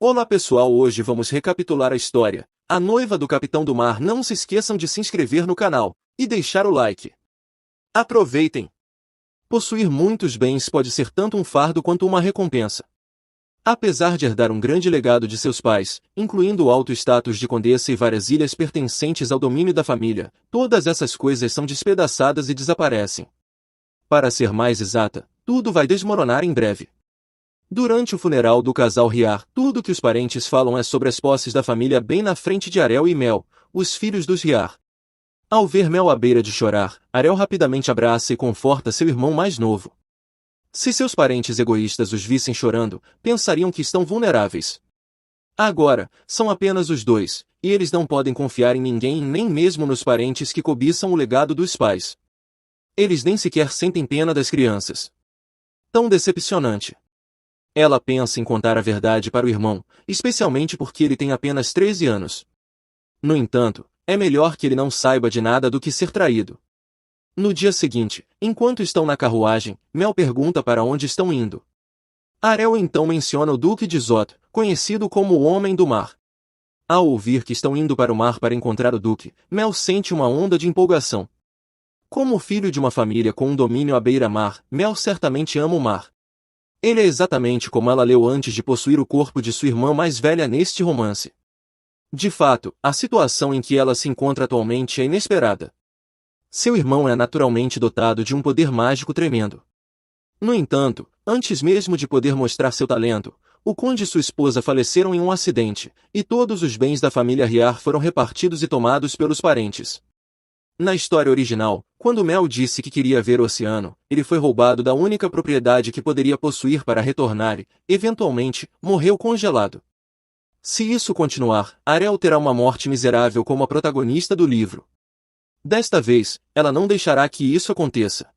Olá pessoal, hoje vamos recapitular a história. A noiva do Capitão do Mar. Não se esqueçam de se inscrever no canal e deixar o like. Aproveitem! Possuir muitos bens pode ser tanto um fardo quanto uma recompensa. Apesar de herdar um grande legado de seus pais, incluindo o alto status de condessa e várias ilhas pertencentes ao domínio da família, todas essas coisas são despedaçadas e desaparecem. Para ser mais exata, tudo vai desmoronar em breve. Durante o funeral do casal Riar, tudo que os parentes falam é sobre as posses da família bem na frente de Arel e Mel, os filhos dos Riar. Ao ver Mel à beira de chorar, Arel rapidamente abraça e conforta seu irmão mais novo. Se seus parentes egoístas os vissem chorando, pensariam que estão vulneráveis. Agora, são apenas os dois, e eles não podem confiar em ninguém nem mesmo nos parentes que cobiçam o legado dos pais. Eles nem sequer sentem pena das crianças. Tão decepcionante. Ela pensa em contar a verdade para o irmão, especialmente porque ele tem apenas 13 anos. No entanto, é melhor que ele não saiba de nada do que ser traído. No dia seguinte, enquanto estão na carruagem, Mel pergunta para onde estão indo. Arel então menciona o Duque de Zot, conhecido como o Homem do Mar. Ao ouvir que estão indo para o mar para encontrar o Duque, Mel sente uma onda de empolgação. Como filho de uma família com um domínio à beira-mar, Mel certamente ama o mar. Ele é exatamente como ela leu antes de possuir o corpo de sua irmã mais velha neste romance. De fato, a situação em que ela se encontra atualmente é inesperada. Seu irmão é naturalmente dotado de um poder mágico tremendo. No entanto, antes mesmo de poder mostrar seu talento, o conde e sua esposa faleceram em um acidente, e todos os bens da família Riar foram repartidos e tomados pelos parentes. Na história original, quando Mel disse que queria ver o oceano, ele foi roubado da única propriedade que poderia possuir para retornar e, eventualmente, morreu congelado. Se isso continuar, Arel terá uma morte miserável como a protagonista do livro. Desta vez, ela não deixará que isso aconteça.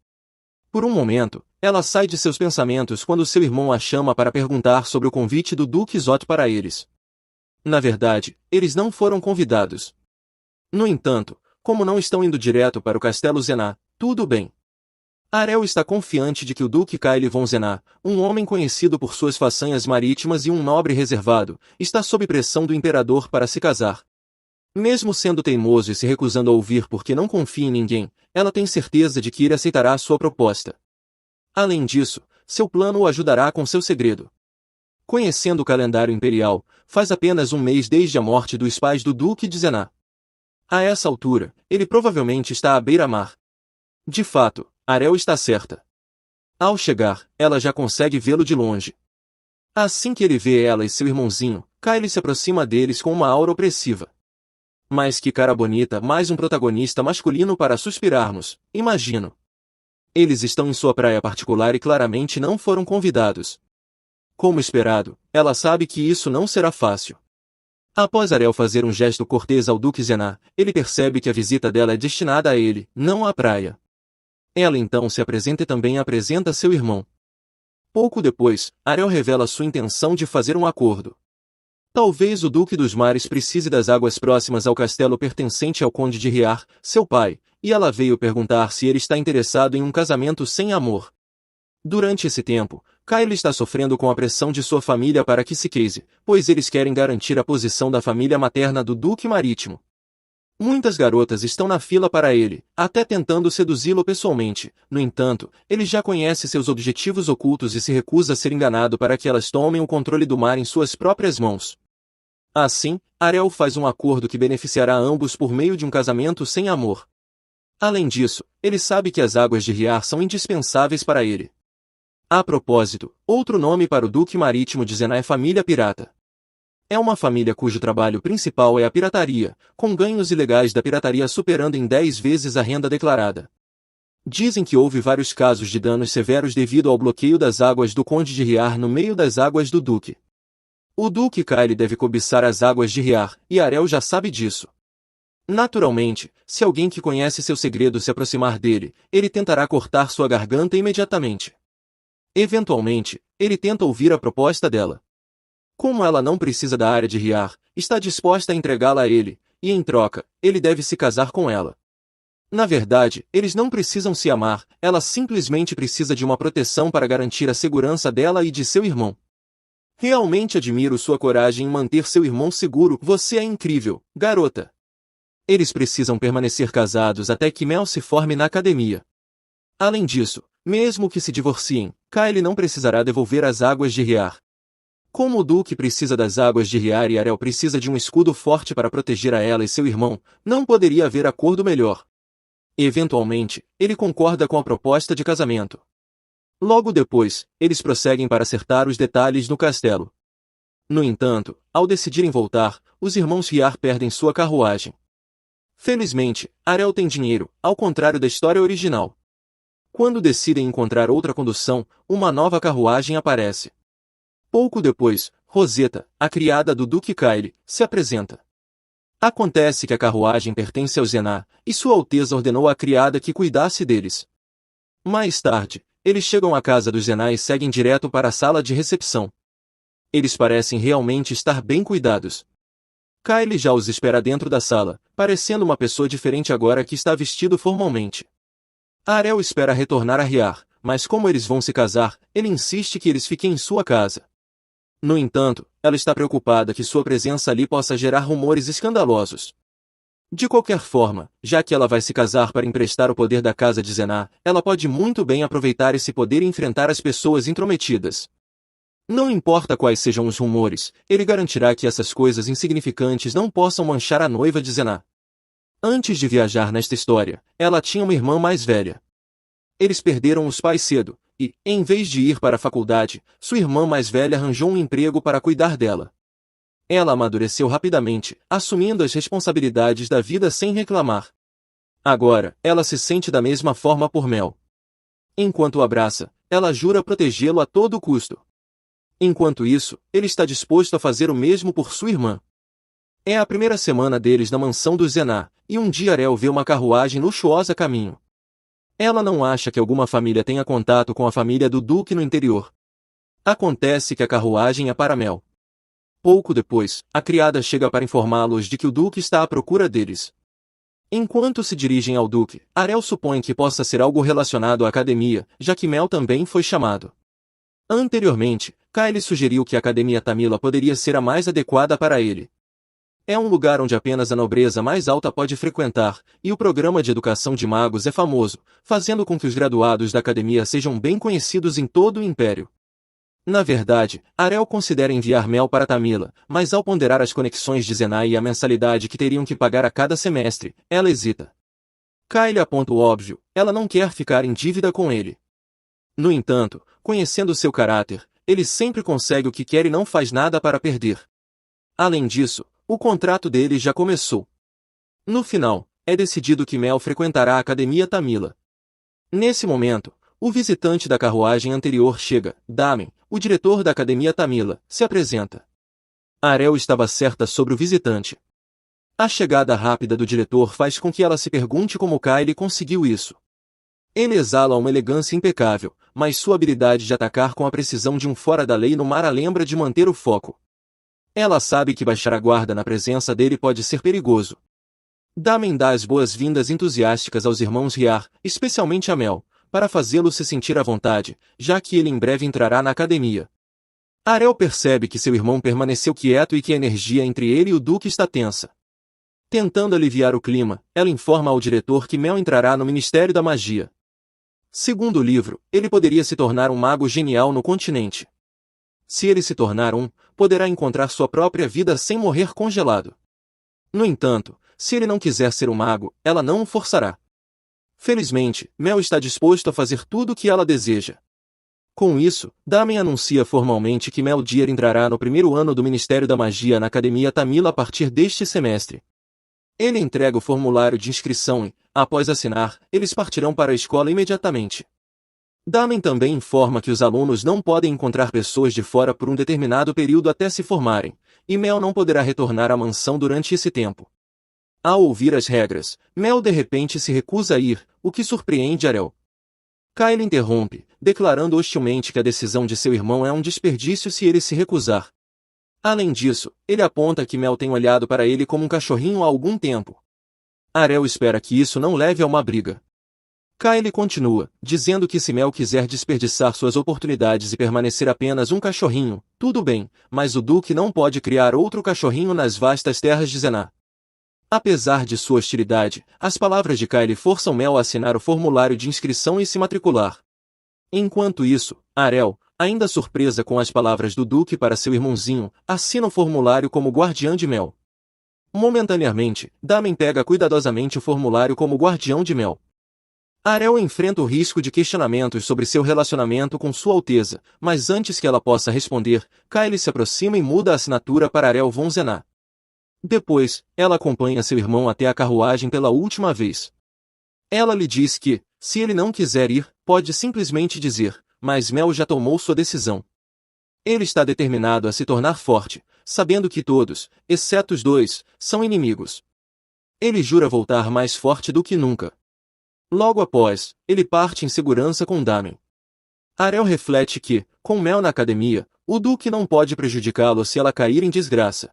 Por um momento, ela sai de seus pensamentos quando seu irmão a chama para perguntar sobre o convite do Duque Zot para eles. Na verdade, eles não foram convidados. No entanto, como não estão indo direto para o Castelo Zená, tudo bem. Arel está confiante de que o Duque Kyle von Zená, um homem conhecido por suas façanhas marítimas e um nobre reservado, está sob pressão do imperador para se casar. Mesmo sendo teimoso e se recusando a ouvir porque não confia em ninguém, ela tem certeza de que ele aceitará sua proposta. Além disso, seu plano o ajudará com seu segredo. Conhecendo o calendário imperial, faz apenas um mês desde a morte dos pais do Duque de Zená. A essa altura, ele provavelmente está à beira-mar. De fato, Arel está certa. Ao chegar, ela já consegue vê-lo de longe. Assim que ele vê ela e seu irmãozinho, Kyle se aproxima deles com uma aura opressiva. Mas que cara bonita, mais um protagonista masculino para suspirarmos, imagino. Eles estão em sua praia particular e claramente não foram convidados. Como esperado, ela sabe que isso não será fácil. Após Arel fazer um gesto cortês ao Duque Zená, ele percebe que a visita dela é destinada a ele, não à praia. Ela então se apresenta e também apresenta seu irmão. Pouco depois, Arel revela sua intenção de fazer um acordo. Talvez o Duque dos Mares precise das águas próximas ao castelo pertencente ao Conde de Riar, seu pai, e ela veio perguntar se ele está interessado em um casamento sem amor. Durante esse tempo, Kyle está sofrendo com a pressão de sua família para que se case, pois eles querem garantir a posição da família materna do Duque Marítimo. Muitas garotas estão na fila para ele, até tentando seduzi-lo pessoalmente. No entanto, ele já conhece seus objetivos ocultos e se recusa a ser enganado para que elas tomem o controle do mar em suas próprias mãos. Assim, Arel faz um acordo que beneficiará ambos por meio de um casamento sem amor. Além disso, ele sabe que as águas de Riar são indispensáveis para ele. A propósito, outro nome para o Duque Marítimo de Zená é Família Pirata. É uma família cujo trabalho principal é a pirataria, com ganhos ilegais da pirataria superando em 10 vezes a renda declarada. Dizem que houve vários casos de danos severos devido ao bloqueio das águas do Conde de Riar no meio das águas do Duque. O Duque Kyle deve cobiçar as águas de Riar, e Arel já sabe disso. Naturalmente, se alguém que conhece seu segredo se aproximar dele, ele tentará cortar sua garganta imediatamente. Eventualmente, ele tenta ouvir a proposta dela. Como ela não precisa da área de Riar, está disposta a entregá-la a ele, e em troca, ele deve se casar com ela. Na verdade, eles não precisam se amar, ela simplesmente precisa de uma proteção para garantir a segurança dela e de seu irmão. Realmente admiro sua coragem em manter seu irmão seguro. Você é incrível, garota. Eles precisam permanecer casados até que Mel se forme na academia. Além disso, mesmo que se divorciem, Kyle não precisará devolver as águas de Riar. Como o Duque precisa das águas de Riar e Arel precisa de um escudo forte para proteger a ela e seu irmão, não poderia haver acordo melhor. Eventualmente, ele concorda com a proposta de casamento. Logo depois, eles prosseguem para acertar os detalhes no castelo. No entanto, ao decidirem voltar, os irmãos Riar perdem sua carruagem. Felizmente, Arel tem dinheiro, ao contrário da história original. Quando decidem encontrar outra condução, uma nova carruagem aparece. Pouco depois, Rosetta, a criada do Duque Kyle, se apresenta. Acontece que a carruagem pertence ao Zenar, e Sua Alteza ordenou à criada que cuidasse deles. Mais tarde, eles chegam à casa dos Zenar e seguem direto para a sala de recepção. Eles parecem realmente estar bem cuidados. Kyle já os espera dentro da sala, parecendo uma pessoa diferente agora que está vestido formalmente. Arel espera retornar a Riar, mas como eles vão se casar, ele insiste que eles fiquem em sua casa. No entanto, ela está preocupada que sua presença ali possa gerar rumores escandalosos. De qualquer forma, já que ela vai se casar para emprestar o poder da casa de Zenar, ela pode muito bem aproveitar esse poder e enfrentar as pessoas intrometidas. Não importa quais sejam os rumores, ele garantirá que essas coisas insignificantes não possam manchar a noiva de Zenar. Antes de viajar nesta história, ela tinha uma irmã mais velha. Eles perderam os pais cedo, e, em vez de ir para a faculdade, sua irmã mais velha arranjou um emprego para cuidar dela. Ela amadureceu rapidamente, assumindo as responsabilidades da vida sem reclamar. Agora, ela se sente da mesma forma por Mel. Enquanto o abraça, ela jura protegê-lo a todo custo. Enquanto isso, ele está disposto a fazer o mesmo por sua irmã. É a primeira semana deles na mansão do Zenar, e um dia Arel vê uma carruagem luxuosa a caminho. Ela não acha que alguma família tenha contato com a família do Duque no interior. Acontece que a carruagem é para Mel. Pouco depois, a criada chega para informá-los de que o Duque está à procura deles. Enquanto se dirigem ao Duque, Arel supõe que possa ser algo relacionado à academia, já que Mel também foi chamado. Anteriormente, Kyle sugeriu que a Academia Tamila poderia ser a mais adequada para ele. É um lugar onde apenas a nobreza mais alta pode frequentar, e o programa de educação de magos é famoso, fazendo com que os graduados da academia sejam bem conhecidos em todo o Império. Na verdade, Arel considera enviar Mel para Tamila, mas ao ponderar as conexões de Zenai e a mensalidade que teriam que pagar a cada semestre, ela hesita. Kyle aponta o óbvio, ela não quer ficar em dívida com ele. No entanto, conhecendo seu caráter, ele sempre consegue o que quer e não faz nada para perder. Além disso, o contrato dele já começou. No final, é decidido que Mel frequentará a Academia Tamila. Nesse momento, o visitante da carruagem anterior chega. Damen, o diretor da Academia Tamila, se apresenta. Arel estava certa sobre o visitante. A chegada rápida do diretor faz com que ela se pergunte como Kyle conseguiu isso. Ele exala uma elegância impecável, mas sua habilidade de atacar com a precisão de um fora-da-lei no mar a lembra de manter o foco. Ela sabe que baixar a guarda na presença dele pode ser perigoso. Damen dá as boas-vindas entusiásticas aos irmãos Riar, especialmente a Mel, para fazê-lo se sentir à vontade, já que ele em breve entrará na academia. Arel percebe que seu irmão permaneceu quieto e que a energia entre ele e o Duque está tensa. Tentando aliviar o clima, ela informa ao diretor que Mel entrará no Ministério da Magia. Segundo o livro, ele poderia se tornar um mago genial no continente. Se ele se tornar um, poderá encontrar sua própria vida sem morrer congelado. No entanto, se ele não quiser ser um mago, ela não o forçará. Felizmente, Mel está disposto a fazer tudo o que ela deseja. Com isso, Damen anuncia formalmente que Mel Dear entrará no primeiro ano do Ministério da Magia na Academia Tamila a partir deste semestre. Ele entrega o formulário de inscrição e, após assinar, eles partirão para a escola imediatamente. Damen também informa que os alunos não podem encontrar pessoas de fora por um determinado período até se formarem, e Mel não poderá retornar à mansão durante esse tempo. Ao ouvir as regras, Mel de repente se recusa a ir, o que surpreende Arel. Kyle interrompe, declarando hostilmente que a decisão de seu irmão é um desperdício se ele se recusar. Além disso, ele aponta que Mel tem olhado para ele como um cachorrinho há algum tempo. Arel espera que isso não leve a uma briga. Kyle continua, dizendo que se Mel quiser desperdiçar suas oportunidades e permanecer apenas um cachorrinho, tudo bem, mas o Duque não pode criar outro cachorrinho nas vastas terras de Zenar. Apesar de sua hostilidade, as palavras de Kyle forçam Mel a assinar o formulário de inscrição e se matricular. Enquanto isso, Arel, ainda surpresa com as palavras do Duque para seu irmãozinho, assina o formulário como guardiã de Mel. Momentaneamente, Damen pega cuidadosamente o formulário como guardião de Mel. Arel enfrenta o risco de questionamentos sobre seu relacionamento com Sua Alteza, mas antes que ela possa responder, Kyle se aproxima e muda a assinatura para Arel von Zenar. Depois, ela acompanha seu irmão até a carruagem pela última vez. Ela lhe diz que, se ele não quiser ir, pode simplesmente dizer, mas Mel já tomou sua decisão. Ele está determinado a se tornar forte, sabendo que todos, exceto os dois, são inimigos. Ele jura voltar mais forte do que nunca. Logo após, ele parte em segurança com Damen. Arel reflete que, com Mel na academia, o Duque não pode prejudicá-lo se ela cair em desgraça.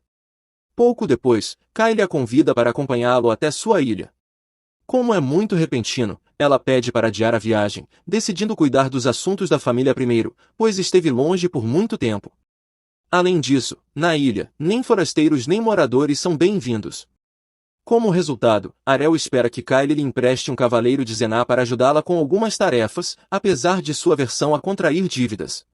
Pouco depois, Kyle a convida para acompanhá-lo até sua ilha. Como é muito repentino, ela pede para adiar a viagem, decidindo cuidar dos assuntos da família primeiro, pois esteve longe por muito tempo. Além disso, na ilha, nem forasteiros nem moradores são bem-vindos. Como resultado, Arel espera que Kyle lhe empreste um cavaleiro de Zenar para ajudá-la com algumas tarefas, apesar de sua aversão a contrair dívidas.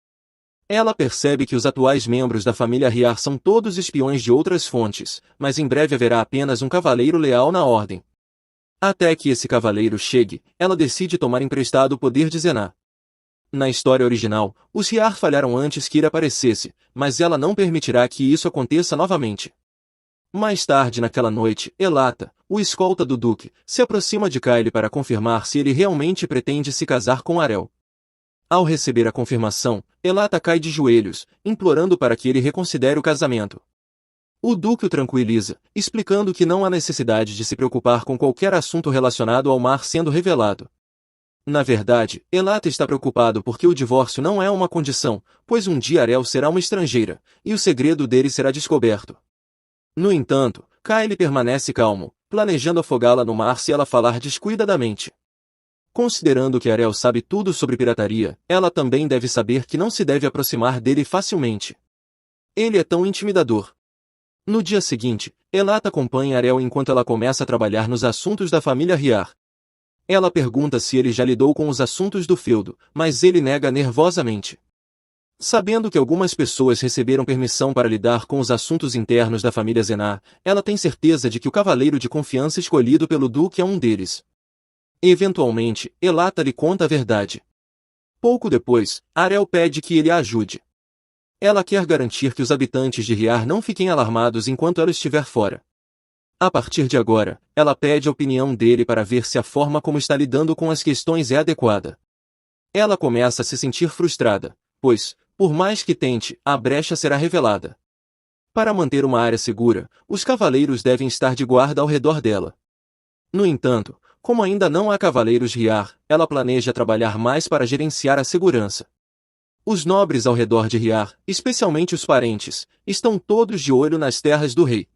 Ela percebe que os atuais membros da família Riar são todos espiões de outras fontes, mas em breve haverá apenas um cavaleiro leal na ordem. Até que esse cavaleiro chegue, ela decide tomar emprestado o poder de Zenar. Na história original, os Riar falharam antes que ele aparecesse, mas ela não permitirá que isso aconteça novamente. Mais tarde naquela noite, Elata, o escolta do Duque, se aproxima de Kyle para confirmar se ele realmente pretende se casar com Arel. Ao receber a confirmação, Elata cai de joelhos, implorando para que ele reconsidere o casamento. O Duque o tranquiliza, explicando que não há necessidade de se preocupar com qualquer assunto relacionado ao mar sendo revelado. Na verdade, Elata está preocupado porque o divórcio não é uma condição, pois um dia Arel será uma estrangeira, e o segredo dele será descoberto. No entanto, Kyle permanece calmo, planejando afogá-la no mar se ela falar descuidadamente. Considerando que Arel sabe tudo sobre pirataria, ela também deve saber que não se deve aproximar dele facilmente. Ele é tão intimidador. No dia seguinte, Elata acompanha Arel enquanto ela começa a trabalhar nos assuntos da família Riar. Ela pergunta se ele já lidou com os assuntos do feudo, mas ele nega nervosamente. Sabendo que algumas pessoas receberam permissão para lidar com os assuntos internos da família Zenar, ela tem certeza de que o cavaleiro de confiança escolhido pelo Duque é um deles. Eventualmente, Elata lhe conta a verdade. Pouco depois, Arel pede que ele a ajude. Ela quer garantir que os habitantes de Riar não fiquem alarmados enquanto ela estiver fora. A partir de agora, ela pede a opinião dele para ver se a forma como está lidando com as questões é adequada. Ela começa a se sentir frustrada, pois, por mais que tente, a brecha será revelada. Para manter uma área segura, os cavaleiros devem estar de guarda ao redor dela. No entanto, como ainda não há cavaleiros Riar, ela planeja trabalhar mais para gerenciar a segurança. Os nobres ao redor de Riar, especialmente os parentes, estão todos de olho nas terras do rei.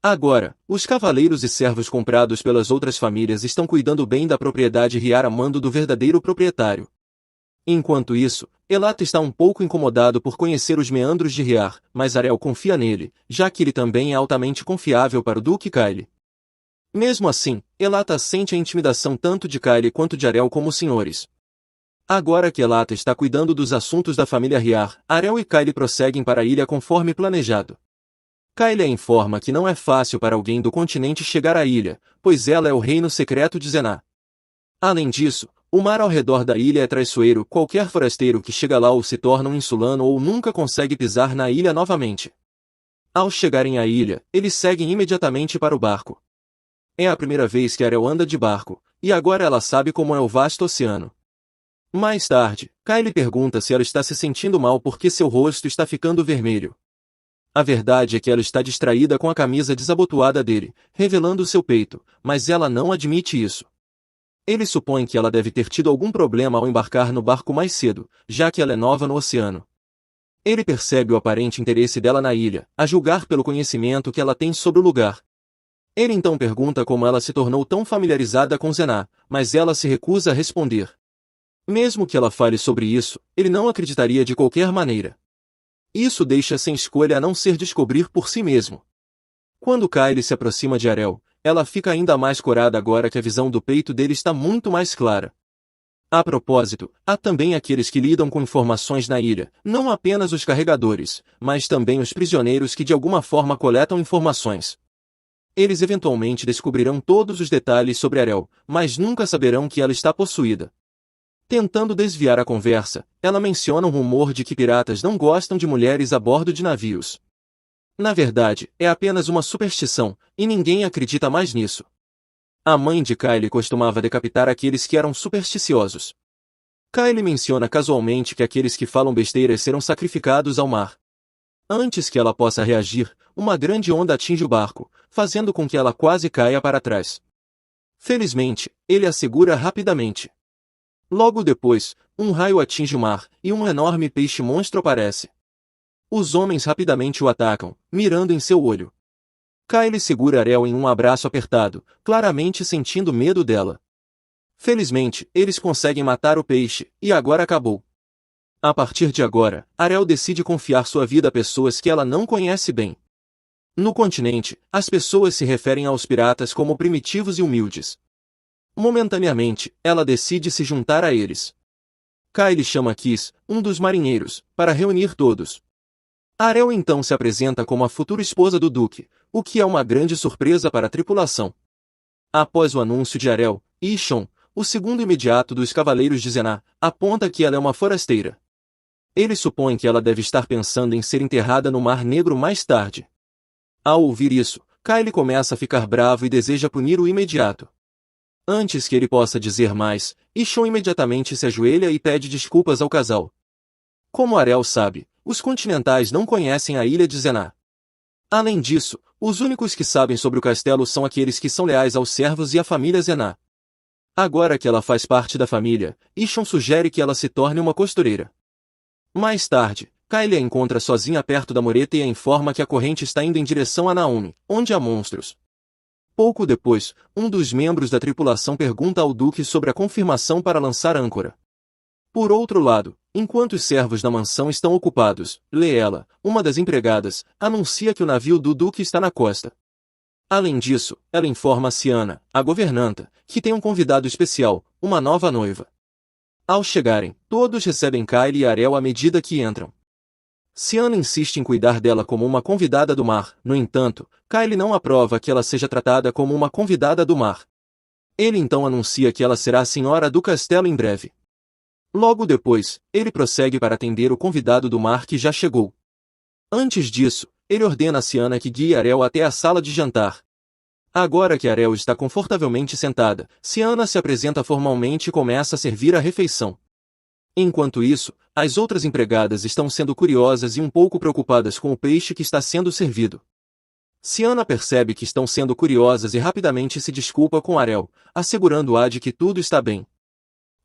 Agora, os cavaleiros e servos comprados pelas outras famílias estão cuidando bem da propriedade Riar a mando do verdadeiro proprietário. Enquanto isso, Elata está um pouco incomodado por conhecer os meandros de Riar, mas Arel confia nele, já que ele também é altamente confiável para o Duque Kyle. Mesmo assim, Elata sente a intimidação tanto de Kyle quanto de Arel como senhores. Agora que Elata está cuidando dos assuntos da família Riar, Arel e Kyle prosseguem para a ilha conforme planejado. Kyle informa que não é fácil para alguém do continente chegar à ilha, pois ela é o reino secreto de Zenar. Além disso, o mar ao redor da ilha é traiçoeiro, qualquer forasteiro que chega lá ou se torna um insulano ou nunca consegue pisar na ilha novamente. Ao chegarem à ilha, eles seguem imediatamente para o barco. É a primeira vez que Arel anda de barco, e agora ela sabe como é o vasto oceano. Mais tarde, Kyle pergunta se ela está se sentindo mal porque seu rosto está ficando vermelho. A verdade é que ela está distraída com a camisa desabotoada dele, revelando seu peito, mas ela não admite isso. Ele supõe que ela deve ter tido algum problema ao embarcar no barco mais cedo, já que ela é nova no oceano. Ele percebe o aparente interesse dela na ilha, a julgar pelo conhecimento que ela tem sobre o lugar. Ele então pergunta como ela se tornou tão familiarizada com Zená, mas ela se recusa a responder. Mesmo que ela fale sobre isso, ele não acreditaria de qualquer maneira. Isso deixa sem escolha a não ser descobrir por si mesmo. Quando Kylie se aproxima de Arel, ela fica ainda mais corada agora que a visão do peito dele está muito mais clara. A propósito, há também aqueles que lidam com informações na ilha, não apenas os carregadores, mas também os prisioneiros que de alguma forma coletam informações. Eles eventualmente descobrirão todos os detalhes sobre Arel, mas nunca saberão que ela está possuída. Tentando desviar a conversa, ela menciona um rumor de que piratas não gostam de mulheres a bordo de navios. Na verdade, é apenas uma superstição, e ninguém acredita mais nisso. A mãe de Kylie costumava decapitar aqueles que eram supersticiosos. Kylie menciona casualmente que aqueles que falam besteiras serão sacrificados ao mar. Antes que ela possa reagir, uma grande onda atinge o barco, fazendo com que ela quase caia para trás. Felizmente, ele a segura rapidamente. Logo depois, um raio atinge o mar, e um enorme peixe-monstro aparece. Os homens rapidamente o atacam, mirando em seu olho. Kylie segura Arel em um abraço apertado, claramente sentindo medo dela. Felizmente, eles conseguem matar o peixe, e agora acabou. A partir de agora, Arel decide confiar sua vida a pessoas que ela não conhece bem. No continente, as pessoas se referem aos piratas como primitivos e humildes. Momentaneamente, ela decide se juntar a eles. Kylie chama Kiss, um dos marinheiros, para reunir todos. Arel então se apresenta como a futura esposa do Duque, o que é uma grande surpresa para a tripulação. Após o anúncio de Arel, Ishon, o segundo imediato dos Cavaleiros de Zená, aponta que ela é uma forasteira. Ele supõe que ela deve estar pensando em ser enterrada no Mar Negro mais tarde. Ao ouvir isso, Kylie começa a ficar bravo e deseja punir o imediato. Antes que ele possa dizer mais, Ishon imediatamente se ajoelha e pede desculpas ao casal. Como Arel sabe, os continentais não conhecem a ilha de Zená. Além disso, os únicos que sabem sobre o castelo são aqueles que são leais aos servos e à família Zená. Agora que ela faz parte da família, Ishon sugere que ela se torne uma costureira. Mais tarde, Kylie a encontra sozinha perto da mureta e a informa que a corrente está indo em direção a Naomi, onde há monstros. Pouco depois, um dos membros da tripulação pergunta ao Duque sobre a confirmação para lançar âncora. Por outro lado, enquanto os servos da mansão estão ocupados, Leela, uma das empregadas, anuncia que o navio do Duque está na costa. Além disso, ela informa a Ciana, a governanta, que tem um convidado especial, uma nova noiva. Ao chegarem, todos recebem Kylie e Arel à medida que entram. Ciana insiste em cuidar dela como uma convidada do mar, no entanto, Kylie não aprova que ela seja tratada como uma convidada do mar. Ele então anuncia que ela será a senhora do castelo em breve. Logo depois, ele prossegue para atender o convidado do mar que já chegou. Antes disso, ele ordena a Ciana que guie Arel até a sala de jantar. Agora que Arel está confortavelmente sentada, Ciana se apresenta formalmente e começa a servir a refeição. Enquanto isso, as outras empregadas estão sendo curiosas e um pouco preocupadas com o peixe que está sendo servido. Ciana percebe que estão sendo curiosas e rapidamente se desculpa com Arel, assegurando-a de que tudo está bem.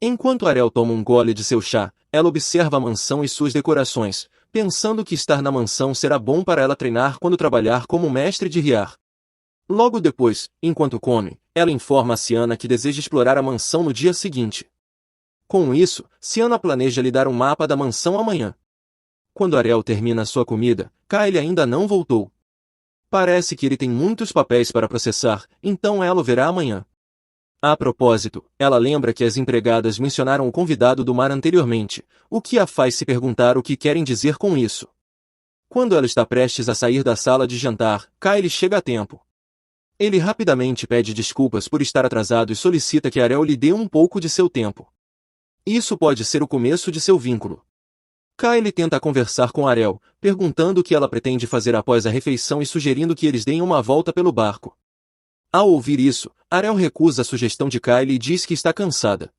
Enquanto Arel toma um gole de seu chá, ela observa a mansão e suas decorações, pensando que estar na mansão será bom para ela treinar quando trabalhar como mestre de riar. Logo depois, enquanto come, ela informa a Ciana que deseja explorar a mansão no dia seguinte. Com isso, Ciana planeja lhe dar um mapa da mansão amanhã. Quando Arel termina sua comida, Kylie ainda não voltou. Parece que ele tem muitos papéis para processar, então ela o verá amanhã. A propósito, ela lembra que as empregadas mencionaram o convidado do mar anteriormente, o que a faz se perguntar o que querem dizer com isso. Quando ela está prestes a sair da sala de jantar, Kylie chega a tempo. Ele rapidamente pede desculpas por estar atrasado e solicita que Arel lhe dê um pouco de seu tempo. Isso pode ser o começo de seu vínculo. Kylie tenta conversar com Arel, perguntando o que ela pretende fazer após a refeição e sugerindo que eles deem uma volta pelo barco. Ao ouvir isso, Arel recusa a sugestão de Kylie e diz que está cansada.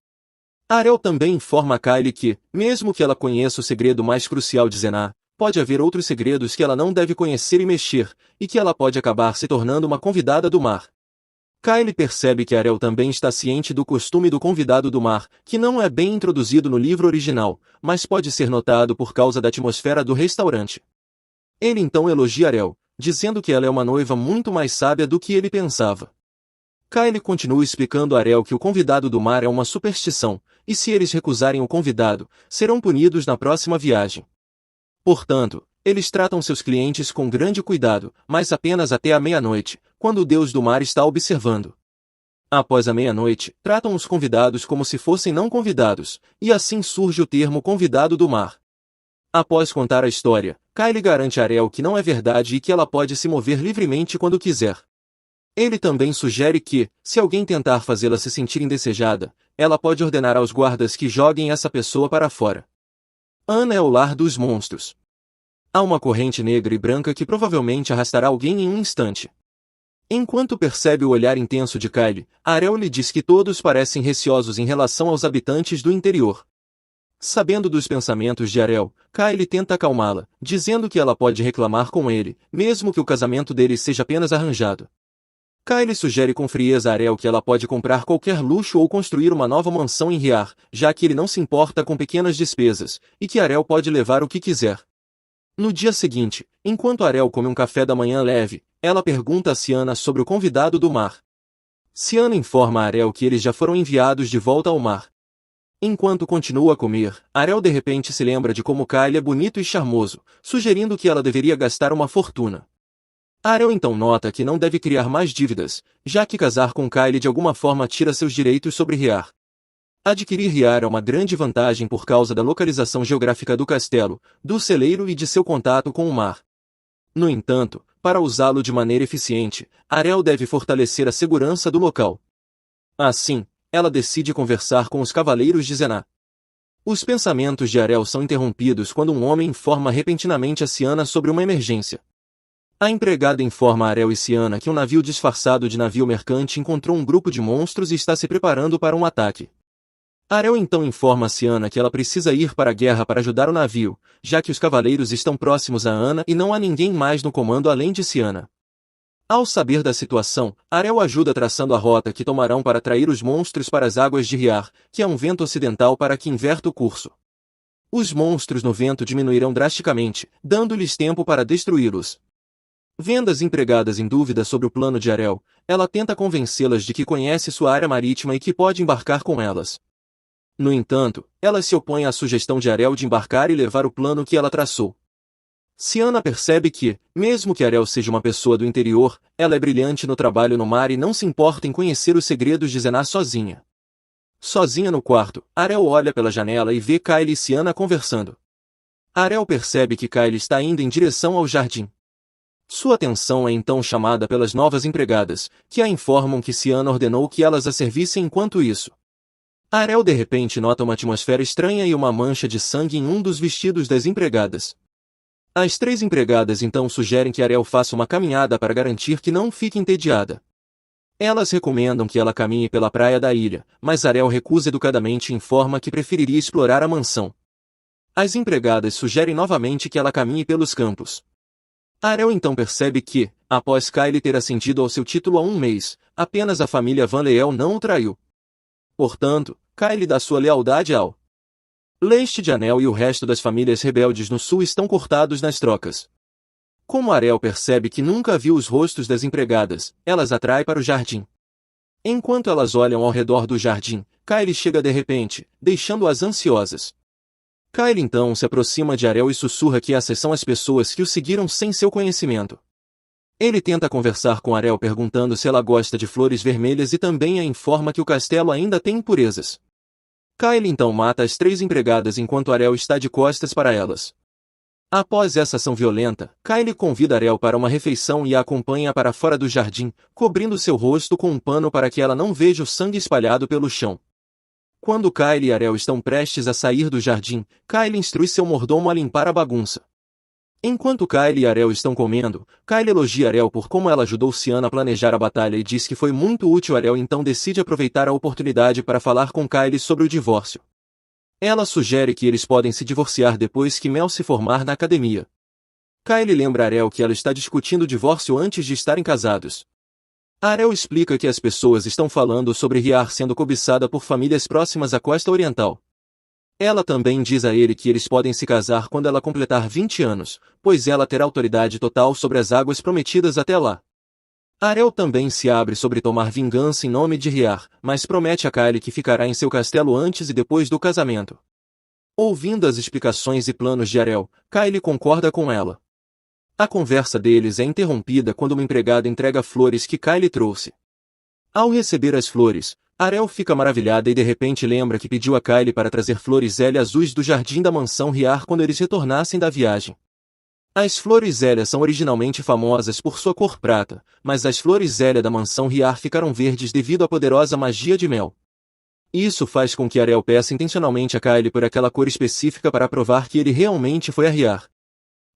Arel também informa a Kylie que, mesmo que ela conheça o segredo mais crucial de Zená, pode haver outros segredos que ela não deve conhecer e mexer, e que ela pode acabar se tornando uma convidada do mar. Kylie percebe que Arel também está ciente do costume do convidado do mar, que não é bem introduzido no livro original, mas pode ser notado por causa da atmosfera do restaurante. Ele então elogia Arel, dizendo que ela é uma noiva muito mais sábia do que ele pensava. Kyle continua explicando a Ariel que o convidado do mar é uma superstição, e se eles recusarem o convidado, serão punidos na próxima viagem. Portanto, eles tratam seus clientes com grande cuidado, mas apenas até a meia-noite, quando o deus do mar está observando. Após a meia-noite, tratam os convidados como se fossem não convidados, e assim surge o termo convidado do mar. Após contar a história, Kyle garante a Ariel que não é verdade e que ela pode se mover livremente quando quiser. Ele também sugere que, se alguém tentar fazê-la se sentir indesejada, ela pode ordenar aos guardas que joguem essa pessoa para fora. Ana é o lar dos monstros. Há uma corrente negra e branca que provavelmente arrastará alguém em um instante. Enquanto percebe o olhar intenso de Kyle, Ariel lhe diz que todos parecem receosos em relação aos habitantes do interior. Sabendo dos pensamentos de Ariel, Kyle tenta acalmá-la, dizendo que ela pode reclamar com ele, mesmo que o casamento deles seja apenas arranjado. Kyle sugere com frieza a Ariel que ela pode comprar qualquer luxo ou construir uma nova mansão em Riar, já que ele não se importa com pequenas despesas, e que Ariel pode levar o que quiser. No dia seguinte, enquanto Ariel come um café da manhã leve, ela pergunta a Ciana sobre o convidado do mar. Ciana informa a Ariel que eles já foram enviados de volta ao mar. Enquanto continua a comer, Ariel de repente se lembra de como Kyle é bonito e charmoso, sugerindo que ela deveria gastar uma fortuna. Ariel então nota que não deve criar mais dívidas, já que casar com Kyle de alguma forma tira seus direitos sobre Riar. Adquirir Riar é uma grande vantagem por causa da localização geográfica do castelo, do celeiro e de seu contato com o mar. No entanto, para usá-lo de maneira eficiente, Ariel deve fortalecer a segurança do local. Assim, ela decide conversar com os cavaleiros de Zená. Os pensamentos de Ariel são interrompidos quando um homem informa repentinamente a Ciana sobre uma emergência. A empregada informa a Ariel e Ciana que um navio disfarçado de navio mercante encontrou um grupo de monstros e está se preparando para um ataque. Ariel então informa a Ciana que ela precisa ir para a guerra para ajudar o navio, já que os cavaleiros estão próximos a Ana e não há ninguém mais no comando além de Ciana. Ao saber da situação, Ariel ajuda traçando a rota que tomarão para atrair os monstros para as águas de Riar, que é um vento ocidental para que inverta o curso. Os monstros no vento diminuirão drasticamente, dando-lhes tempo para destruí-los. Vendo as empregadas em dúvida sobre o plano de Ariel, ela tenta convencê-las de que conhece sua área marítima e que pode embarcar com elas. No entanto, elas se opõem à sugestão de Ariel de embarcar e levar o plano que ela traçou. Ciana percebe que, mesmo que Ariel seja uma pessoa do interior, ela é brilhante no trabalho no mar e não se importa em conhecer os segredos de Zená sozinha. Sozinha no quarto, Ariel olha pela janela e vê Kyle e Ciana conversando. Ariel percebe que Kyle está indo em direção ao jardim. Sua atenção é então chamada pelas novas empregadas, que a informam que Ciana ordenou que elas a servissem enquanto isso. Ariel de repente nota uma atmosfera estranha e uma mancha de sangue em um dos vestidos das empregadas. As três empregadas então sugerem que Ariel faça uma caminhada para garantir que não fique entediada. Elas recomendam que ela caminhe pela praia da ilha, mas Ariel recusa educadamente e informa que preferiria explorar a mansão. As empregadas sugerem novamente que ela caminhe pelos campos. Ariel então percebe que, após Kyle ter ascendido ao seu título há um mês, apenas a família Van Leel não o traiu. Portanto, Kyle dá sua lealdade ao Leste de Anel e o resto das famílias rebeldes no sul estão cortados nas trocas. Como Ariel percebe que nunca viu os rostos das empregadas, elas atrai para o jardim. Enquanto elas olham ao redor do jardim, Kyle chega de repente, deixando-as ansiosas. Kyle então se aproxima de Ariel e sussurra que essas são as pessoas que o seguiram sem seu conhecimento. Ele tenta conversar com Ariel perguntando se ela gosta de flores vermelhas e também a informa que o castelo ainda tem impurezas. Kyle então mata as três empregadas enquanto Ariel está de costas para elas. Após essa ação violenta, Kyle convida Ariel para uma refeição e a acompanha para fora do jardim, cobrindo seu rosto com um pano para que ela não veja o sangue espalhado pelo chão. Quando Kyle e Ariel estão prestes a sair do jardim, Kyle instrui seu mordomo a limpar a bagunça. Enquanto Kyle e Ariel estão comendo, Kyle elogia Ariel por como ela ajudou Ciana a planejar a batalha e diz que foi muito útil. Ariel então decide aproveitar a oportunidade para falar com Kyle sobre o divórcio. Ela sugere que eles podem se divorciar depois que Mel se formar na academia. Kyle lembra Ariel que ela está discutindo o divórcio antes de estarem casados. Ariel explica que as pessoas estão falando sobre Riar sendo cobiçada por famílias próximas à costa oriental. Ela também diz a ele que eles podem se casar quando ela completar 20 anos, pois ela terá autoridade total sobre as águas prometidas até lá. Arel também se abre sobre tomar vingança em nome de Riar, mas promete a Kyle que ficará em seu castelo antes e depois do casamento. Ouvindo as explicações e planos de Arel, Kyle concorda com ela. A conversa deles é interrompida quando uma empregada entrega flores que Kyle trouxe. Ao receber as flores, Arel fica maravilhada e de repente lembra que pediu a Kyle para trazer flores L azuis do jardim da mansão Riar quando eles retornassem da viagem. As flores L são originalmente famosas por sua cor prata, mas as flores L da mansão Riar ficaram verdes devido à poderosa magia de mel. Isso faz com que Arel peça intencionalmente a Kyle por aquela cor específica para provar que ele realmente foi a Riar.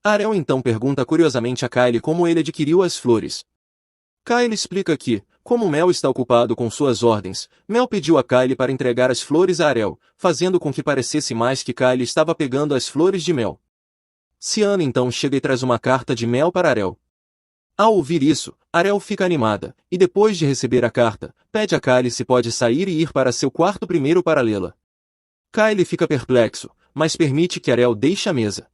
Arel então pergunta curiosamente a Kyle como ele adquiriu as flores. Kyle explica que, como Mel está ocupado com suas ordens, Mel pediu a Kyle para entregar as flores a Arel, fazendo com que parecesse mais que Kyle estava pegando as flores de Mel. Ciano então chega e traz uma carta de Mel para Arel. Ao ouvir isso, Arel fica animada, e depois de receber a carta, pede a Kyle se pode sair e ir para seu quarto primeiro para lê-la. Kyle fica perplexo, mas permite que Arel deixe a mesa.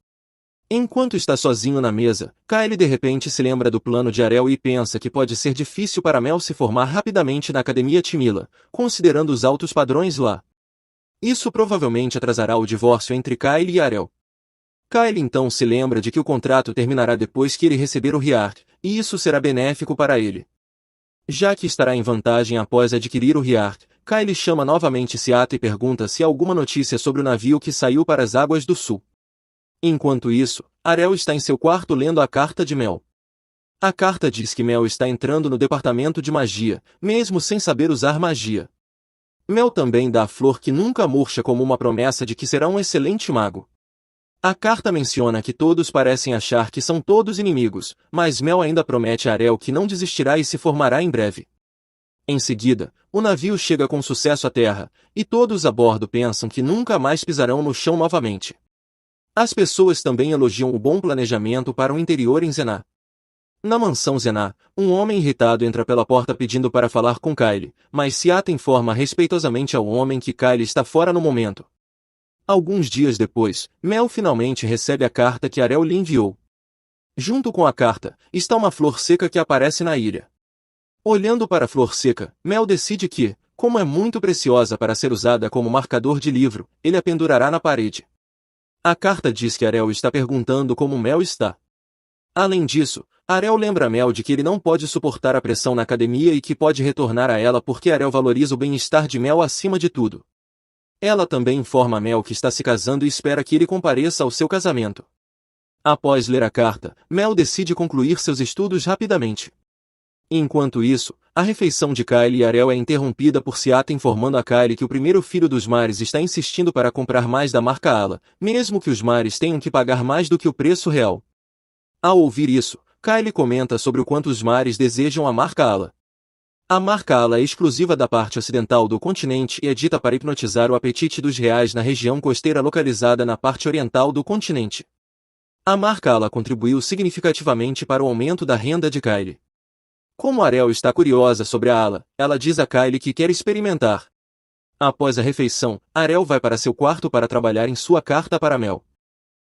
Enquanto está sozinho na mesa, Kyle de repente se lembra do plano de Arel e pensa que pode ser difícil para Mel se formar rapidamente na Academia Timila, considerando os altos padrões lá. Isso provavelmente atrasará o divórcio entre Kyle e Arel. Kyle então se lembra de que o contrato terminará depois que ele receber o Riar, e isso será benéfico para ele. Já que estará em vantagem após adquirir o Riar, Kyle chama novamente Seata e pergunta se há alguma notícia sobre o navio que saiu para as águas do sul. Enquanto isso, Arel está em seu quarto lendo a carta de Mel. A carta diz que Mel está entrando no departamento de magia, mesmo sem saber usar magia. Mel também dá a flor que nunca murcha como uma promessa de que será um excelente mago. A carta menciona que todos parecem achar que são todos inimigos, mas Mel ainda promete a Arel que não desistirá e se formará em breve. Em seguida, o navio chega com sucesso à terra, e todos a bordo pensam que nunca mais pisarão no chão novamente. As pessoas também elogiam o bom planejamento para o interior em Zená. Na mansão Zená, um homem irritado entra pela porta pedindo para falar com Kyle, mas Seata informa respeitosamente ao homem que Kyle está fora no momento. Alguns dias depois, Mel finalmente recebe a carta que Arel lhe enviou. Junto com a carta, está uma flor seca que aparece na ilha. Olhando para a flor seca, Mel decide que, como é muito preciosa para ser usada como marcador de livro, ele a pendurará na parede. A carta diz que Arel está perguntando como Mel está. Além disso, Arel lembra Mel de que ele não pode suportar a pressão na academia e que pode retornar a ela porque Arel valoriza o bem-estar de Mel acima de tudo. Ela também informa a Mel que está se casando e espera que ele compareça ao seu casamento. Após ler a carta, Mel decide concluir seus estudos rapidamente. Enquanto isso, a refeição de Kyle e Arel é interrompida por Seata informando a Kyle que o primeiro filho dos mares está insistindo para comprar mais da marca Ala, mesmo que os mares tenham que pagar mais do que o preço real. Ao ouvir isso, Kyle comenta sobre o quanto os mares desejam a marca Ala. A marca Ala é exclusiva da parte ocidental do continente e é dita para hipnotizar o apetite dos reais na região costeira localizada na parte oriental do continente. A marca Ala contribuiu significativamente para o aumento da renda de Kyle. Como Arel está curiosa sobre a Ala, ela diz a Kyle que quer experimentar. Após a refeição, Arel vai para seu quarto para trabalhar em sua carta para Mel.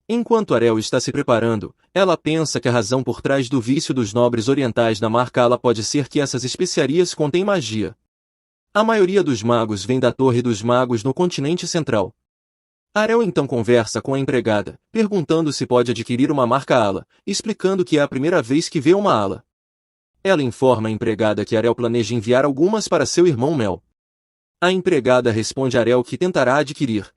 Enquanto Arel está se preparando, ela pensa que a razão por trás do vício dos nobres orientais na marca Ala pode ser que essas especiarias contêm magia. A maioria dos magos vem da Torre dos Magos no continente central. Arel então conversa com a empregada, perguntando se pode adquirir uma marca Ala, explicando que é a primeira vez que vê uma Ala. Ela informa a empregada que Arel planeja enviar algumas para seu irmão Mel. A empregada responde a Arel que tentará adquirir.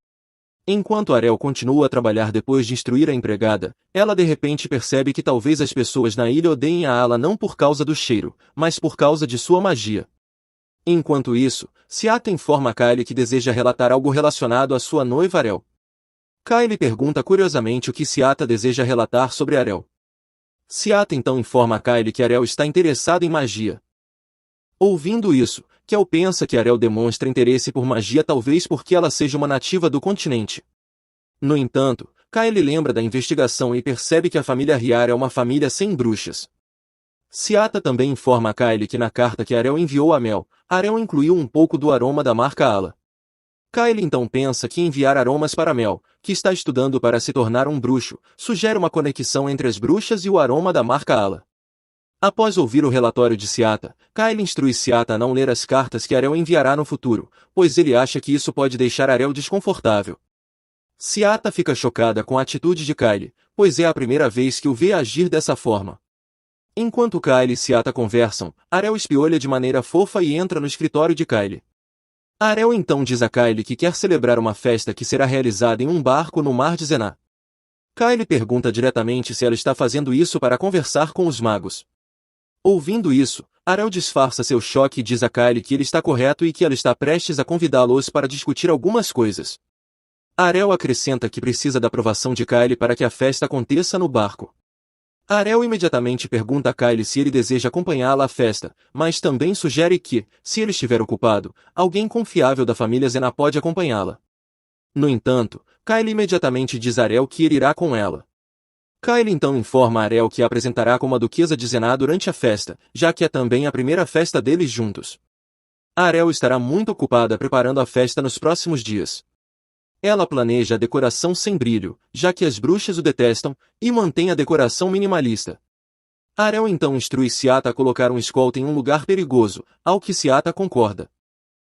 Enquanto Arel continua a trabalhar depois de instruir a empregada, ela de repente percebe que talvez as pessoas na ilha odeiem a Ala não por causa do cheiro, mas por causa de sua magia. Enquanto isso, Seata informa a Kyle que deseja relatar algo relacionado à sua noiva Arel. Kyle pergunta curiosamente o que Seata deseja relatar sobre Arel. Seata então informa a Kyle que Arel está interessado em magia. Ouvindo isso, Kel pensa que Arel demonstra interesse por magia talvez porque ela seja uma nativa do continente. No entanto, Kyle lembra da investigação e percebe que a família Riar é uma família sem bruxas. Seata também informa a Kyle que na carta que Arel enviou a Mel, Arel incluiu um pouco do aroma da marca Ala. Kyle então pensa que enviar aromas para Mel, que está estudando para se tornar um bruxo, sugere uma conexão entre as bruxas e o aroma da marca Ala. Após ouvir o relatório de Seata, Kyle instrui Seata a não ler as cartas que Ariel enviará no futuro, pois ele acha que isso pode deixar Ariel desconfortável. Seata fica chocada com a atitude de Kyle, pois é a primeira vez que o vê agir dessa forma. Enquanto Kyle e Seata conversam, Ariel espiolha de maneira fofa e entra no escritório de Kyle. Ariel então diz a Kyle que quer celebrar uma festa que será realizada em um barco no mar de Zená. Kyle pergunta diretamente se ela está fazendo isso para conversar com os magos. Ouvindo isso, Ariel disfarça seu choque e diz a Kyle que ele está correto e que ela está prestes a convidá-los para discutir algumas coisas. Ariel acrescenta que precisa da aprovação de Kyle para que a festa aconteça no barco. Ariel imediatamente pergunta a Kyle se ele deseja acompanhá-la à festa, mas também sugere que, se ele estiver ocupado, alguém confiável da família Zená pode acompanhá-la. No entanto, Kyle imediatamente diz a Ariel que ele irá com ela. Kyle então informa a Ariel que a apresentará como a duquesa de Zená durante a festa, já que é também a primeira festa deles juntos. A Ariel estará muito ocupada preparando a festa nos próximos dias. Ela planeja a decoração sem brilho, já que as bruxas o detestam, e mantém a decoração minimalista. Ariel então instrui Seata a colocar um escolta em um lugar perigoso, ao que Seata concorda.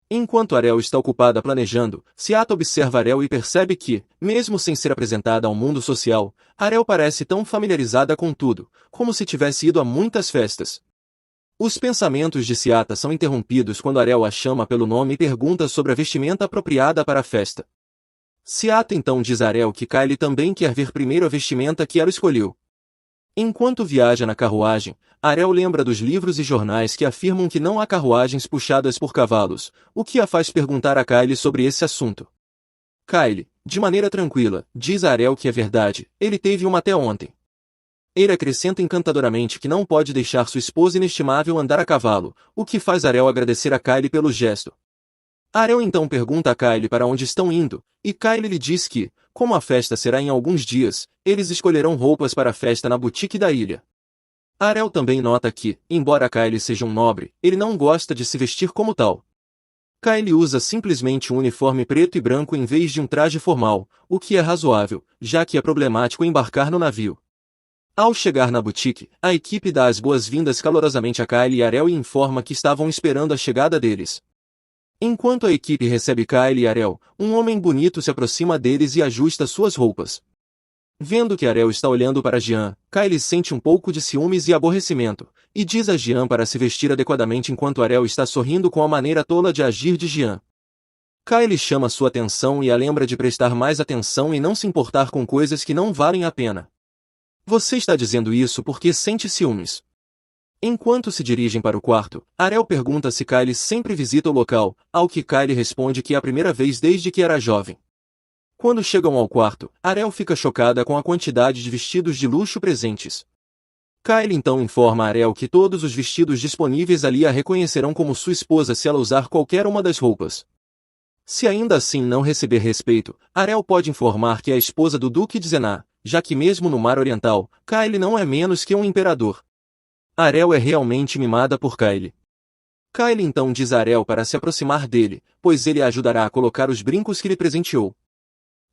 Enquanto Ariel está ocupada planejando, Seata observa Ariel e percebe que, mesmo sem ser apresentada ao mundo social, Ariel parece tão familiarizada com tudo, como se tivesse ido a muitas festas. Os pensamentos de Seata são interrompidos quando Ariel a chama pelo nome e pergunta sobre a vestimenta apropriada para a festa. Seata então diz a Ariel que Kyle também quer ver primeiro a vestimenta que ela escolheu. Enquanto viaja na carruagem, Ariel lembra dos livros e jornais que afirmam que não há carruagens puxadas por cavalos, o que a faz perguntar a Kyle sobre esse assunto. Kyle, de maneira tranquila, diz a Ariel que é verdade, ele teve uma até ontem. Ele acrescenta encantadoramente que não pode deixar sua esposa inestimável andar a cavalo, o que faz Ariel agradecer a Kyle pelo gesto. Ariel então pergunta a Kyle para onde estão indo, e Kyle lhe diz que, como a festa será em alguns dias, eles escolherão roupas para a festa na boutique da ilha. Ariel também nota que, embora Kyle seja um nobre, ele não gosta de se vestir como tal. Kyle usa simplesmente um uniforme preto e branco em vez de um traje formal, o que é razoável, já que é problemático embarcar no navio. Ao chegar na boutique, a equipe dá as boas-vindas calorosamente a Kyle e Ariel e informa que estavam esperando a chegada deles. Enquanto a equipe recebe Kyle e Ariel, um homem bonito se aproxima deles e ajusta suas roupas. Vendo que Ariel está olhando para Jean, Kyle sente um pouco de ciúmes e aborrecimento, e diz a Jean para se vestir adequadamente enquanto Ariel está sorrindo com a maneira tola de agir de Jean. Kyle chama sua atenção e a lembra de prestar mais atenção e não se importar com coisas que não valem a pena. Você está dizendo isso porque sente ciúmes. Enquanto se dirigem para o quarto, Ariel pergunta se Kyle sempre visita o local, ao que Kyle responde que é a primeira vez desde que era jovem. Quando chegam ao quarto, Ariel fica chocada com a quantidade de vestidos de luxo presentes. Kyle então informa a Ariel que todos os vestidos disponíveis ali a reconhecerão como sua esposa se ela usar qualquer uma das roupas. Se ainda assim não receber respeito, Ariel pode informar que é a esposa do Duque de Zená, já que mesmo no Mar Oriental, Kyle não é menos que um imperador. Ariel é realmente mimada por Kyle. Kyle então diz a Ariel para se aproximar dele, pois ele a ajudará a colocar os brincos que lhe presenteou.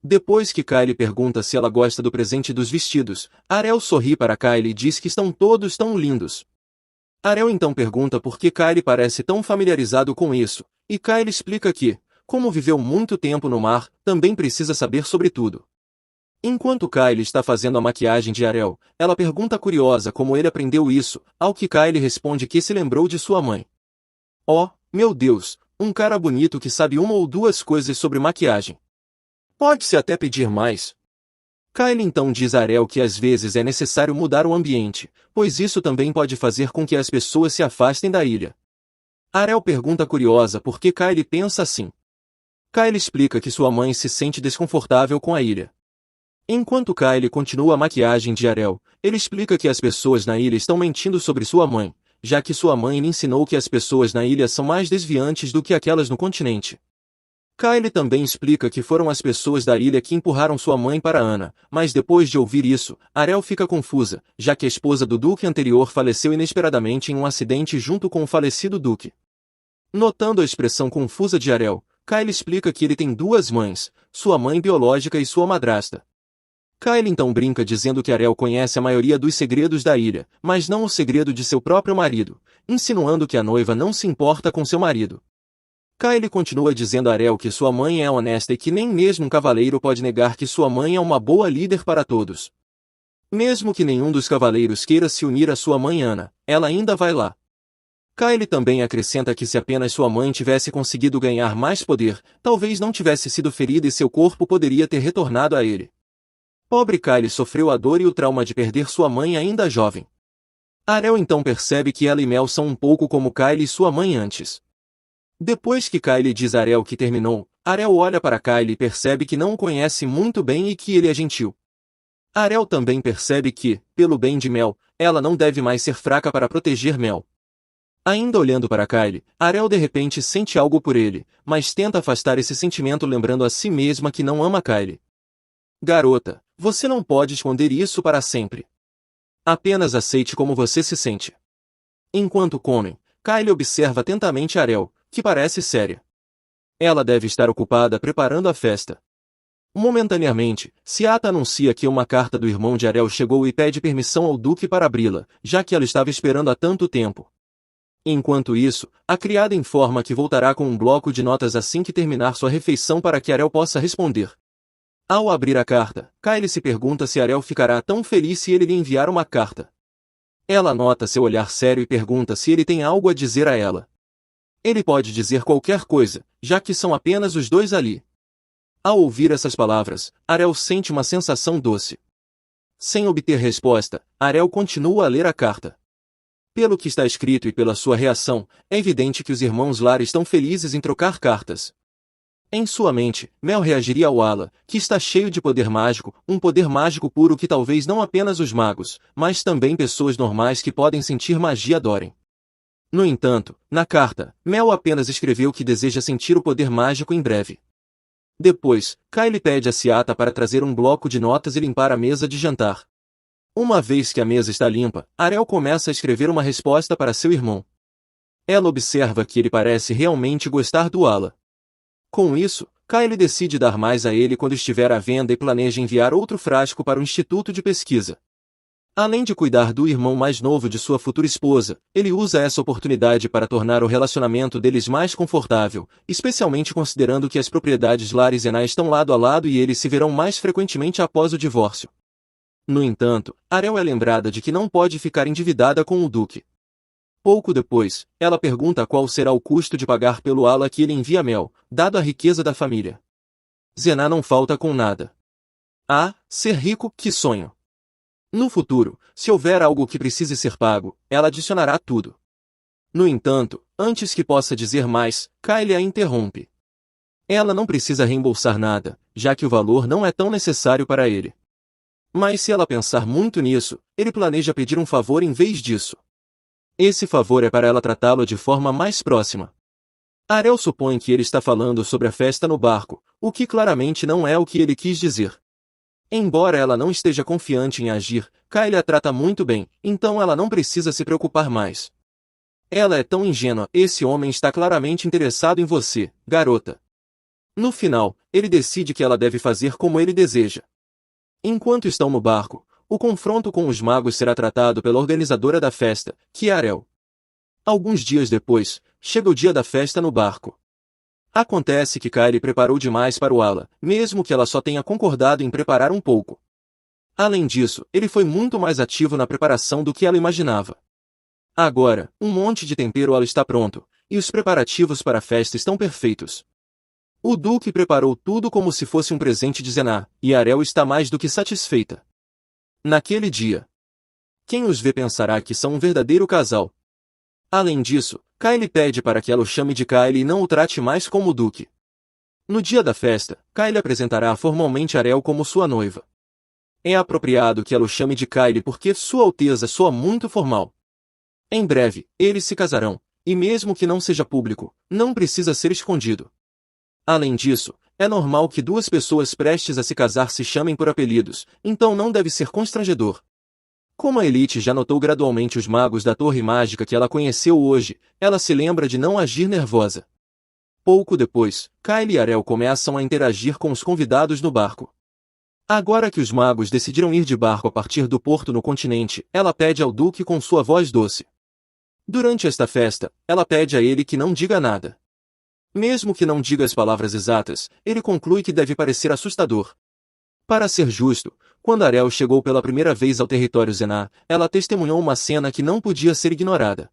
Depois que Kyle pergunta se ela gosta do presente dos vestidos, Ariel sorri para Kyle e diz que estão todos tão lindos. Ariel então pergunta por que Kyle parece tão familiarizado com isso, e Kyle explica que, como viveu muito tempo no mar, também precisa saber sobre tudo. Enquanto Kyle está fazendo a maquiagem de Ariel, ela pergunta curiosa como ele aprendeu isso, ao que Kyle responde que se lembrou de sua mãe. Oh, meu Deus, um cara bonito que sabe uma ou duas coisas sobre maquiagem. Pode-se até pedir mais. Kyle então diz a Ariel que às vezes é necessário mudar o ambiente, pois isso também pode fazer com que as pessoas se afastem da ilha. Ariel pergunta curiosa por que Kyle pensa assim. Kyle explica que sua mãe se sente desconfortável com a ilha. Enquanto Kyle continua a maquiagem de Ariel, ele explica que as pessoas na ilha estão mentindo sobre sua mãe, já que sua mãe lhe ensinou que as pessoas na ilha são mais desviantes do que aquelas no continente. Kyle também explica que foram as pessoas da ilha que empurraram sua mãe para Ana, mas depois de ouvir isso, Ariel fica confusa, já que a esposa do duque anterior faleceu inesperadamente em um acidente junto com o falecido duque. Notando a expressão confusa de Ariel, Kyle explica que ele tem duas mães, sua mãe biológica e sua madrasta. Kyle então brinca dizendo que Arel conhece a maioria dos segredos da ilha, mas não o segredo de seu próprio marido, insinuando que a noiva não se importa com seu marido. Kyle continua dizendo a Arel que sua mãe é honesta e que nem mesmo um cavaleiro pode negar que sua mãe é uma boa líder para todos. Mesmo que nenhum dos cavaleiros queira se unir à sua mãe Ana, ela ainda vai lá. Kyle também acrescenta que se apenas sua mãe tivesse conseguido ganhar mais poder, talvez não tivesse sido ferida e seu corpo poderia ter retornado a ele. Pobre Kyle sofreu a dor e o trauma de perder sua mãe ainda jovem. Arel então percebe que ela e Mel são um pouco como Kyle e sua mãe antes. Depois que Kyle diz a Arel que terminou, Arel olha para Kyle e percebe que não o conhece muito bem e que ele é gentil. Arel também percebe que, pelo bem de Mel, ela não deve mais ser fraca para proteger Mel. Ainda olhando para Kyle, Arel de repente sente algo por ele, mas tenta afastar esse sentimento lembrando a si mesma que não ama Kyle. Garota, você não pode esconder isso para sempre. Apenas aceite como você se sente. Enquanto comem, Kyle observa atentamente Arel, que parece séria. Ela deve estar ocupada preparando a festa. Momentaneamente, Seata anuncia que uma carta do irmão de Arel chegou e pede permissão ao Duque para abri-la, já que ela estava esperando há tanto tempo. Enquanto isso, a criada informa que voltará com um bloco de notas assim que terminar sua refeição para que Arel possa responder. Ao abrir a carta, Kyle se pergunta se Arel ficará tão feliz se ele lhe enviar uma carta. Ela nota seu olhar sério e pergunta se ele tem algo a dizer a ela. Ele pode dizer qualquer coisa, já que são apenas os dois ali. Ao ouvir essas palavras, Arel sente uma sensação doce. Sem obter resposta, Arel continua a ler a carta. Pelo que está escrito e pela sua reação, é evidente que os irmãos Lar estão felizes em trocar cartas. Em sua mente, Mel reagiria ao Ala, que está cheio de poder mágico, um poder mágico puro que talvez não apenas os magos, mas também pessoas normais que podem sentir magia adorem. No entanto, na carta, Mel apenas escreveu que deseja sentir o poder mágico em breve. Depois, Kyle pede a Seata para trazer um bloco de notas e limpar a mesa de jantar. Uma vez que a mesa está limpa, Arel começa a escrever uma resposta para seu irmão. Ela observa que ele parece realmente gostar do Ala. Com isso, Kyle decide dar mais a ele quando estiver à venda e planeja enviar outro frasco para o Instituto de Pesquisa. Além de cuidar do irmão mais novo de sua futura esposa, ele usa essa oportunidade para tornar o relacionamento deles mais confortável, especialmente considerando que as propriedades Lar e Zená estão lado a lado e eles se verão mais frequentemente após o divórcio. No entanto, Arel é lembrada de que não pode ficar endividada com o Duque. Pouco depois, ela pergunta qual será o custo de pagar pelo Ala que ele envia a Mel, dado a riqueza da família. Zená não falta com nada. Ah, ser rico, que sonho! No futuro, se houver algo que precise ser pago, ela adicionará tudo. No entanto, antes que possa dizer mais, Kyle a interrompe. Ela não precisa reembolsar nada, já que o valor não é tão necessário para ele. Mas se ela pensar muito nisso, ele planeja pedir um favor em vez disso. Esse favor é para ela tratá-lo de forma mais próxima. Arel supõe que ele está falando sobre a festa no barco, o que claramente não é o que ele quis dizer. Embora ela não esteja confiante em agir, Kyle a trata muito bem, então ela não precisa se preocupar mais. Ela é tão ingênua, esse homem está claramente interessado em você, garota. No final, ele decide que ela deve fazer como ele deseja. Enquanto estão no barco, o confronto com os magos será tratado pela organizadora da festa, que é Arel. Alguns dias depois, chega o dia da festa no barco. Acontece que Kyle preparou demais para o Ala, mesmo que ela só tenha concordado em preparar um pouco. Além disso, ele foi muito mais ativo na preparação do que ela imaginava. Agora, um monte de tempero Ala está pronto, e os preparativos para a festa estão perfeitos. O Duque preparou tudo como se fosse um presente de Zená, e Arel está mais do que satisfeita. Naquele dia, quem os vê pensará que são um verdadeiro casal. Além disso, Kyle pede para que ela o chame de Kyle e não o trate mais como Duque. No dia da festa, Kyle apresentará formalmente Arel como sua noiva. É apropriado que ela o chame de Kyle porque Sua Alteza soa muito formal. Em breve, eles se casarão, e mesmo que não seja público, não precisa ser escondido. Além disso, é normal que duas pessoas prestes a se casar se chamem por apelidos, então não deve ser constrangedor. Como a Elite já notou gradualmente os magos da Torre Mágica que ela conheceu hoje, ela se lembra de não agir nervosa. Pouco depois, Kyle e Arel começam a interagir com os convidados no barco. Agora que os magos decidiram ir de barco a partir do porto no continente, ela pede ao Duque com sua voz doce. Durante esta festa, ela pede a ele que não diga nada. Mesmo que não diga as palavras exatas, ele conclui que deve parecer assustador. Para ser justo, quando Arel chegou pela primeira vez ao território Zenar, ela testemunhou uma cena que não podia ser ignorada.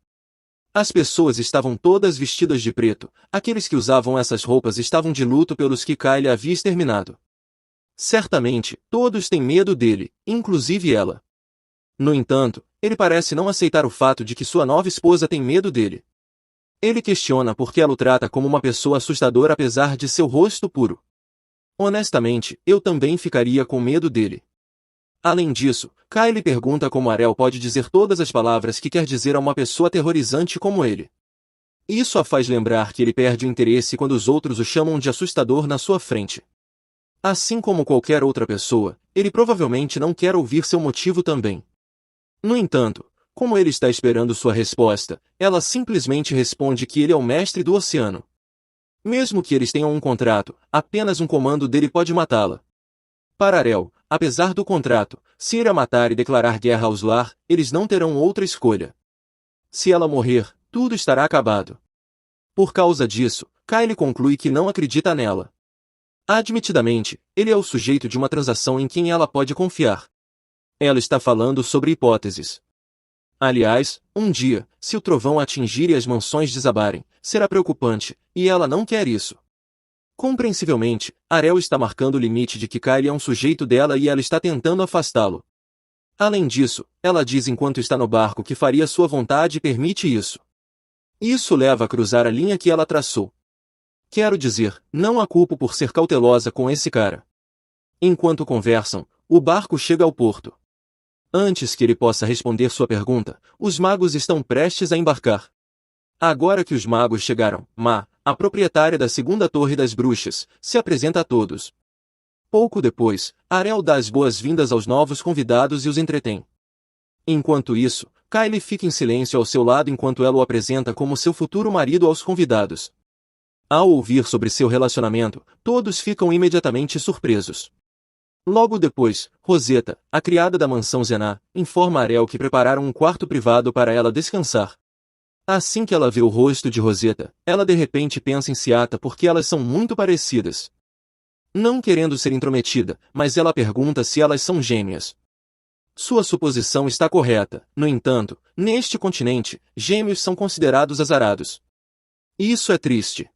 As pessoas estavam todas vestidas de preto, aqueles que usavam essas roupas estavam de luto pelos que Kyle havia exterminado. Certamente, todos têm medo dele, inclusive ela. No entanto, ele parece não aceitar o fato de que sua nova esposa tem medo dele. Ele questiona por que ela o trata como uma pessoa assustadora apesar de seu rosto puro. Honestamente, eu também ficaria com medo dele. Além disso, Kyle pergunta como Arel pode dizer todas as palavras que quer dizer a uma pessoa aterrorizante como ele. Isso a faz lembrar que ele perde o interesse quando os outros o chamam de assustador na sua frente. Assim como qualquer outra pessoa, ele provavelmente não quer ouvir seu motivo também. No entanto, como ele está esperando sua resposta, ela simplesmente responde que ele é o mestre do oceano. Mesmo que eles tenham um contrato, apenas um comando dele pode matá-la. Para Arel, apesar do contrato, se ele a matar e declarar guerra aos Lar, eles não terão outra escolha. Se ela morrer, tudo estará acabado. Por causa disso, Kyle conclui que não acredita nela. Admitidamente, ele é o sujeito de uma transação em quem ela pode confiar. Ela está falando sobre hipóteses. Aliás, um dia, se o trovão atingir e as mansões desabarem, será preocupante, e ela não quer isso. Compreensivelmente, Arel está marcando o limite de que Kyle é um sujeito dela e ela está tentando afastá-lo. Além disso, ela diz enquanto está no barco que faria sua vontade e permite isso. Isso leva a cruzar a linha que ela traçou. Quero dizer, não a culpo por ser cautelosa com esse cara. Enquanto conversam, o barco chega ao porto. Antes que ele possa responder sua pergunta, os magos estão prestes a embarcar. Agora que os magos chegaram, Ma, a proprietária da segunda torre das bruxas, se apresenta a todos. Pouco depois, Arel dá as boas-vindas aos novos convidados e os entretém. Enquanto isso, Kyle fica em silêncio ao seu lado enquanto ela o apresenta como seu futuro marido aos convidados. Ao ouvir sobre seu relacionamento, todos ficam imediatamente surpresos. Logo depois, Rosetta, a criada da mansão Zenar, informa a Arel que prepararam um quarto privado para ela descansar. Assim que ela vê o rosto de Rosetta, ela de repente pensa em Seata porque elas são muito parecidas. Não querendo ser intrometida, mas ela pergunta se elas são gêmeas. Sua suposição está correta, no entanto, neste continente, gêmeos são considerados azarados. Isso é triste.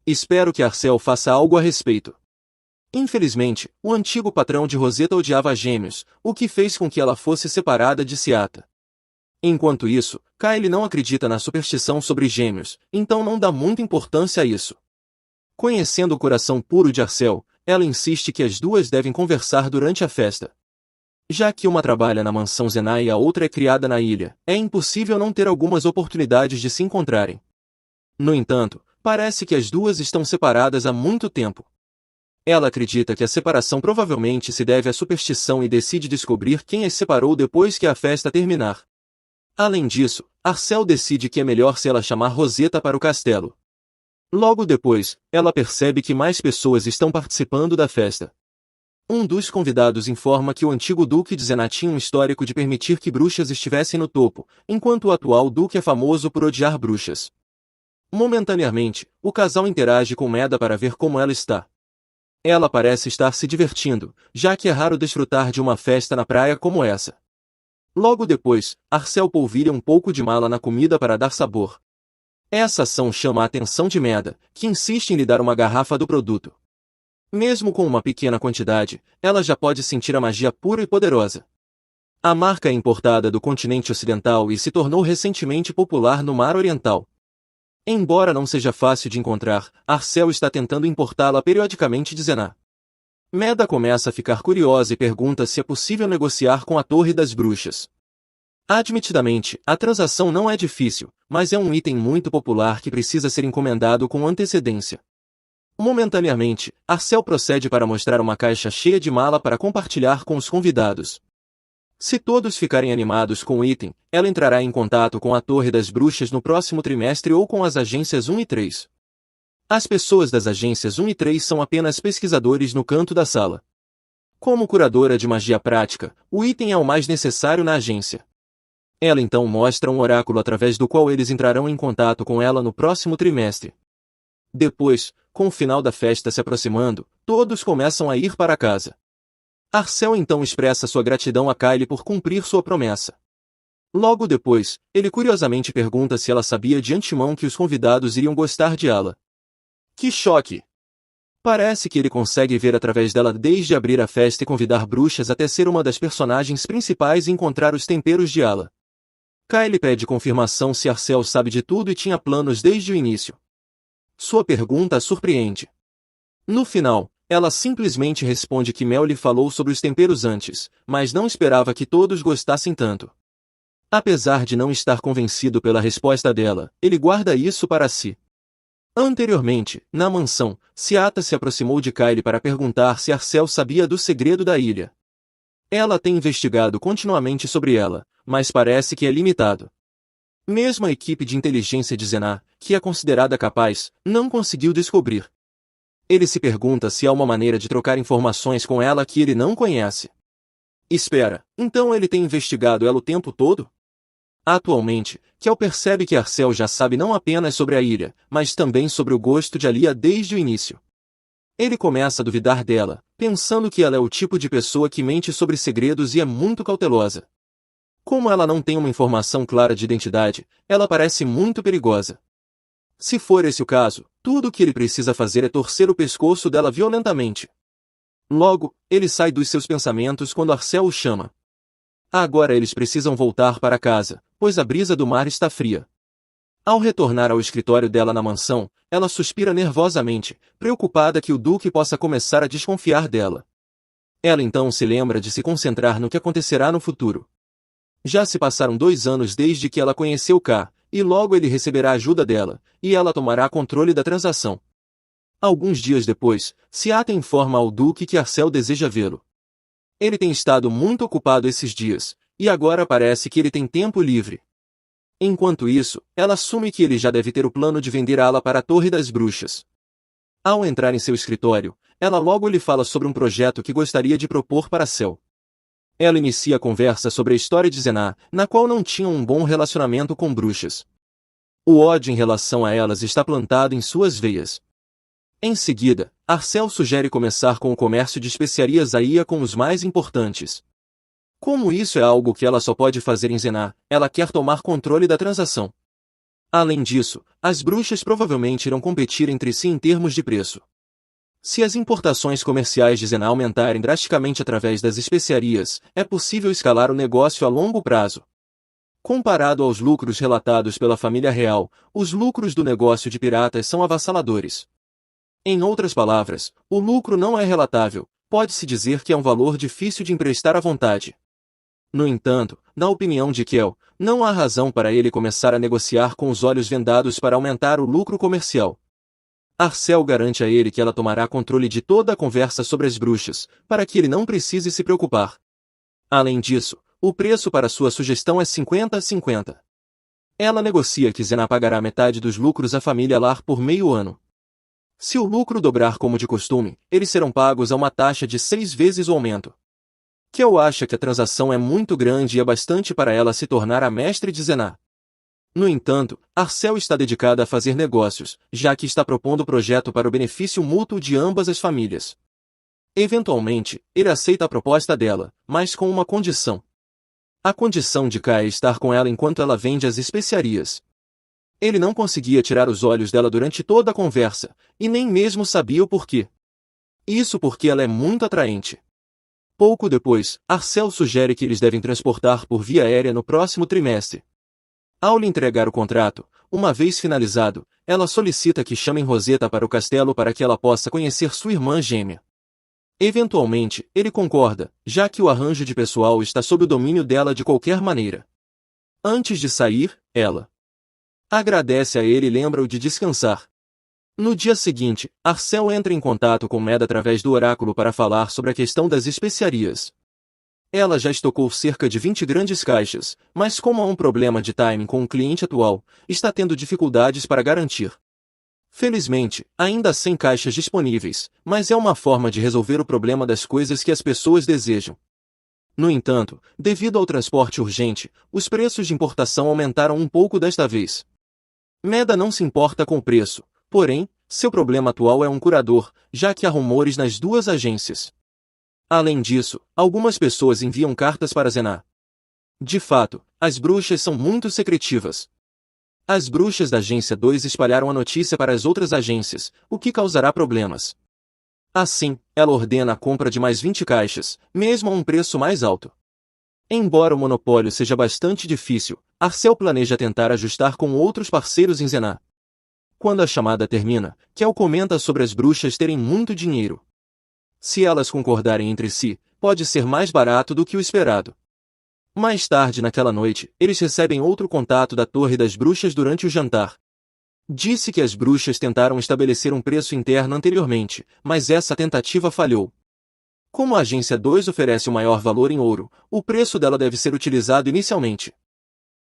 Espero que Arcel faça algo a respeito. Infelizmente, o antigo patrão de Rosetta odiava gêmeos, o que fez com que ela fosse separada de Seata. Enquanto isso, Kyle não acredita na superstição sobre gêmeos, então não dá muita importância a isso. Conhecendo o coração puro de Arcel, ela insiste que as duas devem conversar durante a festa. Já que uma trabalha na mansão Zenar e a outra é criada na ilha, é impossível não ter algumas oportunidades de se encontrarem. No entanto, parece que as duas estão separadas há muito tempo. Ela acredita que a separação provavelmente se deve à superstição e decide descobrir quem as separou depois que a festa terminar. Além disso, Arcel decide que é melhor se ela chamar Rosetta para o castelo. Logo depois, ela percebe que mais pessoas estão participando da festa. Um dos convidados informa que o antigo Duque de Zenar tinha um histórico de permitir que bruxas estivessem no topo, enquanto o atual Duque é famoso por odiar bruxas. Momentaneamente, o casal interage com Meda para ver como ela está. Ela parece estar se divertindo, já que é raro desfrutar de uma festa na praia como essa. Logo depois, Arcel polvilha um pouco de mala na comida para dar sabor. Essa ação chama a atenção de Meda, que insiste em lhe dar uma garrafa do produto. Mesmo com uma pequena quantidade, ela já pode sentir a magia pura e poderosa. A marca é importada do continente ocidental e se tornou recentemente popular no Mar Oriental. Embora não seja fácil de encontrar, Arcel está tentando importá-la periodicamente de Zenar. Meda começa a ficar curiosa e pergunta se é possível negociar com a Torre das Bruxas. Admitidamente, a transação não é difícil, mas é um item muito popular que precisa ser encomendado com antecedência. Momentaneamente, Arcel procede para mostrar uma caixa cheia de mala para compartilhar com os convidados. Se todos ficarem animados com o item, ela entrará em contato com a Torre das Bruxas no próximo trimestre ou com as agências 1 e 3. As pessoas das agências 1 e 3 são apenas pesquisadores no canto da sala. Como curadora de magia prática, o item é o mais necessário na agência. Ela então mostra um oráculo através do qual eles entrarão em contato com ela no próximo trimestre. Depois, com o final da festa se aproximando, todos começam a ir para casa. Arcel então expressa sua gratidão a Kylie por cumprir sua promessa. Logo depois, ele curiosamente pergunta se ela sabia de antemão que os convidados iriam gostar de ela. Que choque! Parece que ele consegue ver através dela desde abrir a festa e convidar bruxas até ser uma das personagens principais e encontrar os temperos de Ala. Kylie pede confirmação se Arcel sabe de tudo e tinha planos desde o início. Sua pergunta a surpreende. No final, ela simplesmente responde que Mel lhe falou sobre os temperos antes, mas não esperava que todos gostassem tanto. Apesar de não estar convencido pela resposta dela, ele guarda isso para si. Anteriormente, na mansão, Seata se aproximou de Kylie para perguntar se Arcel sabia do segredo da ilha. Ela tem investigado continuamente sobre ela, mas parece que é limitado. Mesmo a equipe de inteligência de Zenar, que é considerada capaz, não conseguiu descobrir. Ele se pergunta se há uma maneira de trocar informações com ela que ele não conhece. Espera, então ele tem investigado ela o tempo todo? Atualmente, Kel percebe que Arcel já sabe não apenas sobre a ilha, mas também sobre o gosto de Alia desde o início. Ele começa a duvidar dela, pensando que ela é o tipo de pessoa que mente sobre segredos e é muito cautelosa. Como ela não tem uma informação clara de identidade, ela parece muito perigosa. Se for esse o caso, tudo o que ele precisa fazer é torcer o pescoço dela violentamente. Logo, ele sai dos seus pensamentos quando Arcel o chama. Agora eles precisam voltar para casa, pois a brisa do mar está fria. Ao retornar ao escritório dela na mansão, ela suspira nervosamente, preocupada que o Duque possa começar a desconfiar dela. Ela então se lembra de se concentrar no que acontecerá no futuro. Já se passaram 2 anos desde que ela conheceu K, e logo ele receberá ajuda dela, e ela tomará controle da transação. Alguns dias depois, Seata informa ao Duque que Arcel deseja vê-lo. Ele tem estado muito ocupado esses dias, e agora parece que ele tem tempo livre. Enquanto isso, ela assume que ele já deve ter o plano de vender Ala para a Torre das Bruxas. Ao entrar em seu escritório, ela logo lhe fala sobre um projeto que gostaria de propor para Cel. Ela inicia a conversa sobre a história de Zenar, na qual não tinham um bom relacionamento com bruxas. O ódio em relação a elas está plantado em suas veias. Em seguida, Arcel sugere começar com o comércio de especiarias Aia com os mais importantes. Como isso é algo que ela só pode fazer em Zenar, ela quer tomar controle da transação. Além disso, as bruxas provavelmente irão competir entre si em termos de preço. Se as importações comerciais de Zenar aumentarem drasticamente através das especiarias, é possível escalar o negócio a longo prazo. Comparado aos lucros relatados pela família real, os lucros do negócio de piratas são avassaladores. Em outras palavras, o lucro não é relatável, pode-se dizer que é um valor difícil de emprestar à vontade. No entanto, na opinião de Kel, não há razão para ele começar a negociar com os olhos vendados para aumentar o lucro comercial. Arcel garante a ele que ela tomará controle de toda a conversa sobre as bruxas, para que ele não precise se preocupar. Além disso, o preço para sua sugestão é 50-50. Ela negocia que Zenar pagará metade dos lucros à família Lar por meio ano. Se o lucro dobrar como de costume, eles serão pagos a uma taxa de 6 vezes o aumento. Kel acha que a transação é muito grande e é bastante para ela se tornar a mestre de Zenar. No entanto, Arcel está dedicada a fazer negócios, já que está propondo o projeto para o benefício mútuo de ambas as famílias. Eventualmente, ele aceita a proposta dela, mas com uma condição. A condição de Kai é estar com ela enquanto ela vende as especiarias. Ele não conseguia tirar os olhos dela durante toda a conversa, e nem mesmo sabia o porquê. Isso porque ela é muito atraente. Pouco depois, Arcel sugere que eles devem transportar por via aérea no próximo trimestre. Ao lhe entregar o contrato, uma vez finalizado, ela solicita que chamem Rosetta para o castelo para que ela possa conhecer sua irmã gêmea. Eventualmente, ele concorda, já que o arranjo de pessoal está sob o domínio dela de qualquer maneira. Antes de sair, ela agradece a ele e lembra-o de descansar. No dia seguinte, Arcel entra em contato com Med através do oráculo para falar sobre a questão das especiarias. Ela já estocou cerca de 20 grandes caixas, mas como há um problema de timing com o cliente atual, está tendo dificuldades para garantir. Felizmente, ainda há 100 caixas disponíveis, mas é uma forma de resolver o problema das coisas que as pessoas desejam. No entanto, devido ao transporte urgente, os preços de importação aumentaram um pouco desta vez. Meda não se importa com o preço, porém, seu problema atual é um curador, já que há rumores nas duas agências. Além disso, algumas pessoas enviam cartas para Zená. De fato, as bruxas são muito secretivas. As bruxas da Agência 2 espalharam a notícia para as outras agências, o que causará problemas. Assim, ela ordena a compra de mais 20 caixas, mesmo a um preço mais alto. Embora o monopólio seja bastante difícil, Arcel planeja tentar ajustar com outros parceiros em Zená. Quando a chamada termina, Kel comenta sobre as bruxas terem muito dinheiro. Se elas concordarem entre si, pode ser mais barato do que o esperado. Mais tarde naquela noite, eles recebem outro contato da Torre das Bruxas durante o jantar. Disse que as bruxas tentaram estabelecer um preço interno anteriormente, mas essa tentativa falhou. Como a Agência 2 oferece o maior valor em ouro, o preço dela deve ser utilizado inicialmente.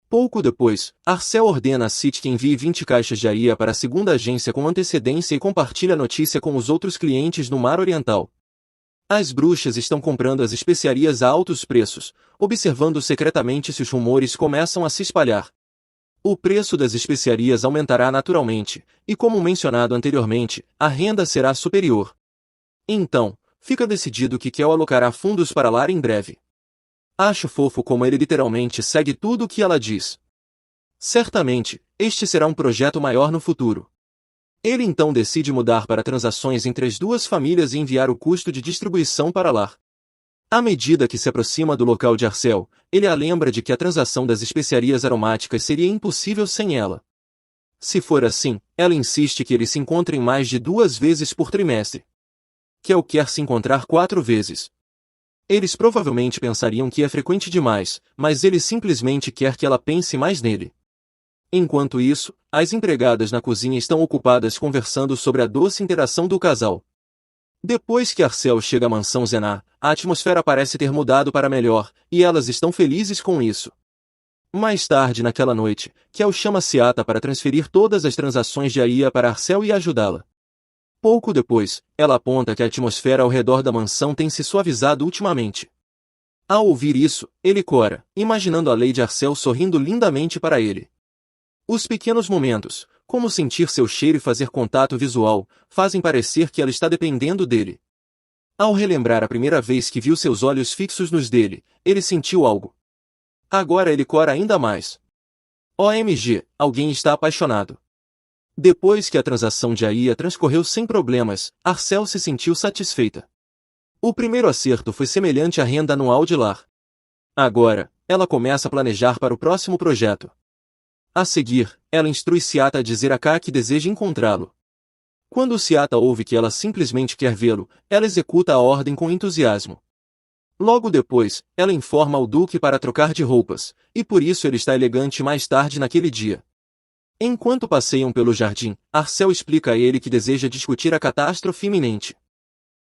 Pouco depois, Arcel ordena a Cit que envie 20 caixas de areia para a segunda agência com antecedência e compartilhe a notícia com os outros clientes no Mar Oriental. As bruxas estão comprando as especiarias a altos preços, observando secretamente se os rumores começam a se espalhar. O preço das especiarias aumentará naturalmente, e como mencionado anteriormente, a renda será superior. Então, fica decidido que Kel alocará fundos para Lara em breve. Acho fofo como ele literalmente segue tudo o que ela diz. Certamente, este será um projeto maior no futuro. Ele então decide mudar para transações entre as duas famílias e enviar o custo de distribuição para Lar. À medida que se aproxima do local de Arcel, ele a lembra de que a transação das especiarias aromáticas seria impossível sem ela. Se for assim, ela insiste que eles se encontrem mais de 2 vezes por trimestre. Kel quer se encontrar 4 vezes. Eles provavelmente pensariam que é frequente demais, mas ele simplesmente quer que ela pense mais nele. Enquanto isso, as empregadas na cozinha estão ocupadas conversando sobre a doce interação do casal. Depois que Arcel chega à mansão Zená, a atmosfera parece ter mudado para melhor, e elas estão felizes com isso. Mais tarde naquela noite, Kel chama Seata para transferir todas as transações de Aia para Arcel e ajudá-la. Pouco depois, ela aponta que a atmosfera ao redor da mansão tem se suavizado ultimamente. Ao ouvir isso, ele cora, imaginando a Lady Arcel sorrindo lindamente para ele. Os pequenos momentos, como sentir seu cheiro e fazer contato visual, fazem parecer que ela está dependendo dele. Ao relembrar a primeira vez que viu seus olhos fixos nos dele, ele sentiu algo. Agora ele cora ainda mais. OMG, alguém está apaixonado. Depois que a transação de Aia transcorreu sem problemas, Arcel se sentiu satisfeita. O primeiro acerto foi semelhante à renda anual de Lar. Agora, ela começa a planejar para o próximo projeto. A seguir, ela instrui Seata a dizer a Ká que deseja encontrá-lo. Quando Seata ouve que ela simplesmente quer vê-lo, ela executa a ordem com entusiasmo. Logo depois, ela informa ao Duque para trocar de roupas, e por isso ele está elegante mais tarde naquele dia. Enquanto passeiam pelo jardim, Arcel explica a ele que deseja discutir a catástrofe iminente.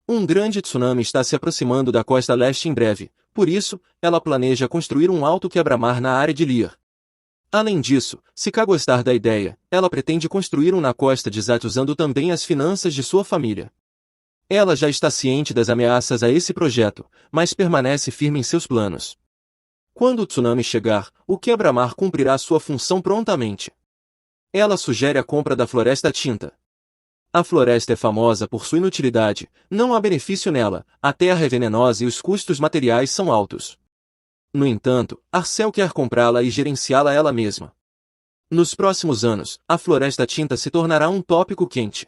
Um grande tsunami está se aproximando da costa leste em breve, por isso, ela planeja construir um alto quebra-mar na área de Lear. Além disso, se Ká gostar da ideia, ela pretende construir um na costa de Zat usando também as finanças de sua família. Ela já está ciente das ameaças a esse projeto, mas permanece firme em seus planos. Quando o tsunami chegar, o quebra-mar cumprirá sua função prontamente. Ela sugere a compra da Floresta Tinta. A floresta é famosa por sua inutilidade, não há benefício nela, a terra é venenosa e os custos materiais são altos. No entanto, Arcel quer comprá-la e gerenciá-la ela mesma. Nos próximos anos, a Floresta Tinta se tornará um tópico quente.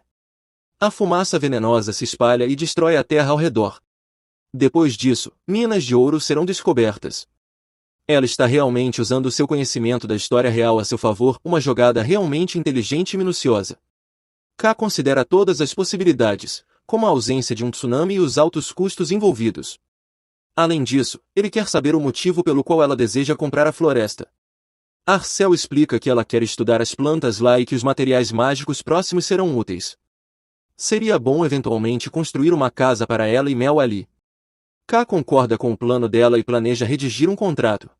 A fumaça venenosa se espalha e destrói a terra ao redor. Depois disso, minas de ouro serão descobertas. Ela está realmente usando seu conhecimento da história real a seu favor, uma jogada realmente inteligente e minuciosa. Ká considera todas as possibilidades, como a ausência de um tsunami e os altos custos envolvidos. Além disso, ele quer saber o motivo pelo qual ela deseja comprar a floresta. Arcel explica que ela quer estudar as plantas lá e que os materiais mágicos próximos serão úteis. Seria bom eventualmente construir uma casa para ela e Mel ali. Ká concorda com o plano dela e planeja redigir um contrato.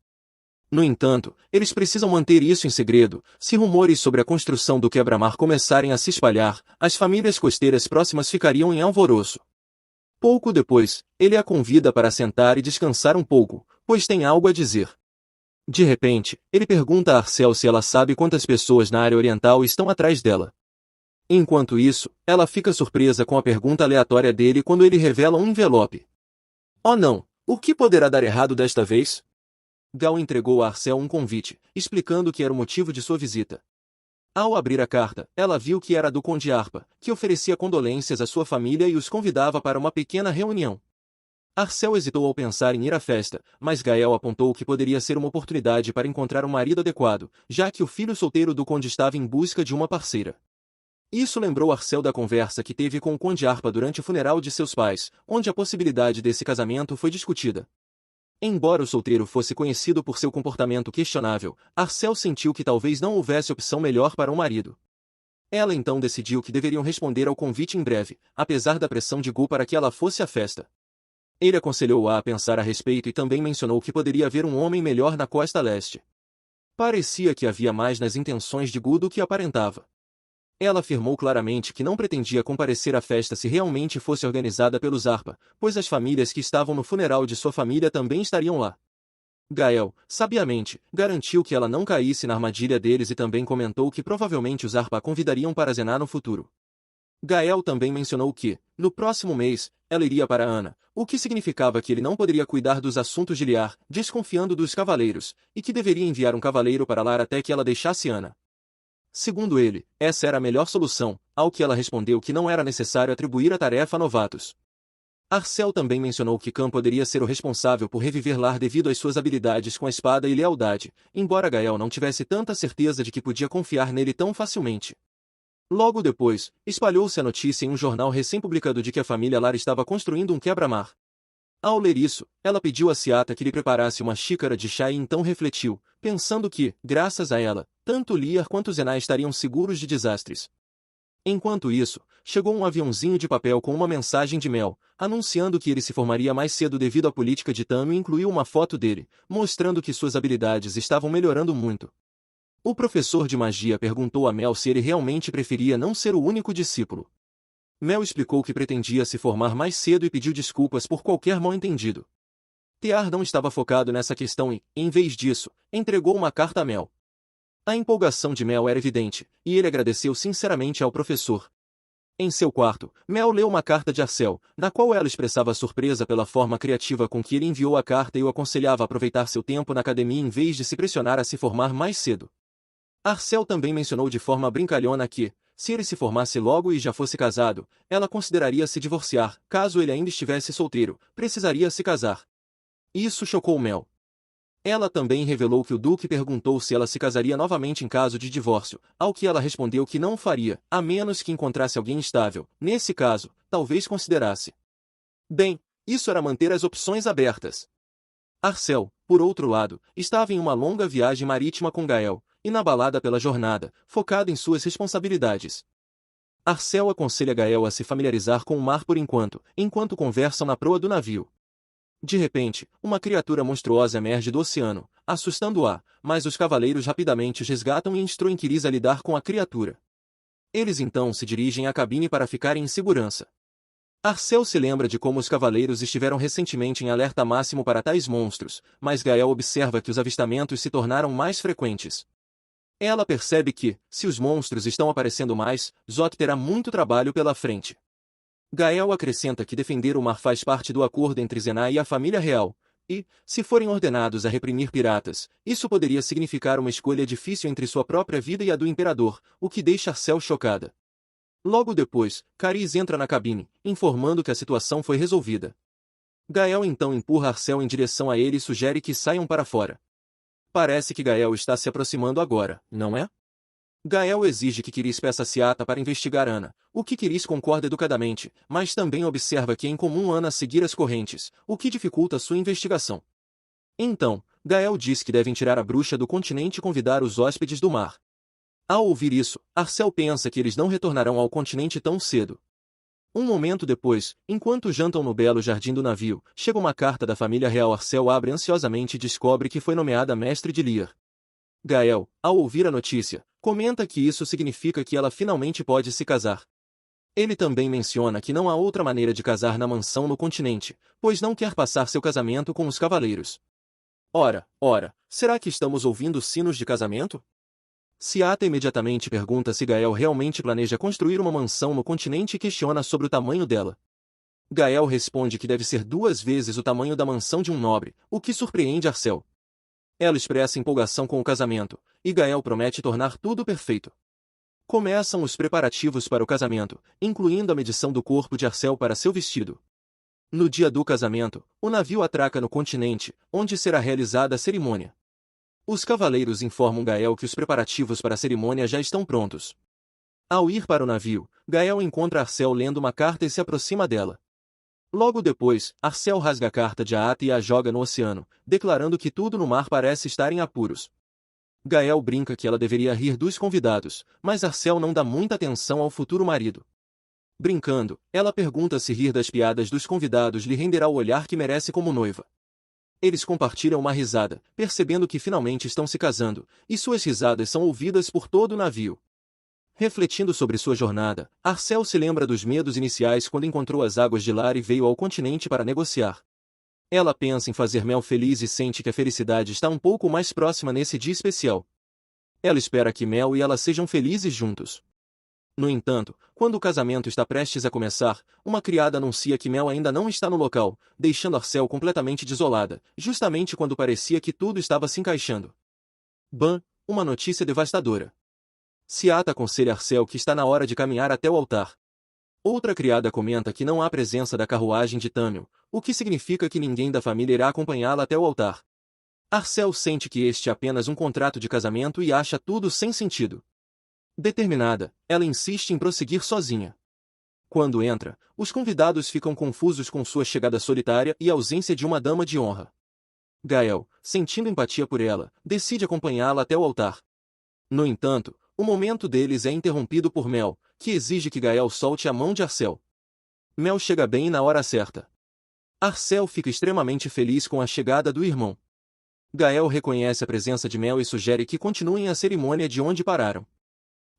No entanto, eles precisam manter isso em segredo. Se rumores sobre a construção do quebra-mar começarem a se espalhar, as famílias costeiras próximas ficariam em alvoroço. Pouco depois, ele a convida para sentar e descansar um pouco, pois tem algo a dizer. De repente, ele pergunta a Arcel se ela sabe quantas pessoas na área oriental estão atrás dela. Enquanto isso, ela fica surpresa com a pergunta aleatória dele quando ele revela um envelope. Oh não! O que poderá dar errado desta vez? Gal entregou a Arcel um convite, explicando que era o motivo de sua visita. Ao abrir a carta, ela viu que era do Conde Arpa, que oferecia condolências à sua família e os convidava para uma pequena reunião. Arcel hesitou ao pensar em ir à festa, mas Gael apontou que poderia ser uma oportunidade para encontrar um marido adequado, já que o filho solteiro do conde estava em busca de uma parceira. Isso lembrou Arcel da conversa que teve com o Conde Arpa durante o funeral de seus pais, onde a possibilidade desse casamento foi discutida. Embora o solteiro fosse conhecido por seu comportamento questionável, Arcel sentiu que talvez não houvesse opção melhor para um marido. Ela então decidiu que deveriam responder ao convite em breve, apesar da pressão de Gu para que ela fosse à festa. Ele aconselhou-a a pensar a respeito e também mencionou que poderia haver um homem melhor na costa leste. Parecia que havia mais nas intenções de Gu do que aparentava. Ela afirmou claramente que não pretendia comparecer à festa se realmente fosse organizada pelos Arpa, pois as famílias que estavam no funeral de sua família também estariam lá. Gael, sabiamente, garantiu que ela não caísse na armadilha deles e também comentou que provavelmente os Arpa a convidariam para cenar no futuro. Gael também mencionou que, no próximo mês, ela iria para Ana, o que significava que ele não poderia cuidar dos assuntos de Liar, desconfiando dos cavaleiros, e que deveria enviar um cavaleiro para lá até que ela deixasse Ana. Segundo ele, essa era a melhor solução, ao que ela respondeu que não era necessário atribuir a tarefa a novatos. Arcel também mencionou que Khan poderia ser o responsável por reviver Lar devido às suas habilidades com a espada e lealdade, embora Gael não tivesse tanta certeza de que podia confiar nele tão facilmente. Logo depois, espalhou-se a notícia em um jornal recém-publicado de que a família Lar estava construindo um quebra-mar. Ao ler isso, ela pediu a Seata que lhe preparasse uma xícara de chá e então refletiu, pensando que, graças a ela, tanto Liar quanto Zenai estariam seguros de desastres. Enquanto isso, chegou um aviãozinho de papel com uma mensagem de Mel, anunciando que ele se formaria mais cedo devido à política de Tano e incluiu uma foto dele, mostrando que suas habilidades estavam melhorando muito. O professor de magia perguntou a Mel se ele realmente preferia não ser o único discípulo. Mel explicou que pretendia se formar mais cedo e pediu desculpas por qualquer mal-entendido. Tear não estava focado nessa questão e, em vez disso, entregou uma carta a Mel. A empolgação de Mel era evidente, e ele agradeceu sinceramente ao professor. Em seu quarto, Mel leu uma carta de Arcel, na qual ela expressava surpresa pela forma criativa com que ele enviou a carta e o aconselhava a aproveitar seu tempo na academia em vez de se pressionar a se formar mais cedo. Arcel também mencionou de forma brincalhona que, se ele se formasse logo e já fosse casado, ela consideraria se divorciar, caso ele ainda estivesse solteiro, precisaria se casar. Isso chocou Mel. Ela também revelou que o Duque perguntou se ela se casaria novamente em caso de divórcio, ao que ela respondeu que não o faria, a menos que encontrasse alguém estável. Nesse caso, talvez considerasse. Bem, isso era manter as opções abertas. Arcel, por outro lado, estava em uma longa viagem marítima com Gael, inabalada pela jornada, focado em suas responsabilidades. Arcel aconselha Gael a se familiarizar com o mar por enquanto conversam na proa do navio. De repente, uma criatura monstruosa emerge do oceano, assustando-a, mas os cavaleiros rapidamente os resgatam e instruem Kiris a lidar com a criatura. Eles então se dirigem à cabine para ficarem em segurança. Arcel se lembra de como os cavaleiros estiveram recentemente em alerta máximo para tais monstros, mas Gael observa que os avistamentos se tornaram mais frequentes. Ela percebe que, se os monstros estão aparecendo mais, Zot terá muito trabalho pela frente. Gael acrescenta que defender o mar faz parte do acordo entre Zenai e a família real, e, se forem ordenados a reprimir piratas, isso poderia significar uma escolha difícil entre sua própria vida e a do imperador, o que deixa Arcel chocada. Logo depois, Cariz entra na cabine, informando que a situação foi resolvida. Gael então empurra Arcel em direção a ele e sugere que saiam para fora. Parece que Gael está se aproximando agora, não é? Gael exige que Kiris peça a Seata para investigar Ana, o que Kiris concorda educadamente, mas também observa que é incomum Ana seguir as correntes, o que dificulta sua investigação. Então, Gael diz que devem tirar a bruxa do continente e convidar os hóspedes do mar. Ao ouvir isso, Arcel pensa que eles não retornarão ao continente tão cedo. Um momento depois, enquanto jantam no belo jardim do navio, chega uma carta da família real. Arcel abre ansiosamente e descobre que foi nomeada mestre de Lear. Gael, ao ouvir a notícia, comenta que isso significa que ela finalmente pode se casar. Ele também menciona que não há outra maneira de casar na mansão no continente, pois não quer passar seu casamento com os cavaleiros. Ora, será que estamos ouvindo sinos de casamento? Seata imediatamente pergunta se Gael realmente planeja construir uma mansão no continente e questiona sobre o tamanho dela. Gael responde que deve ser 2 vezes o tamanho da mansão de um nobre, o que surpreende Arcel. Ela expressa empolgação com o casamento, e Gael promete tornar tudo perfeito. Começam os preparativos para o casamento, incluindo a medição do corpo de Arcel para seu vestido. No dia do casamento, o navio atraca no continente, onde será realizada a cerimônia. Os cavaleiros informam Gael que os preparativos para a cerimônia já estão prontos. Ao ir para o navio, Gael encontra Arcel lendo uma carta e se aproxima dela. Logo depois, Arcel rasga a carta de Aata e a joga no oceano, declarando que tudo no mar parece estar em apuros. Gael brinca que ela deveria rir dos convidados, mas Arcel não dá muita atenção ao futuro marido. Brincando, ela pergunta se rir das piadas dos convidados lhe renderá o olhar que merece como noiva. Eles compartilham uma risada, percebendo que finalmente estão se casando, e suas risadas são ouvidas por todo o navio. Refletindo sobre sua jornada, Arcel se lembra dos medos iniciais quando encontrou as águas de Lar e veio ao continente para negociar. Ela pensa em fazer Mel feliz e sente que a felicidade está um pouco mais próxima nesse dia especial. Ela espera que Mel e ela sejam felizes juntos. No entanto, quando o casamento está prestes a começar, uma criada anuncia que Mel ainda não está no local, deixando Arcel completamente desolada, justamente quando parecia que tudo estava se encaixando. Uma notícia devastadora. Seata aconselha Arcel que está na hora de caminhar até o altar. Outra criada comenta que não há presença da carruagem de Tamil, o que significa que ninguém da família irá acompanhá-la até o altar. Arcel sente que este é apenas um contrato de casamento e acha tudo sem sentido. Determinada, ela insiste em prosseguir sozinha. Quando entra, os convidados ficam confusos com sua chegada solitária e a ausência de uma dama de honra. Gael, sentindo empatia por ela, decide acompanhá-la até o altar. No entanto, o momento deles é interrompido por Mel, que exige que Gael solte a mão de Arcel. Mel chega bem na hora certa. Arcel fica extremamente feliz com a chegada do irmão. Gael reconhece a presença de Mel e sugere que continuem a cerimônia de onde pararam.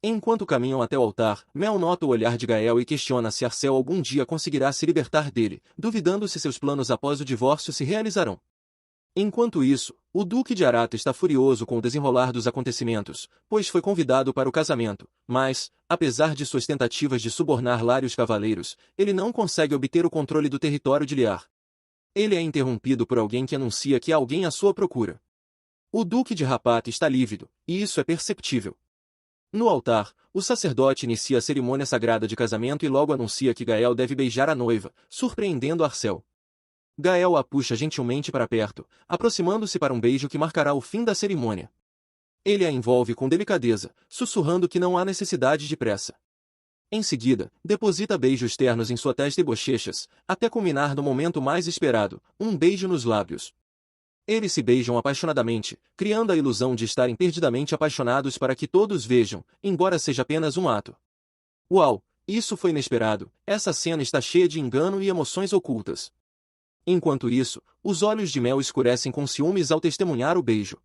Enquanto caminham até o altar, Mel nota o olhar de Gael e questiona se Arcel algum dia conseguirá se libertar dele, duvidando se seus planos após o divórcio se realizarão. Enquanto isso, o Duque de Arata está furioso com o desenrolar dos acontecimentos, pois foi convidado para o casamento, mas, apesar de suas tentativas de subornar Lar e os cavaleiros, ele não consegue obter o controle do território de Liar. Ele é interrompido por alguém que anuncia que há alguém à sua procura. O Duque de Rapata está lívido, e isso é perceptível. No altar, o sacerdote inicia a cerimônia sagrada de casamento e logo anuncia que Gael deve beijar a noiva, surpreendendo Arcel. Gael a puxa gentilmente para perto, aproximando-se para um beijo que marcará o fim da cerimônia. Ele a envolve com delicadeza, sussurrando que não há necessidade de pressa. Em seguida, deposita beijos ternos em sua testa e bochechas, até culminar no momento mais esperado, um beijo nos lábios. Eles se beijam apaixonadamente, criando a ilusão de estarem perdidamente apaixonados para que todos vejam, embora seja apenas um ato. Uau, isso foi inesperado, essa cena está cheia de engano e emoções ocultas. Enquanto isso, os olhos de Mel escurecem com ciúmes ao testemunhar o beijo.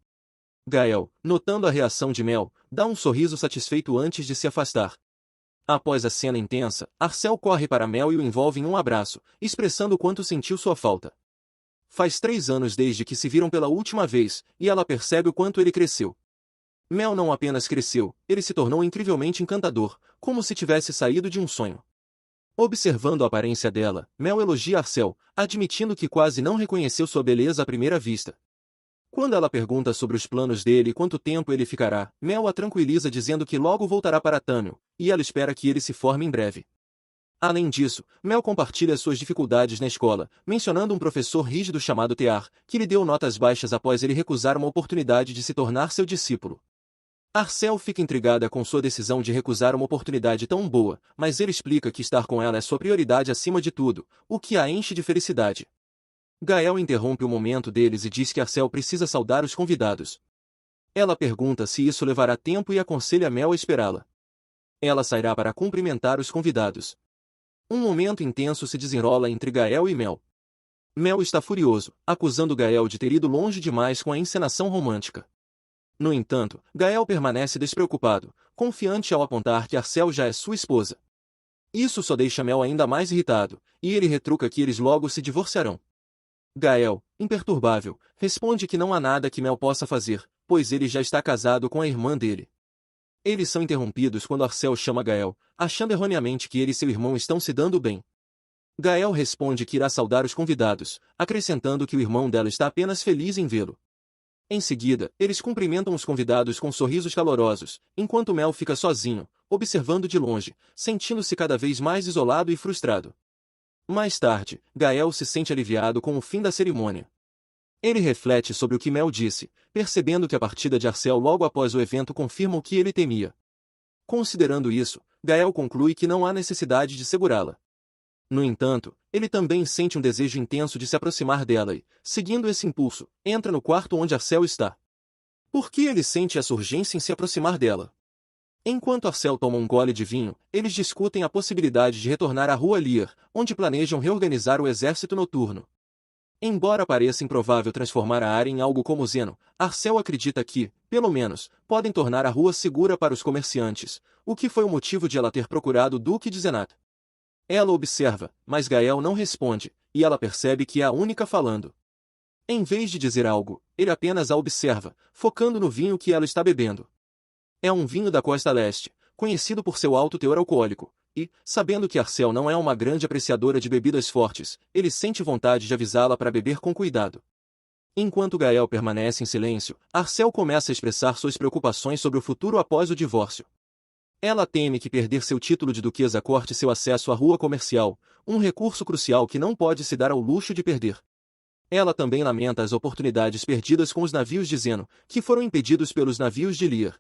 Gael, notando a reação de Mel, dá um sorriso satisfeito antes de se afastar. Após a cena intensa, Arcel corre para Mel e o envolve em um abraço, expressando o quanto sentiu sua falta. Faz 3 anos desde que se viram pela última vez, e ela percebe o quanto ele cresceu. Mel não apenas cresceu, ele se tornou incrivelmente encantador, como se tivesse saído de um sonho. Observando a aparência dela, Mel elogia Arcel, admitindo que quase não reconheceu sua beleza à primeira vista. Quando ela pergunta sobre os planos dele e quanto tempo ele ficará, Mel a tranquiliza dizendo que logo voltará para Tamil, e ela espera que ele se forme em breve. Além disso, Mel compartilha suas dificuldades na escola, mencionando um professor rígido chamado Tear, que lhe deu notas baixas após ele recusar uma oportunidade de se tornar seu discípulo. Arcel fica intrigada com sua decisão de recusar uma oportunidade tão boa, mas ele explica que estar com ela é sua prioridade acima de tudo, o que a enche de felicidade. Gael interrompe o momento deles e diz que Arcel precisa saudar os convidados. Ela pergunta se isso levará tempo e aconselha Mel a esperá-la. Ela sairá para cumprimentar os convidados. Um momento intenso se desenrola entre Gael e Mel. Mel está furioso, acusando Gael de ter ido longe demais com a encenação romântica. No entanto, Gael permanece despreocupado, confiante ao apontar que Arcel já é sua esposa. Isso só deixa Mel ainda mais irritado, e ele retruca que eles logo se divorciarão. Gael, imperturbável, responde que não há nada que Mel possa fazer, pois ele já está casado com a irmã dele. Eles são interrompidos quando Arcel chama Gael, achando erroneamente que ele e seu irmão estão se dando bem. Gael responde que irá saudar os convidados, acrescentando que o irmão dela está apenas feliz em vê-lo. Em seguida, eles cumprimentam os convidados com sorrisos calorosos, enquanto Mel fica sozinho, observando de longe, sentindo-se cada vez mais isolado e frustrado. Mais tarde, Gael se sente aliviado com o fim da cerimônia. Ele reflete sobre o que Mel disse, percebendo que a partida de Arcel logo após o evento confirma o que ele temia. Considerando isso, Gael conclui que não há necessidade de segurá-la. No entanto, ele também sente um desejo intenso de se aproximar dela e, seguindo esse impulso, entra no quarto onde Arcel está. Por que ele sente essa urgência em se aproximar dela? Enquanto Arcel toma um gole de vinho, eles discutem a possibilidade de retornar à Rua Lear, onde planejam reorganizar o exército noturno. Embora pareça improvável transformar a área em algo como Zeno, Arcel acredita que, pelo menos, podem tornar a rua segura para os comerciantes, o que foi o motivo de ela ter procurado o Duque de Zenat. Ela observa, mas Gael não responde, e ela percebe que é a única falando. Em vez de dizer algo, ele apenas a observa, focando no vinho que ela está bebendo. É um vinho da Costa Leste, conhecido por seu alto teor alcoólico, e, sabendo que Arcel não é uma grande apreciadora de bebidas fortes, ele sente vontade de avisá-la para beber com cuidado. Enquanto Gael permanece em silêncio, Arcel começa a expressar suas preocupações sobre o futuro após o divórcio. Ela teme que perder seu título de duquesa corte seu acesso à rua comercial, um recurso crucial que não pode se dar ao luxo de perder. Ela também lamenta as oportunidades perdidas com os navios de Zeno, que foram impedidos pelos navios de Lear.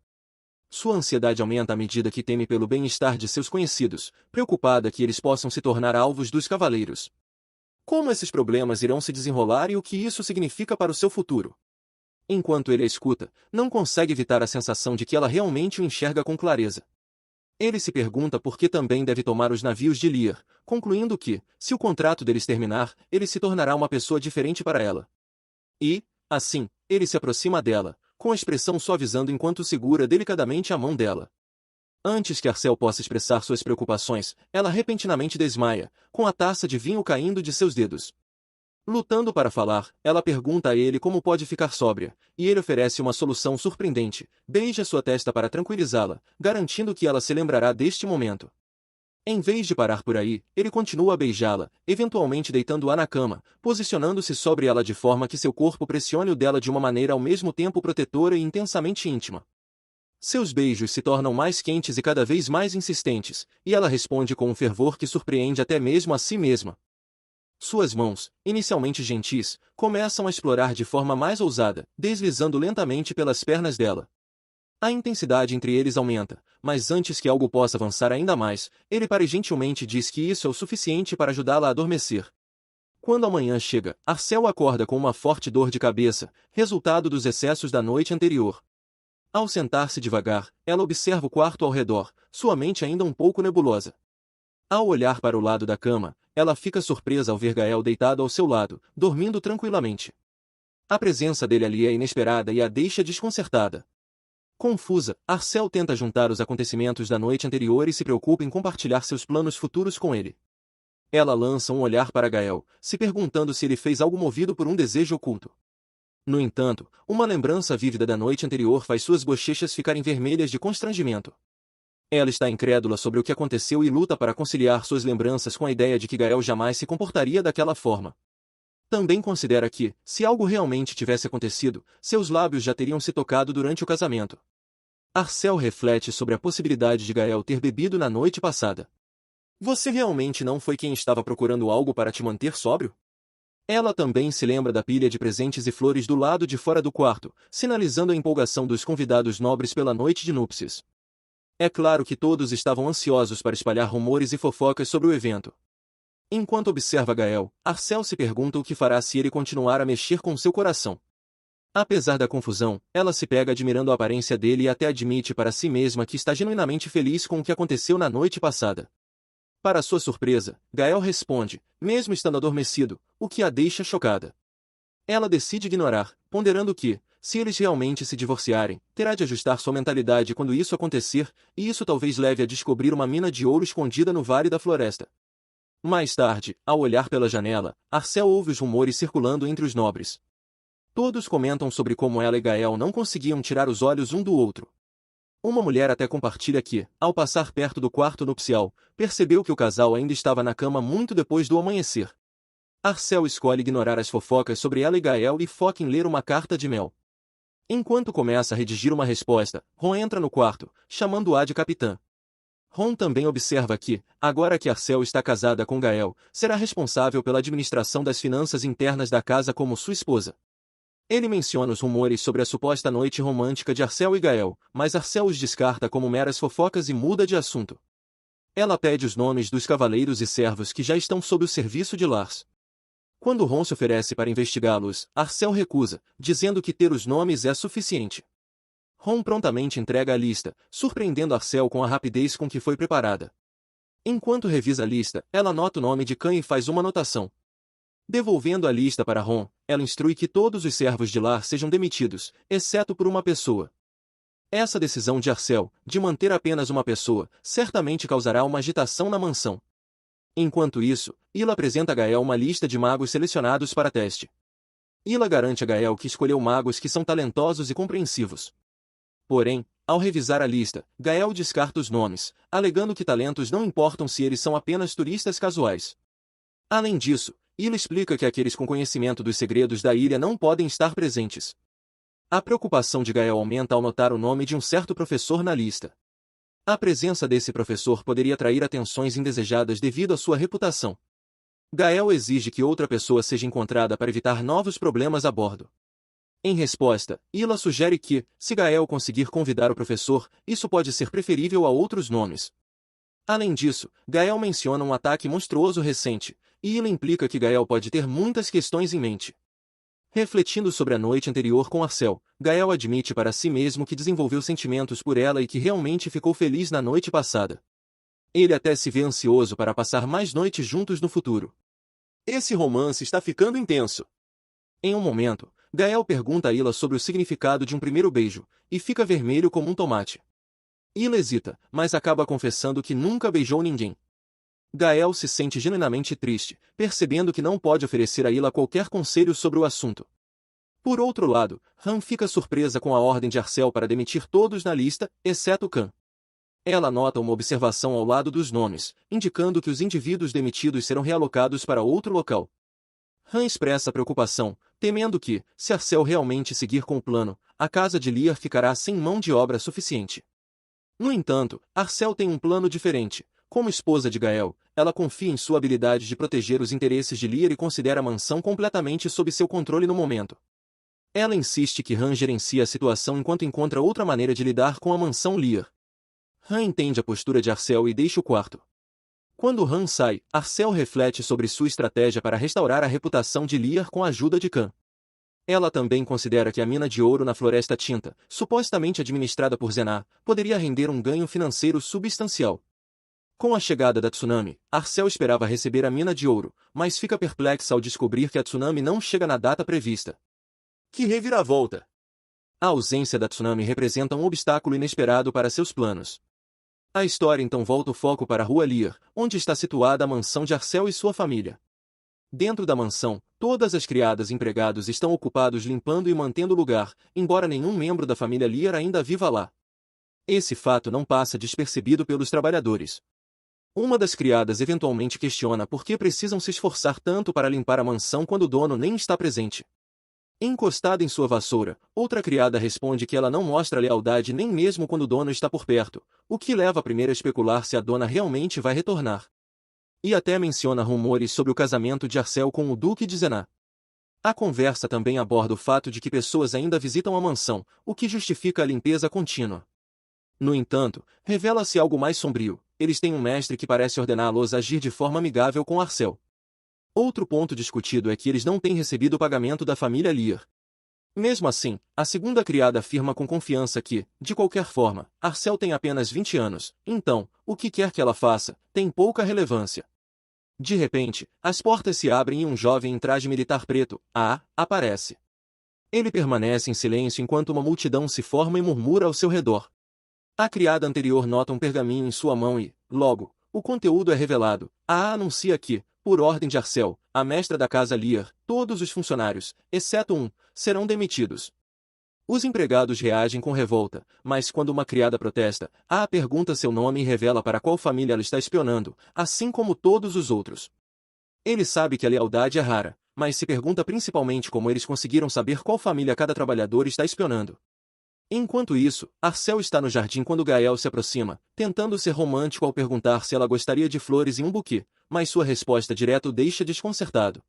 Sua ansiedade aumenta à medida que teme pelo bem-estar de seus conhecidos, preocupada que eles possam se tornar alvos dos cavaleiros. Como esses problemas irão se desenrolar e o que isso significa para o seu futuro? Enquanto ele a escuta, não consegue evitar a sensação de que ela realmente o enxerga com clareza. Ele se pergunta por que também deve tomar os navios de Lear, concluindo que, se o contrato deles terminar, ele se tornará uma pessoa diferente para ela. E, assim, ele se aproxima dela, com a expressão suavizando enquanto segura delicadamente a mão dela. Antes que Arcel possa expressar suas preocupações, ela repentinamente desmaia, com a taça de vinho caindo de seus dedos. Lutando para falar, ela pergunta a ele como pode ficar sóbria, e ele oferece uma solução surpreendente, beija sua testa para tranquilizá-la, garantindo que ela se lembrará deste momento. Em vez de parar por aí, ele continua a beijá-la, eventualmente deitando-a na cama, posicionando-se sobre ela de forma que seu corpo pressione o dela de uma maneira ao mesmo tempo protetora e intensamente íntima. Seus beijos se tornam mais quentes e cada vez mais insistentes, e ela responde com um fervor que surpreende até mesmo a si mesma. Suas mãos, inicialmente gentis, começam a explorar de forma mais ousada, deslizando lentamente pelas pernas dela. A intensidade entre eles aumenta, mas antes que algo possa avançar ainda mais, ele para gentilmente diz que isso é o suficiente para ajudá-la a adormecer. Quando a manhã chega, Arcel acorda com uma forte dor de cabeça, resultado dos excessos da noite anterior. Ao sentar-se devagar, ela observa o quarto ao redor, sua mente ainda um pouco nebulosa. Ao olhar para o lado da cama, ela fica surpresa ao ver Gael deitado ao seu lado, dormindo tranquilamente. A presença dele ali é inesperada e a deixa desconcertada. Confusa, Arcel tenta juntar os acontecimentos da noite anterior e se preocupa em compartilhar seus planos futuros com ele. Ela lança um olhar para Gael, se perguntando se ele fez algo movido por um desejo oculto. No entanto, uma lembrança vívida da noite anterior faz suas bochechas ficarem vermelhas de constrangimento. Ela está incrédula sobre o que aconteceu e luta para conciliar suas lembranças com a ideia de que Gael jamais se comportaria daquela forma. Também considera que, se algo realmente tivesse acontecido, seus lábios já teriam se tocado durante o casamento. Arcel reflete sobre a possibilidade de Gael ter bebido na noite passada. Você realmente não foi quem estava procurando algo para te manter sóbrio? Ela também se lembra da pilha de presentes e flores do lado de fora do quarto, sinalizando a empolgação dos convidados nobres pela noite de núpcias. É claro que todos estavam ansiosos para espalhar rumores e fofocas sobre o evento. Enquanto observa Gael, Arcel se pergunta o que fará se ele continuar a mexer com seu coração. Apesar da confusão, ela se pega admirando a aparência dele e até admite para si mesma que está genuinamente feliz com o que aconteceu na noite passada. Para sua surpresa, Gael responde, mesmo estando adormecido, o que a deixa chocada. Ela decide ignorar, ponderando que, se eles realmente se divorciarem, terá de ajustar sua mentalidade quando isso acontecer, e isso talvez leve a descobrir uma mina de ouro escondida no Vale da Floresta. Mais tarde, ao olhar pela janela, Arcel ouve os rumores circulando entre os nobres. Todos comentam sobre como ela e Gael não conseguiam tirar os olhos um do outro. Uma mulher até compartilha que, ao passar perto do quarto nupcial, percebeu que o casal ainda estava na cama muito depois do amanhecer. Arcel escolhe ignorar as fofocas sobre ela e Gael e foca em ler uma carta de mel. Enquanto começa a redigir uma resposta, Ron entra no quarto, chamando-a de capitã. Ron também observa que, agora que Arcel está casada com Gael, será responsável pela administração das finanças internas da casa como sua esposa. Ele menciona os rumores sobre a suposta noite romântica de Arcel e Gael, mas Arcel os descarta como meras fofocas e muda de assunto. Ela pede os nomes dos cavaleiros e servos que já estão sob o serviço de Lars. Quando Ron se oferece para investigá-los, Arcel recusa, dizendo que ter os nomes é suficiente. Ron prontamente entrega a lista, surpreendendo Arcel com a rapidez com que foi preparada. Enquanto revisa a lista, ela anota o nome de Khan e faz uma anotação. Devolvendo a lista para Ron, ela instrui que todos os servos de Lars sejam demitidos, exceto por uma pessoa. Essa decisão de Arcel, de manter apenas uma pessoa, certamente causará uma agitação na mansão. Enquanto isso, Ila apresenta a Gael uma lista de magos selecionados para teste. Ila garante a Gael que escolheu magos que são talentosos e compreensivos. Porém, ao revisar a lista, Gael descarta os nomes, alegando que talentos não importam se eles são apenas turistas casuais. Além disso, Ila explica que aqueles com conhecimento dos segredos da ilha não podem estar presentes. A preocupação de Gael aumenta ao notar o nome de um certo professor na lista. A presença desse professor poderia atrair atenções indesejadas devido à sua reputação. Gael exige que outra pessoa seja encontrada para evitar novos problemas a bordo. Em resposta, Ila sugere que, se Gael conseguir convidar o professor, isso pode ser preferível a outros nomes. Além disso, Gael menciona um ataque monstruoso recente, e Ila implica que Gael pode ter muitas questões em mente. Refletindo sobre a noite anterior com Arcel, Gael admite para si mesmo que desenvolveu sentimentos por ela e que realmente ficou feliz na noite passada. Ele até se vê ansioso para passar mais noites juntos no futuro. Esse romance está ficando intenso. Em um momento, Gael pergunta a Ila sobre o significado de um primeiro beijo, e fica vermelho como um tomate. Ila hesita, mas acaba confessando que nunca beijou ninguém. Gael se sente genuinamente triste, percebendo que não pode oferecer a Ila qualquer conselho sobre o assunto. Por outro lado, Han fica surpresa com a ordem de Arcel para demitir todos na lista, exceto Khan. Ela nota uma observação ao lado dos nomes, indicando que os indivíduos demitidos serão realocados para outro local. Han expressa preocupação, temendo que, se Arcel realmente seguir com o plano, a casa de Liar ficará sem mão de obra suficiente. No entanto, Arcel tem um plano diferente. Como esposa de Gael, ela confia em sua habilidade de proteger os interesses de Liar e considera a mansão completamente sob seu controle no momento. Ela insiste que Han gerencie a situação enquanto encontra outra maneira de lidar com a mansão Liar. Han entende a postura de Arcel e deixa o quarto. Quando Han sai, Arcel reflete sobre sua estratégia para restaurar a reputação de Liar com a ajuda de Khan. Ela também considera que a mina de ouro na Floresta Tinta, supostamente administrada por Zenar, poderia render um ganho financeiro substancial. Com a chegada da tsunami, Arcel esperava receber a mina de ouro, mas fica perplexa ao descobrir que a tsunami não chega na data prevista. Que reviravolta! A ausência da tsunami representa um obstáculo inesperado para seus planos. A história então volta o foco para a Rua Liar, onde está situada a mansão de Arcel e sua família. Dentro da mansão, todas as criadas e empregados estão ocupados limpando e mantendo o lugar, embora nenhum membro da família Liar ainda viva lá. Esse fato não passa despercebido pelos trabalhadores. Uma das criadas eventualmente questiona por que precisam se esforçar tanto para limpar a mansão quando o dono nem está presente. Encostada em sua vassoura, outra criada responde que ela não mostra lealdade nem mesmo quando o dono está por perto, o que leva a primeira a especular se a dona realmente vai retornar. E até menciona rumores sobre o casamento de Arcel com o Duque de Zenar. A conversa também aborda o fato de que pessoas ainda visitam a mansão, o que justifica a limpeza contínua. No entanto, revela-se algo mais sombrio. Eles têm um mestre que parece ordená-los a agir de forma amigável com Arcel. Outro ponto discutido é que eles não têm recebido o pagamento da família Liar. Mesmo assim, a segunda criada afirma com confiança que, de qualquer forma, Arcel tem apenas 20 anos, então, o que quer que ela faça, tem pouca relevância. De repente, as portas se abrem e um jovem em traje militar preto, aparece. Ele permanece em silêncio enquanto uma multidão se forma e murmura ao seu redor. A criada anterior nota um pergaminho em sua mão e, logo, o conteúdo é revelado. Anuncia que, por ordem de Arcel, a mestra da casa Lear, todos os funcionários, exceto um, serão demitidos. Os empregados reagem com revolta, mas quando uma criada protesta, pergunta seu nome e revela para qual família ela está espionando, assim como todos os outros. Ele sabe que a lealdade é rara, mas se pergunta principalmente como eles conseguiram saber qual família cada trabalhador está espionando. Enquanto isso, Arcel está no jardim quando Gael se aproxima, tentando ser romântico ao perguntar se ela gostaria de flores em um buquê, mas sua resposta direta o deixa desconcertado.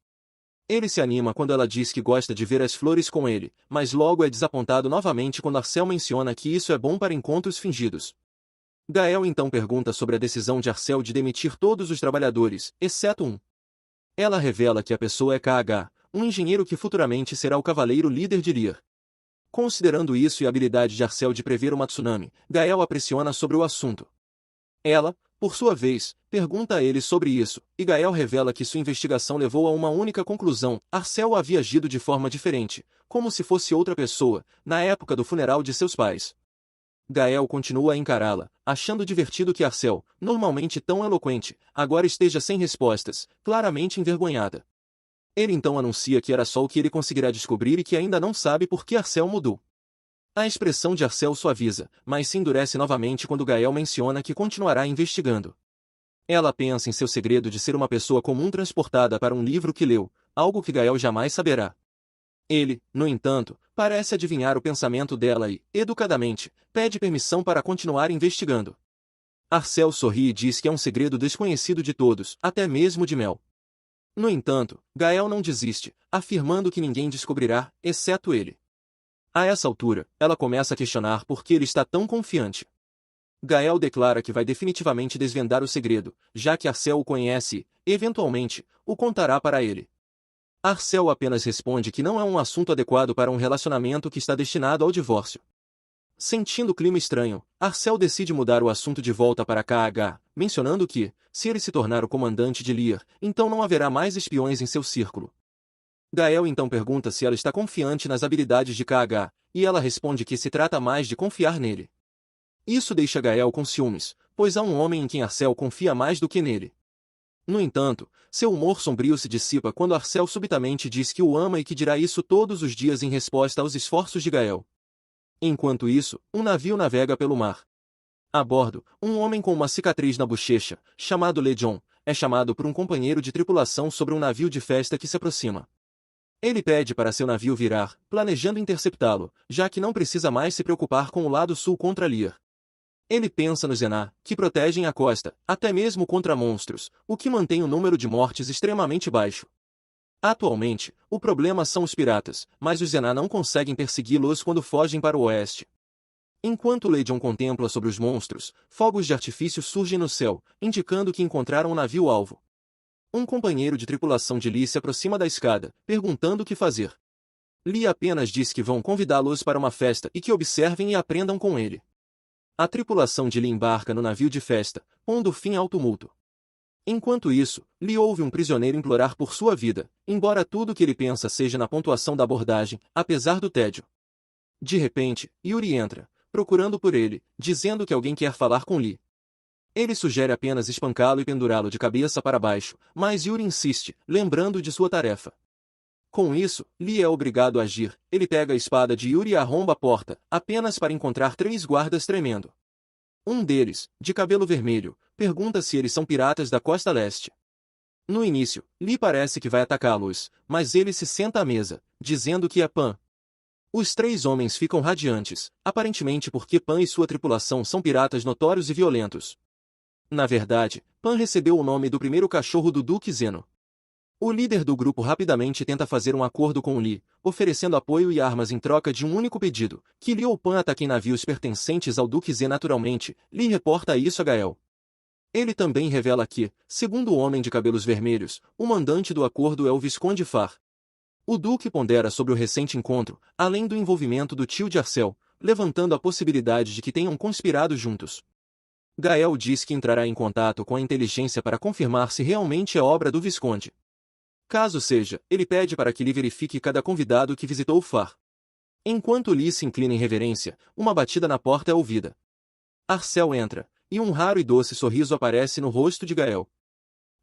Ele se anima quando ela diz que gosta de ver as flores com ele, mas logo é desapontado novamente quando Arcel menciona que isso é bom para encontros fingidos. Gael então pergunta sobre a decisão de Arcel de demitir todos os trabalhadores, exceto um. Ela revela que a pessoa é KH, um engenheiro que futuramente será o cavaleiro líder de Lear. Considerando isso e a habilidade de Arcel de prever uma tsunami, Gael a pressiona sobre o assunto. Ela, por sua vez, pergunta a ele sobre isso, e Gael revela que sua investigação levou a uma única conclusão: Arcel havia agido de forma diferente, como se fosse outra pessoa, na época do funeral de seus pais. Gael continua a encará-la, achando divertido que Arcel, normalmente tão eloquente, agora esteja sem respostas, claramente envergonhada. Ele então anuncia que era só o que ele conseguirá descobrir e que ainda não sabe por que Arcel mudou. A expressão de Arcel suaviza, mas se endurece novamente quando Gael menciona que continuará investigando. Ela pensa em seu segredo de ser uma pessoa comum transportada para um livro que leu, algo que Gael jamais saberá. Ele, no entanto, parece adivinhar o pensamento dela e, educadamente, pede permissão para continuar investigando. Arcel sorri e diz que é um segredo desconhecido de todos, até mesmo de Mel. No entanto, Gael não desiste, afirmando que ninguém descobrirá, exceto ele. A essa altura, ela começa a questionar por que ele está tão confiante. Gael declara que vai definitivamente desvendar o segredo, já que Arcel o conhece e, eventualmente, o contará para ele. Arcel apenas responde que não é um assunto adequado para um relacionamento que está destinado ao divórcio. Sentindo o clima estranho, Arcel decide mudar o assunto de volta para KH, mencionando que, se ele se tornar o comandante de Lear, então não haverá mais espiões em seu círculo. Gael então pergunta se ela está confiante nas habilidades de KH, e ela responde que se trata mais de confiar nele. Isso deixa Gael com ciúmes, pois há um homem em quem Arcel confia mais do que nele. No entanto, seu humor sombrio se dissipa quando Arcel subitamente diz que o ama e que dirá isso todos os dias em resposta aos esforços de Gael. Enquanto isso, um navio navega pelo mar. A bordo, um homem com uma cicatriz na bochecha, chamado Lejon, é chamado por um companheiro de tripulação sobre um navio de festa que se aproxima. Ele pede para seu navio virar, planejando interceptá-lo, já que não precisa mais se preocupar com o lado sul contra Lear. Ele pensa nos Zenar, que protegem a costa, até mesmo contra monstros, o que mantém o número de mortes extremamente baixo. Atualmente, o problema são os piratas, mas os Zenar não conseguem persegui-los quando fogem para o oeste. Enquanto Legion contempla sobre os monstros, fogos de artifício surgem no céu, indicando que encontraram um navio-alvo. Um companheiro de tripulação de Lee se aproxima da escada, perguntando o que fazer. Lee apenas diz que vão convidá-los para uma festa e que observem e aprendam com ele. A tripulação de Lee embarca no navio de festa, pondo fim ao tumulto. Enquanto isso, Lee ouve um prisioneiro implorar por sua vida, embora tudo o que ele pensa seja na pontuação da abordagem, apesar do tédio. De repente, Yuri entra, procurando por ele, dizendo que alguém quer falar com Lee. Ele sugere apenas espancá-lo e pendurá-lo de cabeça para baixo, mas Yuri insiste, lembrando de sua tarefa. Com isso, Lee é obrigado a agir. Ele pega a espada de Yuri e arromba a porta, apenas para encontrar 3 guardas tremendo. Um deles, de cabelo vermelho, pergunta se eles são piratas da costa leste. No início, Lee parece que vai atacá-los, mas ele se senta à mesa, dizendo que é Pan. Os 3 homens ficam radiantes, aparentemente porque Pan e sua tripulação são piratas notórios e violentos. Na verdade, Pan recebeu o nome do primeiro cachorro do Duque Zeno. O líder do grupo rapidamente tenta fazer um acordo com Lee, oferecendo apoio e armas em troca de um único pedido, que Lee ou Pan ataquem navios pertencentes ao Duque Z naturalmente. Lee reporta isso a Gael. Ele também revela que, segundo o homem de cabelos vermelhos, o mandante do acordo é o Visconde Far. O Duque pondera sobre o recente encontro, além do envolvimento do tio de Arcel, levantando a possibilidade de que tenham conspirado juntos. Gael diz que entrará em contato com a inteligência para confirmar se realmente é obra do Visconde. Caso seja, ele pede para que lhe verifique cada convidado que visitou o Far. Enquanto Lee se inclina em reverência, uma batida na porta é ouvida. Arcel entra, e um raro e doce sorriso aparece no rosto de Gael.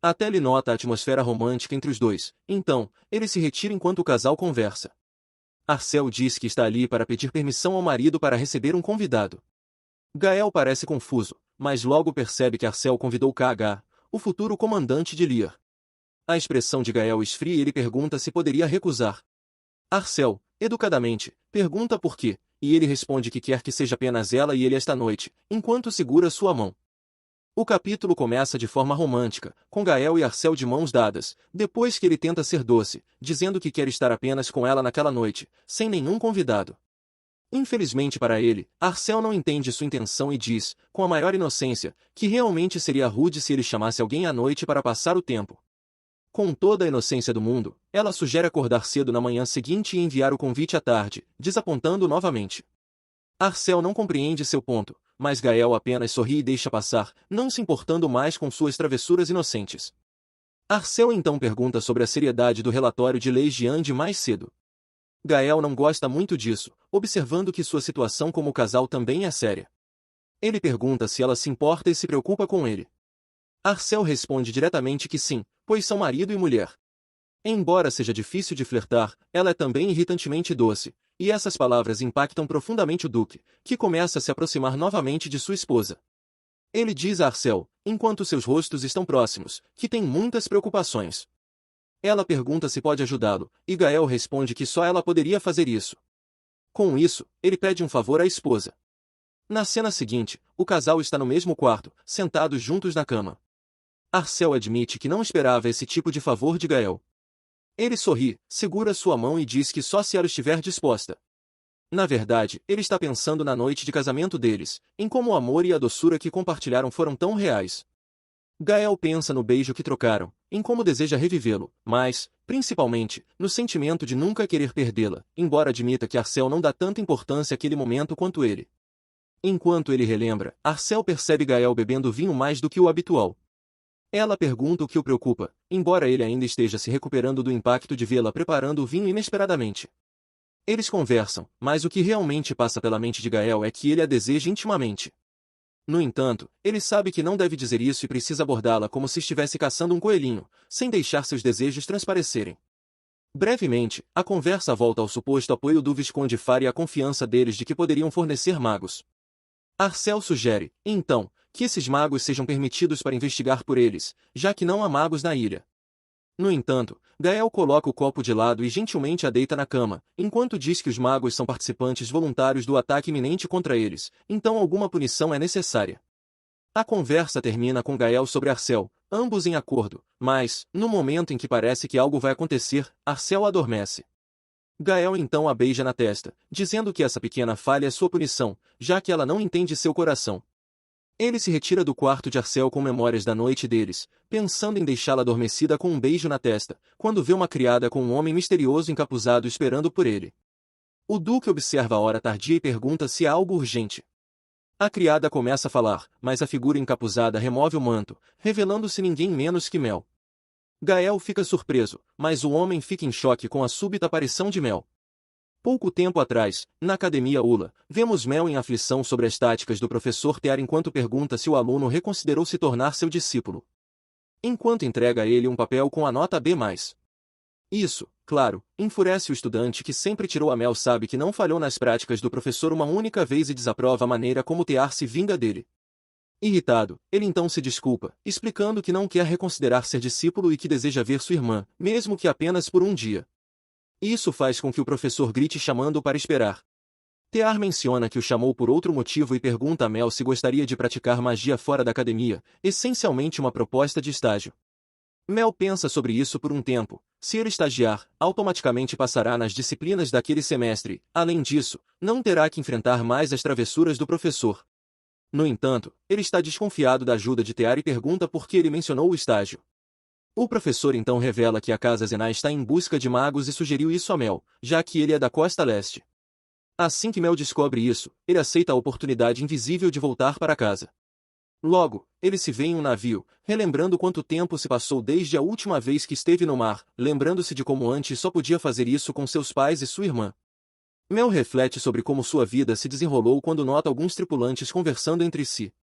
Até ele nota a atmosfera romântica entre os dois, então, ele se retira enquanto o casal conversa. Arcel diz que está ali para pedir permissão ao marido para receber um convidado. Gael parece confuso, mas logo percebe que Arcel convidou KH, o futuro comandante de Lear. A expressão de Gael esfria e ele pergunta se poderia recusar. Arcel, educadamente, pergunta por quê, e ele responde que quer que seja apenas ela e ele esta noite, enquanto segura sua mão. O capítulo começa de forma romântica, com Gael e Arcel de mãos dadas, depois que ele tenta ser doce, dizendo que quer estar apenas com ela naquela noite, sem nenhum convidado. Infelizmente para ele, Arcel não entende sua intenção e diz, com a maior inocência, que realmente seria rude se ele chamasse alguém à noite para passar o tempo. Com toda a inocência do mundo, ela sugere acordar cedo na manhã seguinte e enviar o convite à tarde, desapontando novamente. Arcel não compreende seu ponto, mas Gael apenas sorri e deixa passar, não se importando mais com suas travessuras inocentes. Arcel então pergunta sobre a seriedade do relatório de Legian de mais cedo. Gael não gosta muito disso, observando que sua situação como casal também é séria. Ele pergunta se ela se importa e se preocupa com ele. Arcel responde diretamente que sim, pois são marido e mulher. Embora seja difícil de flertar, ela é também irritantemente doce, e essas palavras impactam profundamente o Duque, que começa a se aproximar novamente de sua esposa. Ele diz a Arcel, enquanto seus rostos estão próximos, que tem muitas preocupações. Ela pergunta se pode ajudá-lo, e Gael responde que só ela poderia fazer isso. Com isso, ele pede um favor à esposa. Na cena seguinte, o casal está no mesmo quarto, sentados juntos na cama. Arcel admite que não esperava esse tipo de favor de Gael. Ele sorri, segura sua mão e diz que só se ela estiver disposta. Na verdade, ele está pensando na noite de casamento deles, em como o amor e a doçura que compartilharam foram tão reais. Gael pensa no beijo que trocaram, em como deseja revivê-lo, mas, principalmente, no sentimento de nunca querer perdê-la, embora admita que Arcel não dá tanta importância àquele momento quanto ele. Enquanto ele relembra, Arcel percebe Gael bebendo vinho mais do que o habitual. Ela pergunta o que o preocupa, embora ele ainda esteja se recuperando do impacto de vê-la preparando o vinho inesperadamente. Eles conversam, mas o que realmente passa pela mente de Gael é que ele a deseja intimamente. No entanto, ele sabe que não deve dizer isso e precisa abordá-la como se estivesse caçando um coelhinho, sem deixar seus desejos transparecerem. Brevemente, a conversa volta ao suposto apoio do Visconde Far e a confiança deles de que poderiam fornecer magos. Arcel sugere, então, que esses magos sejam permitidos para investigar por eles, já que não há magos na ilha. No entanto, Gael coloca o copo de lado e gentilmente a deita na cama, enquanto diz que os magos são participantes voluntários do ataque iminente contra eles, então alguma punição é necessária. A conversa termina com Gael sobre Arcel, ambos em acordo, mas, no momento em que parece que algo vai acontecer, Arcel adormece. Gael então a beija na testa, dizendo que essa pequena falha é sua punição, já que ela não entende seu coração. Ele se retira do quarto de Arcel com memórias da noite deles, pensando em deixá-la adormecida com um beijo na testa, quando vê uma criada com um homem misterioso encapuzado esperando por ele. O Duque observa a hora tardia e pergunta se há algo urgente. A criada começa a falar, mas a figura encapuzada remove o manto, revelando-se ninguém menos que Mel. Gael fica surpreso, mas o homem fica em choque com a súbita aparição de Mel. Pouco tempo atrás, na Academia Ula, vemos Mel em aflição sobre as táticas do professor Tear enquanto pergunta se o aluno reconsiderou se tornar seu discípulo. Enquanto entrega a ele um papel com a nota B+. Isso, claro, enfurece o estudante que sempre tirou a Mel sabe que não falhou nas práticas do professor uma única vez e desaprova a maneira como Tear se vinga dele. Irritado, ele então se desculpa, explicando que não quer reconsiderar ser discípulo e que deseja ver sua irmã, mesmo que apenas por um dia. Isso faz com que o professor grite chamando-o para esperar. Tear menciona que o chamou por outro motivo e pergunta a Mel se gostaria de praticar magia fora da academia, essencialmente uma proposta de estágio. Mel pensa sobre isso por um tempo. Se ele estagiar, automaticamente passará nas disciplinas daquele semestre. Além disso, não terá que enfrentar mais as travessuras do professor. No entanto, ele está desconfiado da ajuda de Tear e pergunta por que ele mencionou o estágio. O professor então revela que a Casa Zená está em busca de magos e sugeriu isso a Mel, já que ele é da Costa Leste. Assim que Mel descobre isso, ele aceita a oportunidade invisível de voltar para casa. Logo, ele se vê em um navio, relembrando quanto tempo se passou desde a última vez que esteve no mar, lembrando-se de como antes só podia fazer isso com seus pais e sua irmã. Mel reflete sobre como sua vida se desenrolou quando nota alguns tripulantes conversando entre si.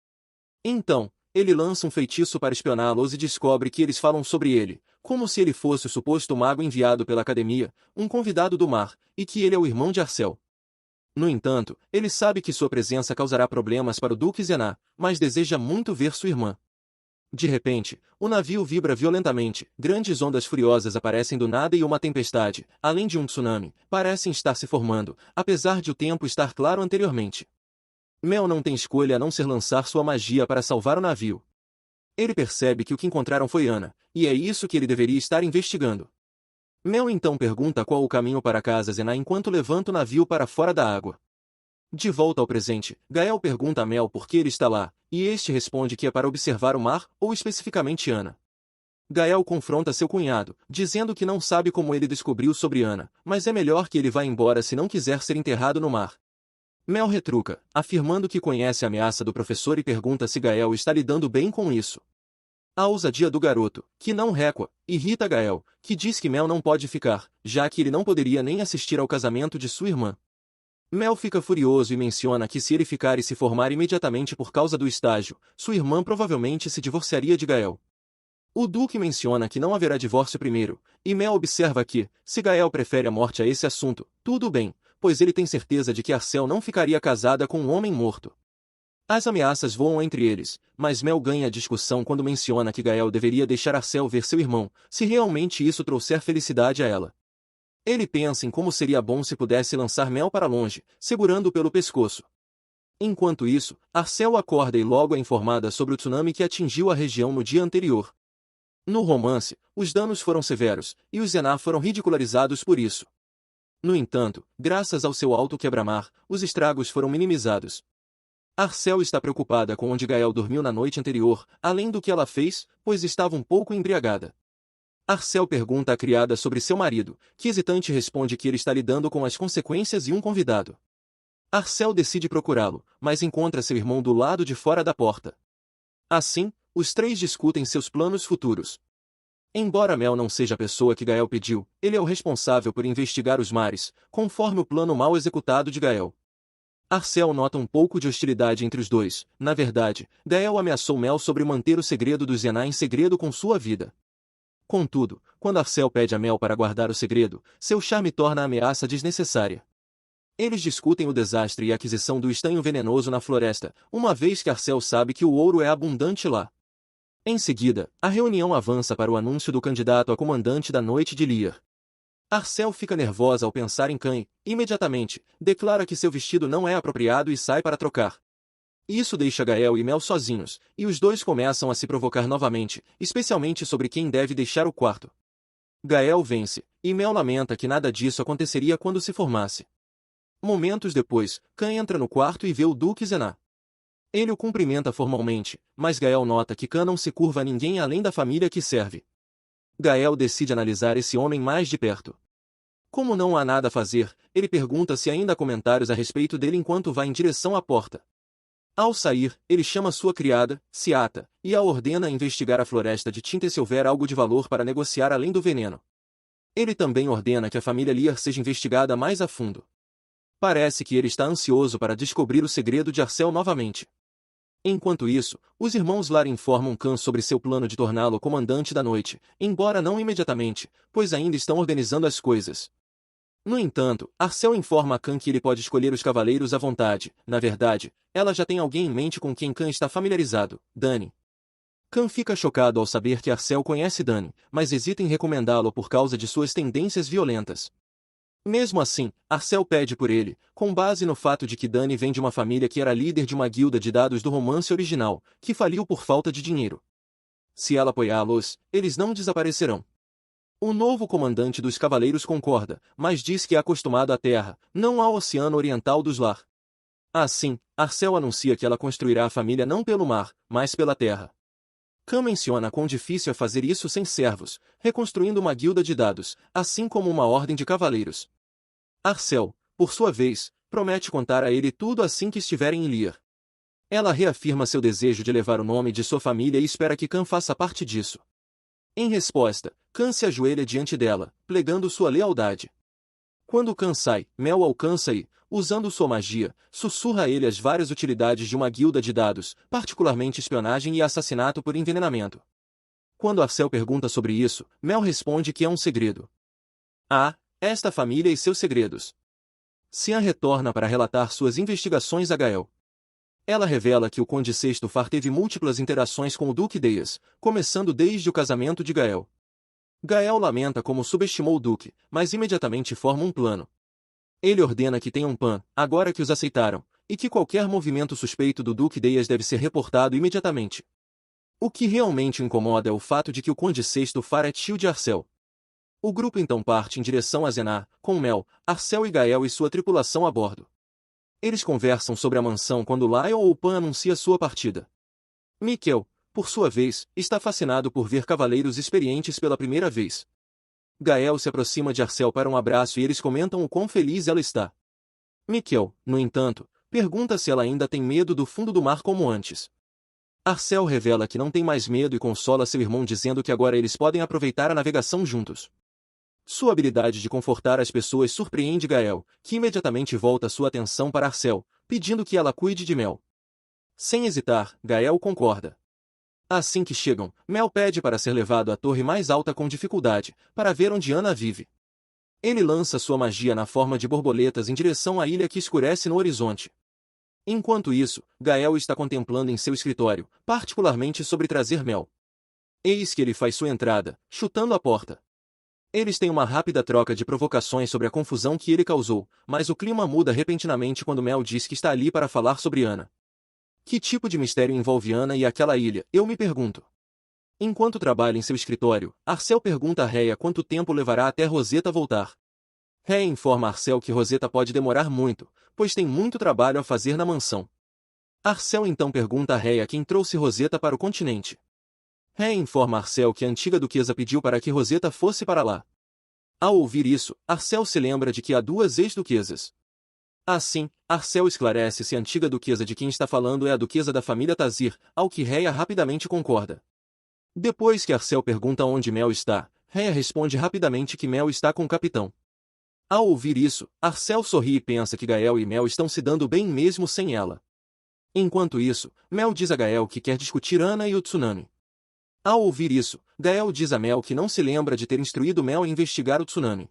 Então, ele lança um feitiço para espioná-los e descobre que eles falam sobre ele, como se ele fosse o suposto mago enviado pela academia, um convidado do mar, e que ele é o irmão de Arcel. No entanto, ele sabe que sua presença causará problemas para o Duque Zená, mas deseja muito ver sua irmã. De repente, o navio vibra violentamente, grandes ondas furiosas aparecem do nada e uma tempestade, além de um tsunami, parecem estar se formando, apesar de o tempo estar claro anteriormente. Mel não tem escolha a não ser lançar sua magia para salvar o navio. Ele percebe que o que encontraram foi Ana, e é isso que ele deveria estar investigando. Mel então pergunta qual o caminho para Casa Zená enquanto levanta o navio para fora da água. De volta ao presente, Gael pergunta a Mel por que ele está lá, e este responde que é para observar o mar, ou especificamente Ana. Gael confronta seu cunhado, dizendo que não sabe como ele descobriu sobre Ana, mas é melhor que ele vá embora se não quiser ser enterrado no mar. Mel retruca, afirmando que conhece a ameaça do professor e pergunta se Gael está lidando bem com isso. A ousadia do garoto, que não recua, irrita Gael, que diz que Mel não pode ficar, já que ele não poderia nem assistir ao casamento de sua irmã. Mel fica furioso e menciona que se ele ficar e se formar imediatamente por causa do estágio, sua irmã provavelmente se divorciaria de Gael. O Duque menciona que não haverá divórcio primeiro, e Mel observa que, se Gael prefere a morte a esse assunto, tudo bem, pois ele tem certeza de que Arcel não ficaria casada com um homem morto. As ameaças voam entre eles, mas Mel ganha a discussão quando menciona que Gael deveria deixar Arcel ver seu irmão, se realmente isso trouxer felicidade a ela. Ele pensa em como seria bom se pudesse lançar Mel para longe, segurando-o pelo pescoço. Enquanto isso, Arcel acorda e logo é informada sobre o tsunami que atingiu a região no dia anterior. No romance, os danos foram severos, e os Zená foram ridicularizados por isso. No entanto, graças ao seu alto quebra-mar, os estragos foram minimizados. Arcel está preocupada com onde Gael dormiu na noite anterior, além do que ela fez, pois estava um pouco embriagada. Arcel pergunta à criada sobre seu marido, que hesitante responde que ele está lidando com as consequências e um convidado. Arcel decide procurá-lo, mas encontra seu irmão do lado de fora da porta. Assim, os três discutem seus planos futuros. Embora Mel não seja a pessoa que Gael pediu, ele é o responsável por investigar os mares, conforme o plano mal executado de Gael. Arcel nota um pouco de hostilidade entre os dois. Na verdade, Gael ameaçou Mel sobre manter o segredo dos Zená em segredo com sua vida. Contudo, quando Arcel pede a Mel para guardar o segredo, seu charme torna a ameaça desnecessária. Eles discutem o desastre e a aquisição do estanho venenoso na floresta, uma vez que Arcel sabe que o ouro é abundante lá. Em seguida, a reunião avança para o anúncio do candidato a comandante da noite de Lear. Arcel fica nervosa ao pensar em Cain, imediatamente, declara que seu vestido não é apropriado e sai para trocar. Isso deixa Gael e Mel sozinhos, e os dois começam a se provocar novamente, especialmente sobre quem deve deixar o quarto. Gael vence, e Mel lamenta que nada disso aconteceria quando se formasse. Momentos depois, Cain entra no quarto e vê o Duque Zená. Ele o cumprimenta formalmente, mas Gael nota que Cain não se curva a ninguém além da família que serve. Gael decide analisar esse homem mais de perto. Como não há nada a fazer, ele pergunta se ainda há comentários a respeito dele enquanto vai em direção à porta. Ao sair, ele chama sua criada, Ciata, e a ordena a investigar a floresta de tinta se houver algo de valor para negociar além do veneno. Ele também ordena que a família Lear seja investigada mais a fundo. Parece que ele está ansioso para descobrir o segredo de Arcel novamente. Enquanto isso, os irmãos Lar informam Cain sobre seu plano de torná-lo comandante da noite, embora não imediatamente, pois ainda estão organizando as coisas. No entanto, Arcel informa a Cain que ele pode escolher os cavaleiros à vontade. Na verdade, ela já tem alguém em mente com quem Cain está familiarizado, Dany. Cain fica chocado ao saber que Arcel conhece Dany, mas hesita em recomendá-lo por causa de suas tendências violentas. Mesmo assim, Arcel pede por ele, com base no fato de que Dany vem de uma família que era líder de uma guilda de dados do romance original, que faliu por falta de dinheiro. Se ela apoiá-los, eles não desaparecerão. O novo comandante dos cavaleiros concorda, mas diz que é acostumado à terra, não ao Oceano Oriental dos Lar. Assim, Arcel anuncia que ela construirá a família não pelo mar, mas pela terra. Khan menciona quão difícil é fazer isso sem servos, reconstruindo uma guilda de dados, assim como uma ordem de cavaleiros. Arcel, por sua vez, promete contar a ele tudo assim que estiverem em Lear. Ela reafirma seu desejo de levar o nome de sua família e espera que Khan faça parte disso. Em resposta, Khan se ajoelha diante dela, plegando sua lealdade. Quando Khan sai, Mel alcança e, usando sua magia, sussurra a ele as várias utilidades de uma guilda de dados, particularmente espionagem e assassinato por envenenamento. Quando Arcel pergunta sobre isso, Mel responde que é um segredo. Esta família e seus segredos. Cian retorna para relatar suas investigações a Gael. Ela revela que o Conde Sexto Far teve múltiplas interações com o Duque Deias, começando desde o casamento de Gael. Gael lamenta como subestimou o Duque, mas imediatamente forma um plano. Ele ordena que tenham PAN, agora que os aceitaram, e que qualquer movimento suspeito do Duque Deias deve ser reportado imediatamente. O que realmente incomoda é o fato de que o Conde Sexto Far é tio de Arcel. O grupo então parte em direção a Zenar, com Mel, Arcel e Gael e sua tripulação a bordo. Eles conversam sobre a mansão quando Lyle ou Pan anuncia sua partida. Mikkel, por sua vez, está fascinado por ver cavaleiros experientes pela primeira vez. Gael se aproxima de Arcel para um abraço e eles comentam o quão feliz ela está. Mikkel, no entanto, pergunta se ela ainda tem medo do fundo do mar como antes. Arcel revela que não tem mais medo e consola seu irmão dizendo que agora eles podem aproveitar a navegação juntos. Sua habilidade de confortar as pessoas surpreende Gael, que imediatamente volta sua atenção para Arcel, pedindo que ela cuide de Mel. Sem hesitar, Gael concorda. Assim que chegam, Mel pede para ser levado à torre mais alta com dificuldade, para ver onde Ana vive. Ele lança sua magia na forma de borboletas em direção à ilha que escurece no horizonte. Enquanto isso, Gael está contemplando em seu escritório, particularmente sobre trazer Mel. Eis que ele faz sua entrada, chutando a porta. Eles têm uma rápida troca de provocações sobre a confusão que ele causou, mas o clima muda repentinamente quando Mel diz que está ali para falar sobre Ana. Que tipo de mistério envolve Ana e aquela ilha, eu me pergunto. Enquanto trabalha em seu escritório, Arcel pergunta a Rhea quanto tempo levará até Rosetta voltar. Rhea informa Arcel que Rosetta pode demorar muito, pois tem muito trabalho a fazer na mansão. Arcel então pergunta a Rhea quem trouxe Rosetta para o continente. Rhea informa Arcel que a antiga duquesa pediu para que Rosetta fosse para lá. Ao ouvir isso, Arcel se lembra de que há duas ex-duquesas. Assim, Arcel esclarece se a antiga duquesa de quem está falando é a duquesa da família Tazir, ao que Rhea rapidamente concorda. Depois que Arcel pergunta onde Mel está, Rhea responde rapidamente que Mel está com o capitão. Ao ouvir isso, Arcel sorri e pensa que Gael e Mel estão se dando bem mesmo sem ela. Enquanto isso, Mel diz a Gael que quer discutir Ana e o tsunami. Ao ouvir isso, Gael diz a Mel que não se lembra de ter instruído Mel a investigar o tsunami.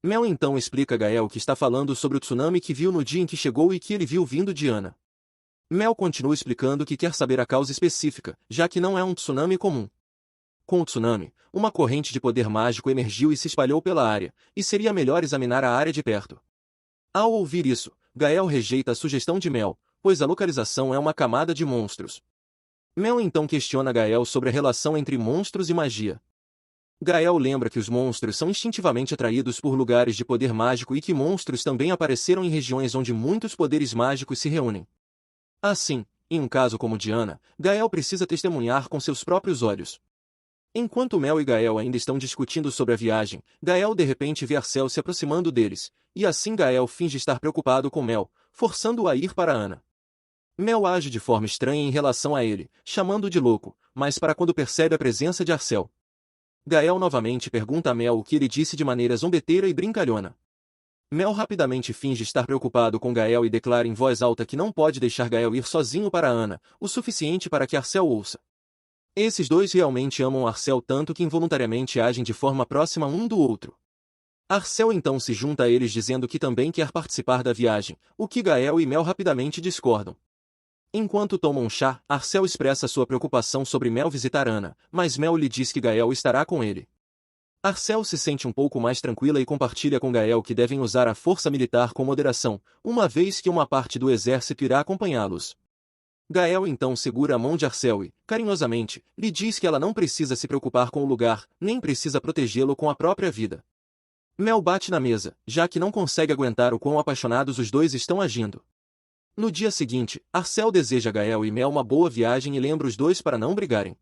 Mel então explica a Gael que está falando sobre o tsunami que viu no dia em que chegou e que ele viu vindo de Ana. Mel continua explicando que quer saber a causa específica, já que não é um tsunami comum. Com o tsunami, uma corrente de poder mágico emergiu e se espalhou pela área, e seria melhor examinar a área de perto. Ao ouvir isso, Gael rejeita a sugestão de Mel, pois a localização é uma camada de monstros. Mel então questiona Gael sobre a relação entre monstros e magia. Gael lembra que os monstros são instintivamente atraídos por lugares de poder mágico e que monstros também apareceram em regiões onde muitos poderes mágicos se reúnem. Assim, em um caso como o de Ana, Gael precisa testemunhar com seus próprios olhos. Enquanto Mel e Gael ainda estão discutindo sobre a viagem, Gael de repente vê Arcel se aproximando deles, e assim Gael finge estar preocupado com Mel, forçando-o a ir para Ana. Mel age de forma estranha em relação a ele, chamando-o de louco, mas para quando percebe a presença de Arcel. Gael novamente pergunta a Mel o que ele disse de maneira zombeteira e brincalhona. Mel rapidamente finge estar preocupado com Gael e declara em voz alta que não pode deixar Gael ir sozinho para Ana, o suficiente para que Arcel ouça. Esses dois realmente amam Arcel tanto que involuntariamente agem de forma próxima um do outro. Arcel então se junta a eles dizendo que também quer participar da viagem, o que Gael e Mel rapidamente discordam. Enquanto tomam um chá, Arcel expressa sua preocupação sobre Mel visitar Ana, mas Mel lhe diz que Gael estará com ele. Arcel se sente um pouco mais tranquila e compartilha com Gael que devem usar a força militar com moderação, uma vez que uma parte do exército irá acompanhá-los. Gael então segura a mão de Arcel e, carinhosamente, lhe diz que ela não precisa se preocupar com o lugar, nem precisa protegê-lo com a própria vida. Mel bate na mesa, já que não consegue aguentar o quão apaixonados os dois estão agindo. No dia seguinte, Arcel deseja a Gael e Mel uma boa viagem e lembra os dois para não brigarem.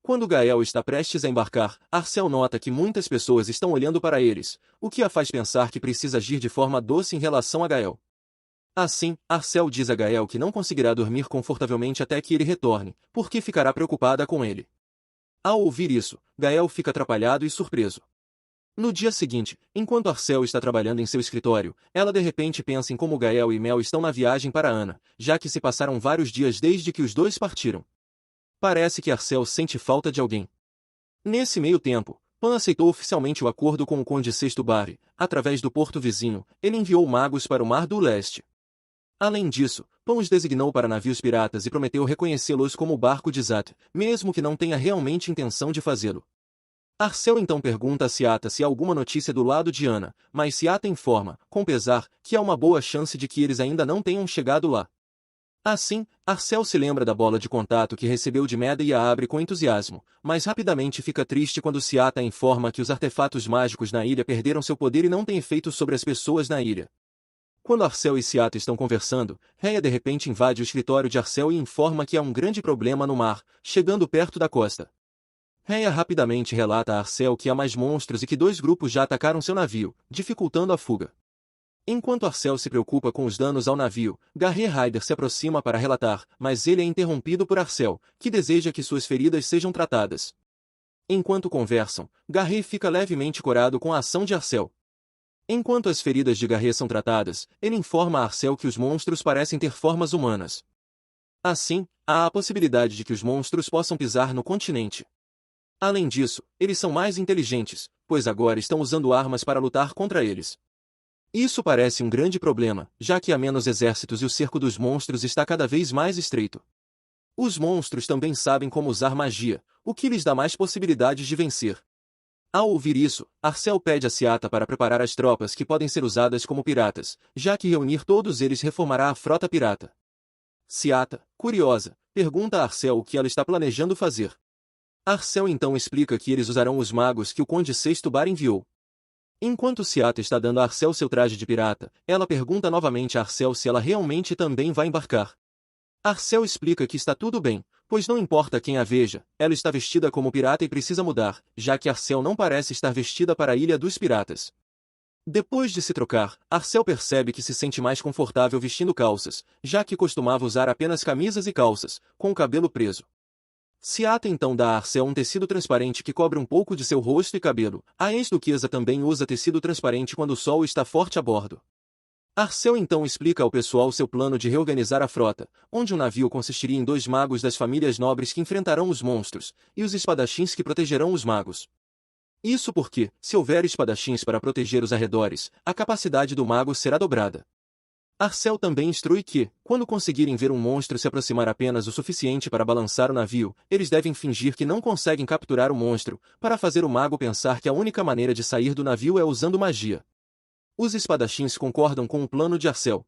Quando Gael está prestes a embarcar, Arcel nota que muitas pessoas estão olhando para eles, o que a faz pensar que precisa agir de forma doce em relação a Gael. Assim, Arcel diz a Gael que não conseguirá dormir confortavelmente até que ele retorne, porque ficará preocupada com ele. Ao ouvir isso, Gael fica atrapalhado e surpreso. No dia seguinte, enquanto Arcel está trabalhando em seu escritório, ela de repente pensa em como Gael e Mel estão na viagem para Ana, já que se passaram vários dias desde que os dois partiram. Parece que Arcel sente falta de alguém. Nesse meio tempo, Pan aceitou oficialmente o acordo com o Conde Sexto Barry. Através do porto vizinho, ele enviou magos para o Mar do Leste. Além disso, Pan os designou para navios piratas e prometeu reconhecê-los como o barco de Zat, mesmo que não tenha realmente intenção de fazê-lo. Arcel então pergunta a Seata se há alguma notícia do lado de Ana, mas Seata informa, com pesar, que há uma boa chance de que eles ainda não tenham chegado lá. Assim, Arcel se lembra da bola de contato que recebeu de Meda e a abre com entusiasmo, mas rapidamente fica triste quando Seata informa que os artefatos mágicos na ilha perderam seu poder e não têm efeito sobre as pessoas na ilha. Quando Arcel e Seata estão conversando, Rhea de repente invade o escritório de Arcel e informa que há um grande problema no mar, chegando perto da costa. Rhea rapidamente relata a Arcel que há mais monstros e que 2 grupos já atacaram seu navio, dificultando a fuga. Enquanto Arcel se preocupa com os danos ao navio, Garret Ryder se aproxima para relatar, mas ele é interrompido por Arcel, que deseja que suas feridas sejam tratadas. Enquanto conversam, Garret fica levemente corado com a ação de Arcel. Enquanto as feridas de Garret são tratadas, ele informa a Arcel que os monstros parecem ter formas humanas. Assim, há a possibilidade de que os monstros possam pisar no continente. Além disso, eles são mais inteligentes, pois agora estão usando armas para lutar contra eles. Isso parece um grande problema, já que há menos exércitos e o cerco dos monstros está cada vez mais estreito. Os monstros também sabem como usar magia, o que lhes dá mais possibilidades de vencer. Ao ouvir isso, Arcel pede a Seata para preparar as tropas que podem ser usadas como piratas, já que reunir todos eles reformará a frota pirata. Seata, curiosa, pergunta a Arcel o que ela está planejando fazer. Arcel então explica que eles usarão os magos que o Conde Sexto Bar enviou. Enquanto Seata está dando a Arcel seu traje de pirata, ela pergunta novamente a Arcel se ela realmente também vai embarcar. Arcel explica que está tudo bem, pois não importa quem a veja, ela está vestida como pirata e precisa mudar, já que Arcel não parece estar vestida para a Ilha dos Piratas. Depois de se trocar, Arcel percebe que se sente mais confortável vestindo calças, já que costumava usar apenas camisas e calças, com o cabelo preso. Seata então dá a Arcel um tecido transparente que cobre um pouco de seu rosto e cabelo. A ex-duquesa também usa tecido transparente quando o sol está forte a bordo. Arcel então explica ao pessoal seu plano de reorganizar a frota, onde o navio consistiria em 2 magos das famílias nobres que enfrentarão os monstros, e os espadachins que protegerão os magos. Isso porque, se houver espadachins para proteger os arredores, a capacidade do mago será dobrada. Arcel também instrui que, quando conseguirem ver um monstro se aproximar apenas o suficiente para balançar o navio, eles devem fingir que não conseguem capturar o monstro, para fazer o mago pensar que a única maneira de sair do navio é usando magia. Os espadachins concordam com o plano de Arcel.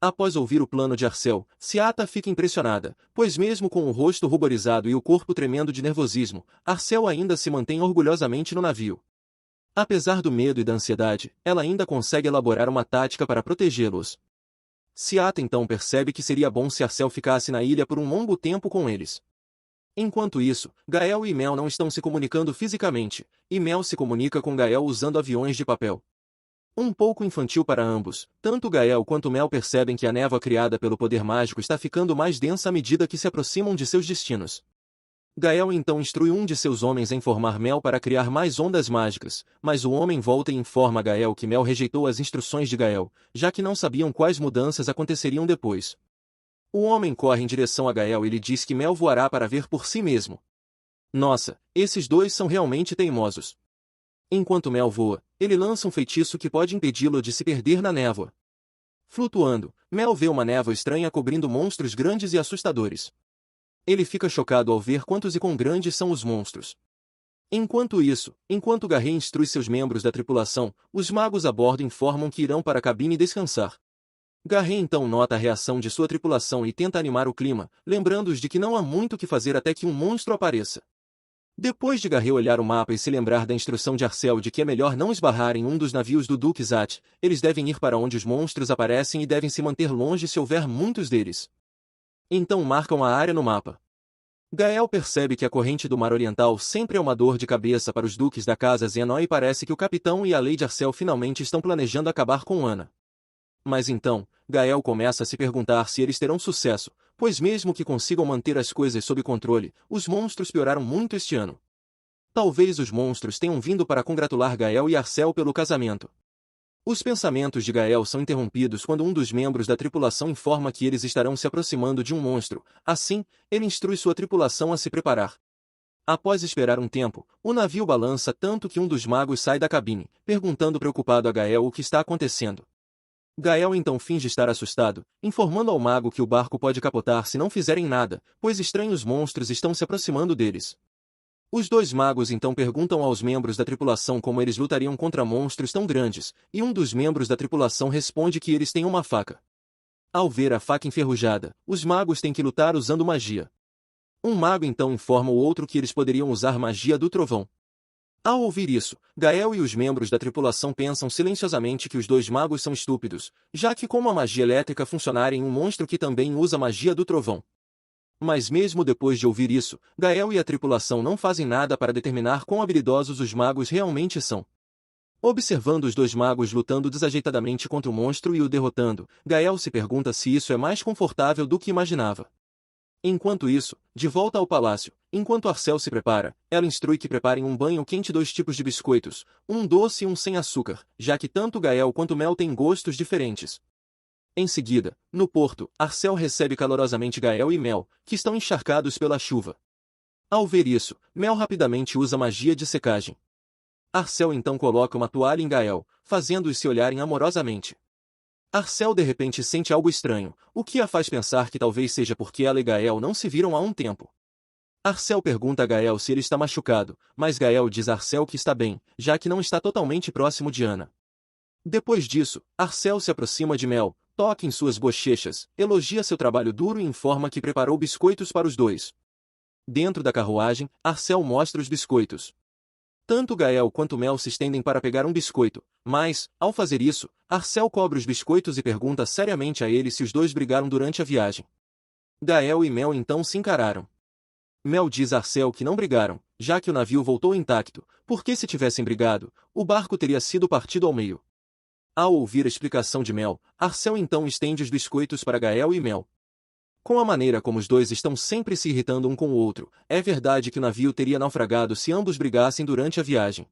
Após ouvir o plano de Arcel, Seata fica impressionada, pois mesmo com o rosto ruborizado e o corpo tremendo de nervosismo, Arcel ainda se mantém orgulhosamente no navio. Apesar do medo e da ansiedade, ela ainda consegue elaborar uma tática para protegê-los. Seata então percebe que seria bom se Arcel ficasse na ilha por um longo tempo com eles. Enquanto isso, Gael e Mel não estão se comunicando fisicamente, e Mel se comunica com Gael usando aviões de papel. Um pouco infantil para ambos, tanto Gael quanto Mel percebem que a névoa criada pelo poder mágico está ficando mais densa à medida que se aproximam de seus destinos. Gael então instrui um de seus homens a informar Mel para criar mais ondas mágicas, mas o homem volta e informa a Gael que Mel rejeitou as instruções de Gael, já que não sabiam quais mudanças aconteceriam depois. O homem corre em direção a Gael e lhe diz que Mel voará para ver por si mesmo. Nossa, esses dois são realmente teimosos. Enquanto Mel voa, ele lança um feitiço que pode impedi-lo de se perder na névoa. Flutuando, Mel vê uma névoa estranha cobrindo monstros grandes e assustadores. Ele fica chocado ao ver quantos e quão grandes são os monstros. Enquanto Garret instrui seus membros da tripulação, os magos a bordo informam que irão para a cabine descansar. Garret então nota a reação de sua tripulação e tenta animar o clima, lembrando-os de que não há muito o que fazer até que um monstro apareça. Depois de Garret olhar o mapa e se lembrar da instrução de Arcel de que é melhor não esbarrar em um dos navios do Duque Zat, eles devem ir para onde os monstros aparecem e devem se manter longe se houver muitos deles. Então marcam a área no mapa. Gael percebe que a corrente do Mar Oriental sempre é uma dor de cabeça para os duques da casa Zenó e parece que o capitão e a Lady Arcel finalmente estão planejando acabar com Ana. Mas então, Gael começa a se perguntar se eles terão sucesso, pois mesmo que consigam manter as coisas sob controle, os monstros pioraram muito este ano. Talvez os monstros tenham vindo para congratular Gael e Arcel pelo casamento. Os pensamentos de Gael são interrompidos quando um dos membros da tripulação informa que eles estarão se aproximando de um monstro. Assim, ele instrui sua tripulação a se preparar. Após esperar um tempo, o navio balança tanto que um dos magos sai da cabine, perguntando preocupado a Gael o que está acontecendo. Gael então finge estar assustado, informando ao mago que o barco pode capotar se não fizerem nada, pois estranhos monstros estão se aproximando deles. Os dois magos então perguntam aos membros da tripulação como eles lutariam contra monstros tão grandes, e um dos membros da tripulação responde que eles têm uma faca. Ao ver a faca enferrujada, os magos têm que lutar usando magia. Um mago então informa o outro que eles poderiam usar magia do trovão. Ao ouvir isso, Gael e os membros da tripulação pensam silenciosamente que os dois magos são estúpidos, já que como a magia elétrica funcionaria em um monstro que também usa magia do trovão. Mas mesmo depois de ouvir isso, Gael e a tripulação não fazem nada para determinar quão habilidosos os magos realmente são. Observando os dois magos lutando desajeitadamente contra o monstro e o derrotando, Gael se pergunta se isso é mais confortável do que imaginava. Enquanto isso, de volta ao palácio, enquanto Arcel se prepara, ela instrui que preparem um banho quente e 2 tipos de biscoitos, um doce e um sem açúcar, já que tanto Gael quanto Mel têm gostos diferentes. Em seguida, no porto, Arcel recebe calorosamente Gael e Mel, que estão encharcados pela chuva. Ao ver isso, Mel rapidamente usa magia de secagem. Arcel então coloca uma toalha em Gael, fazendo-os se olharem amorosamente. Arcel de repente sente algo estranho, o que a faz pensar que talvez seja porque ela e Gael não se viram há um tempo. Arcel pergunta a Gael se ele está machucado, mas Gael diz a Arcel que está bem, já que não está totalmente próximo de Ana. Depois disso, Arcel se aproxima de Mel, toca em suas bochechas, elogia seu trabalho duro e informa que preparou biscoitos para os dois. Dentro da carruagem, Arcel mostra os biscoitos. Tanto Gael quanto Mel se estendem para pegar um biscoito, mas, ao fazer isso, Arcel cobre os biscoitos e pergunta seriamente a ele se os dois brigaram durante a viagem. Gael e Mel então se encararam. Mel diz a Arcel que não brigaram, já que o navio voltou intacto, porque se tivessem brigado, o barco teria sido partido ao meio. Ao ouvir a explicação de Mel, Arcel então estende os biscoitos para Gael e Mel. Com a maneira como os dois estão sempre se irritando um com o outro, é verdade que o navio teria naufragado se ambos brigassem durante a viagem.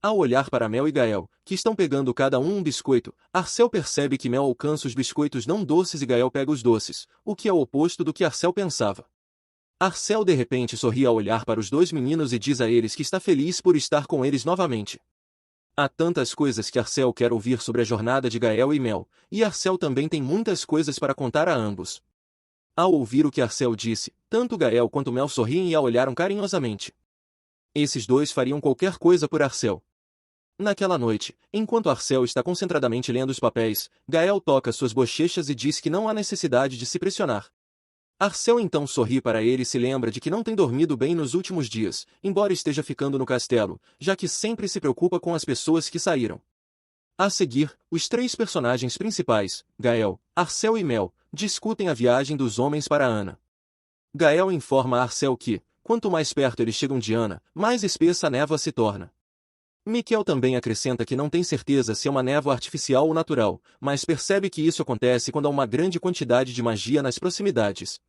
Ao olhar para Mel e Gael, que estão pegando cada um biscoito, Arcel percebe que Mel alcança os biscoitos não doces e Gael pega os doces, o que é o oposto do que Arcel pensava. Arcel de repente sorri ao olhar para os dois meninos e diz a eles que está feliz por estar com eles novamente. Há tantas coisas que Arcel quer ouvir sobre a jornada de Gael e Mel, e Arcel também tem muitas coisas para contar a ambos. Ao ouvir o que Arcel disse, tanto Gael quanto Mel sorriem e a olharam carinhosamente. Esses dois fariam qualquer coisa por Arcel. Naquela noite, enquanto Arcel está concentradamente lendo os papéis, Gael toca suas bochechas e diz que não há necessidade de se pressionar. Arcel então sorri para ele e se lembra de que não tem dormido bem nos últimos dias, embora esteja ficando no castelo, já que sempre se preocupa com as pessoas que saíram. A seguir, os 3 personagens principais, Gael, Arcel e Mel, discutem a viagem dos homens para Ana. Gael informa a Arcel que, quanto mais perto eles chegam de Ana, mais espessa a névoa se torna. Miquel também acrescenta que não tem certeza se é uma névoa artificial ou natural, mas percebe que isso acontece quando há uma grande quantidade de magia nas proximidades.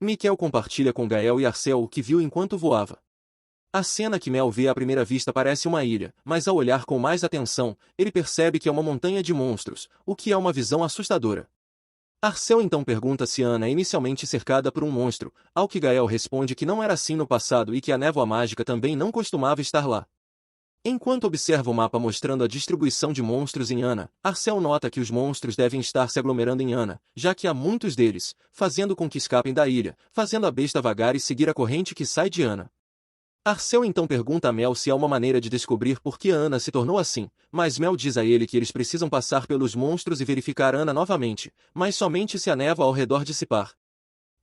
Miquel compartilha com Gael e Arcel o que viu enquanto voava. A cena que Mel vê à primeira vista parece uma ilha, mas ao olhar com mais atenção, ele percebe que é uma montanha de monstros, o que é uma visão assustadora. Arcel então pergunta se Ana é inicialmente cercada por um monstro, ao que Gael responde que não era assim no passado e que a névoa mágica também não costumava estar lá. Enquanto observa o mapa mostrando a distribuição de monstros em Ana, Arcel nota que os monstros devem estar se aglomerando em Ana, já que há muitos deles, fazendo com que escapem da ilha, fazendo a besta vagar e seguir a corrente que sai de Ana. Arcel então pergunta a Mel se há uma maneira de descobrir por que Ana se tornou assim, mas Mel diz a ele que eles precisam passar pelos monstros e verificar Ana novamente, mas somente se a névoa ao redor dissipar.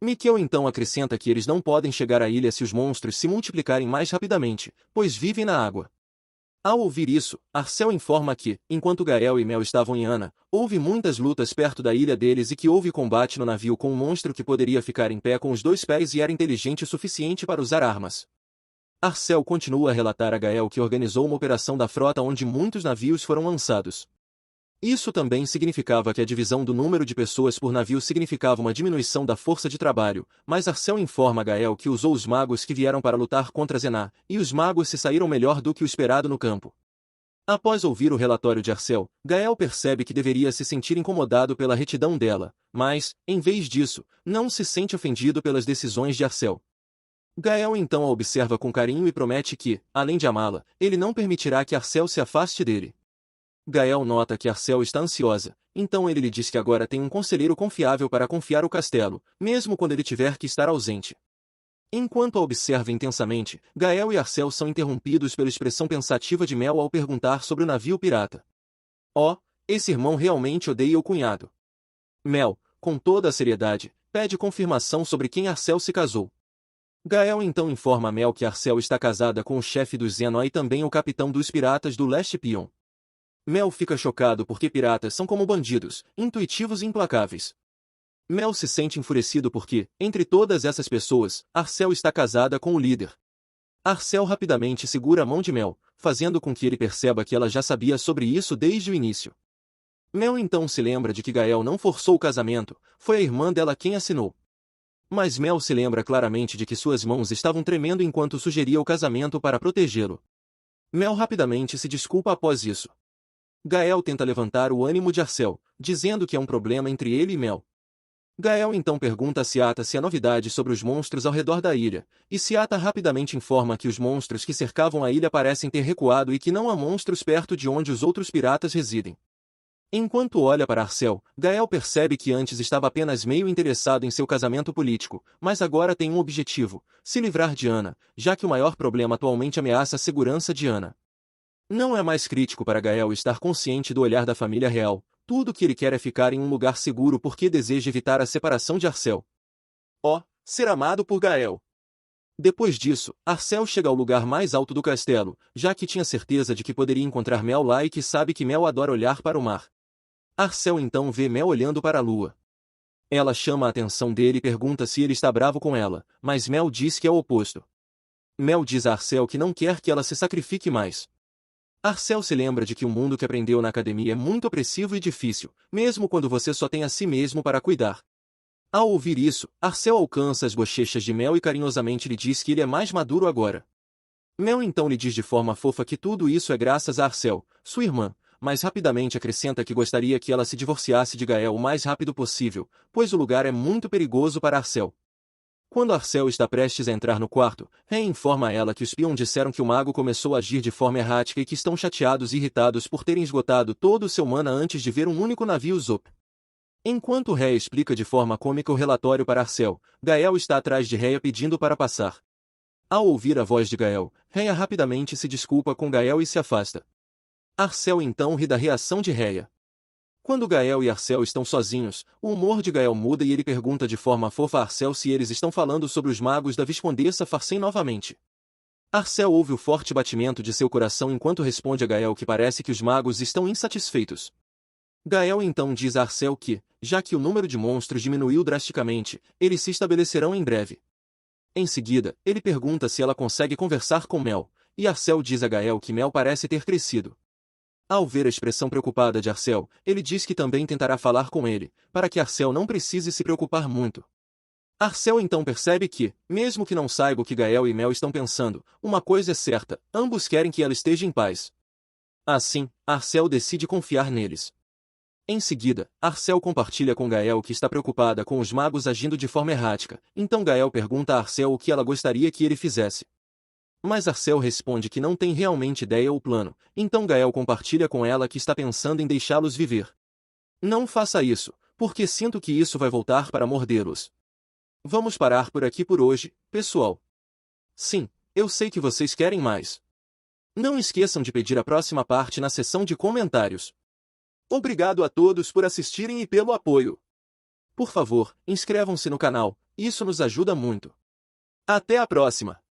Miquel então acrescenta que eles não podem chegar à ilha se os monstros se multiplicarem mais rapidamente, pois vivem na água. Ao ouvir isso, Arcel informa que, enquanto Gael e Mel estavam em Ana, houve muitas lutas perto da ilha deles e que houve combate no navio com um monstro que poderia ficar em pé com os 2 pés e era inteligente o suficiente para usar armas. Arcel continua a relatar a Gael que organizou uma operação da frota onde muitos navios foram lançados. Isso também significava que a divisão do número de pessoas por navio significava uma diminuição da força de trabalho, mas Arcel informa a Gael que usou os magos que vieram para lutar contra Zená, e os magos se saíram melhor do que o esperado no campo. Após ouvir o relatório de Arcel, Gael percebe que deveria se sentir incomodado pela retidão dela, mas, em vez disso, não se sente ofendido pelas decisões de Arcel. Gael então a observa com carinho e promete que, além de amá-la, ele não permitirá que Arcel se afaste dele. Gael nota que Arcel está ansiosa, então ele lhe diz que agora tem um conselheiro confiável para confiar o castelo, mesmo quando ele tiver que estar ausente. Enquanto a observa intensamente, Gael e Arcel são interrompidos pela expressão pensativa de Mel ao perguntar sobre o navio pirata. Oh, esse irmão realmente odeia o cunhado. Mel, com toda a seriedade, pede confirmação sobre quem Arcel se casou. Gael então informa a Mel que Arcel está casada com o chefe dos Zenó e também o capitão dos piratas do Leste Pion. Mel fica chocado porque piratas são como bandidos, intuitivos e implacáveis. Mel se sente enfurecido porque, entre todas essas pessoas, Arcel está casada com o líder. Arcel rapidamente segura a mão de Mel, fazendo com que ele perceba que ela já sabia sobre isso desde o início. Mel então se lembra de que Gael não forçou o casamento, foi a irmã dela quem assinou. Mas Mel se lembra claramente de que suas mãos estavam tremendo enquanto sugeria o casamento para protegê-lo. Mel rapidamente se desculpa após isso. Gael tenta levantar o ânimo de Arcel, dizendo que é um problema entre ele e Mel. Gael então pergunta a Ciata se há novidades sobre os monstros ao redor da ilha, e Ciata rapidamente informa que os monstros que cercavam a ilha parecem ter recuado e que não há monstros perto de onde os outros piratas residem. Enquanto olha para Arcel, Gael percebe que antes estava apenas meio interessado em seu casamento político, mas agora tem um objetivo: se livrar de Ana, já que o maior problema atualmente ameaça a segurança de Ana. Não é mais crítico para Gael estar consciente do olhar da família real, tudo que ele quer é ficar em um lugar seguro porque deseja evitar a separação de Arcel. Oh, ser amado por Gael! Depois disso, Arcel chega ao lugar mais alto do castelo, já que tinha certeza de que poderia encontrar Mel lá e que sabe que Mel adora olhar para o mar. Arcel então vê Mel olhando para a lua. Ela chama a atenção dele e pergunta se ele está bravo com ela, mas Mel diz que é o oposto. Mel diz a Arcel que não quer que ela se sacrifique mais. Arcel se lembra de que o mundo que aprendeu na academia é muito opressivo e difícil, mesmo quando você só tem a si mesmo para cuidar. Ao ouvir isso, Arcel alcança as bochechas de Mel e carinhosamente lhe diz que ele é mais maduro agora. Mel então lhe diz de forma fofa que tudo isso é graças a Arcel, sua irmã, mas rapidamente acrescenta que gostaria que ela se divorciasse de Gael o mais rápido possível, pois o lugar é muito perigoso para Arcel. Quando Arcel está prestes a entrar no quarto, Rei informa a ela que os Pion disseram que o mago começou a agir de forma errática e que estão chateados e irritados por terem esgotado todo o seu mana antes de ver um único navio Zop. Enquanto Rei explica de forma cômica o relatório para Arcel, Gael está atrás de Rhea pedindo para passar. Ao ouvir a voz de Gael, Rhea rapidamente se desculpa com Gael e se afasta. Arcel então ri da reação de Rhea. Quando Gael e Arcel estão sozinhos, o humor de Gael muda e ele pergunta de forma fofa a Arcel se eles estão falando sobre os magos da Viscondessa Farcem novamente. Arcel ouve o forte batimento de seu coração enquanto responde a Gael que parece que os magos estão insatisfeitos. Gael então diz a Arcel que, já que o número de monstros diminuiu drasticamente, eles se estabelecerão em breve. Em seguida, ele pergunta se ela consegue conversar com Mel, e Arcel diz a Gael que Mel parece ter crescido. Ao ver a expressão preocupada de Arcel, ele diz que também tentará falar com ele, para que Arcel não precise se preocupar muito. Arcel então percebe que, mesmo que não saiba o que Gael e Mel estão pensando, uma coisa é certa: ambos querem que ela esteja em paz. Assim, Arcel decide confiar neles. Em seguida, Arcel compartilha com Gael que está preocupada com os magos agindo de forma errática, então Gael pergunta a Arcel o que ela gostaria que ele fizesse. Mas Arcel responde que não tem realmente ideia ou plano, então Gael compartilha com ela que está pensando em deixá-los viver. Não faça isso, porque sinto que isso vai voltar para mordê-los. Vamos parar por aqui por hoje, pessoal. Sim, eu sei que vocês querem mais. Não esqueçam de pedir a próxima parte na seção de comentários. Obrigado a todos por assistirem e pelo apoio. Por favor, inscrevam-se no canal, isso nos ajuda muito. Até a próxima!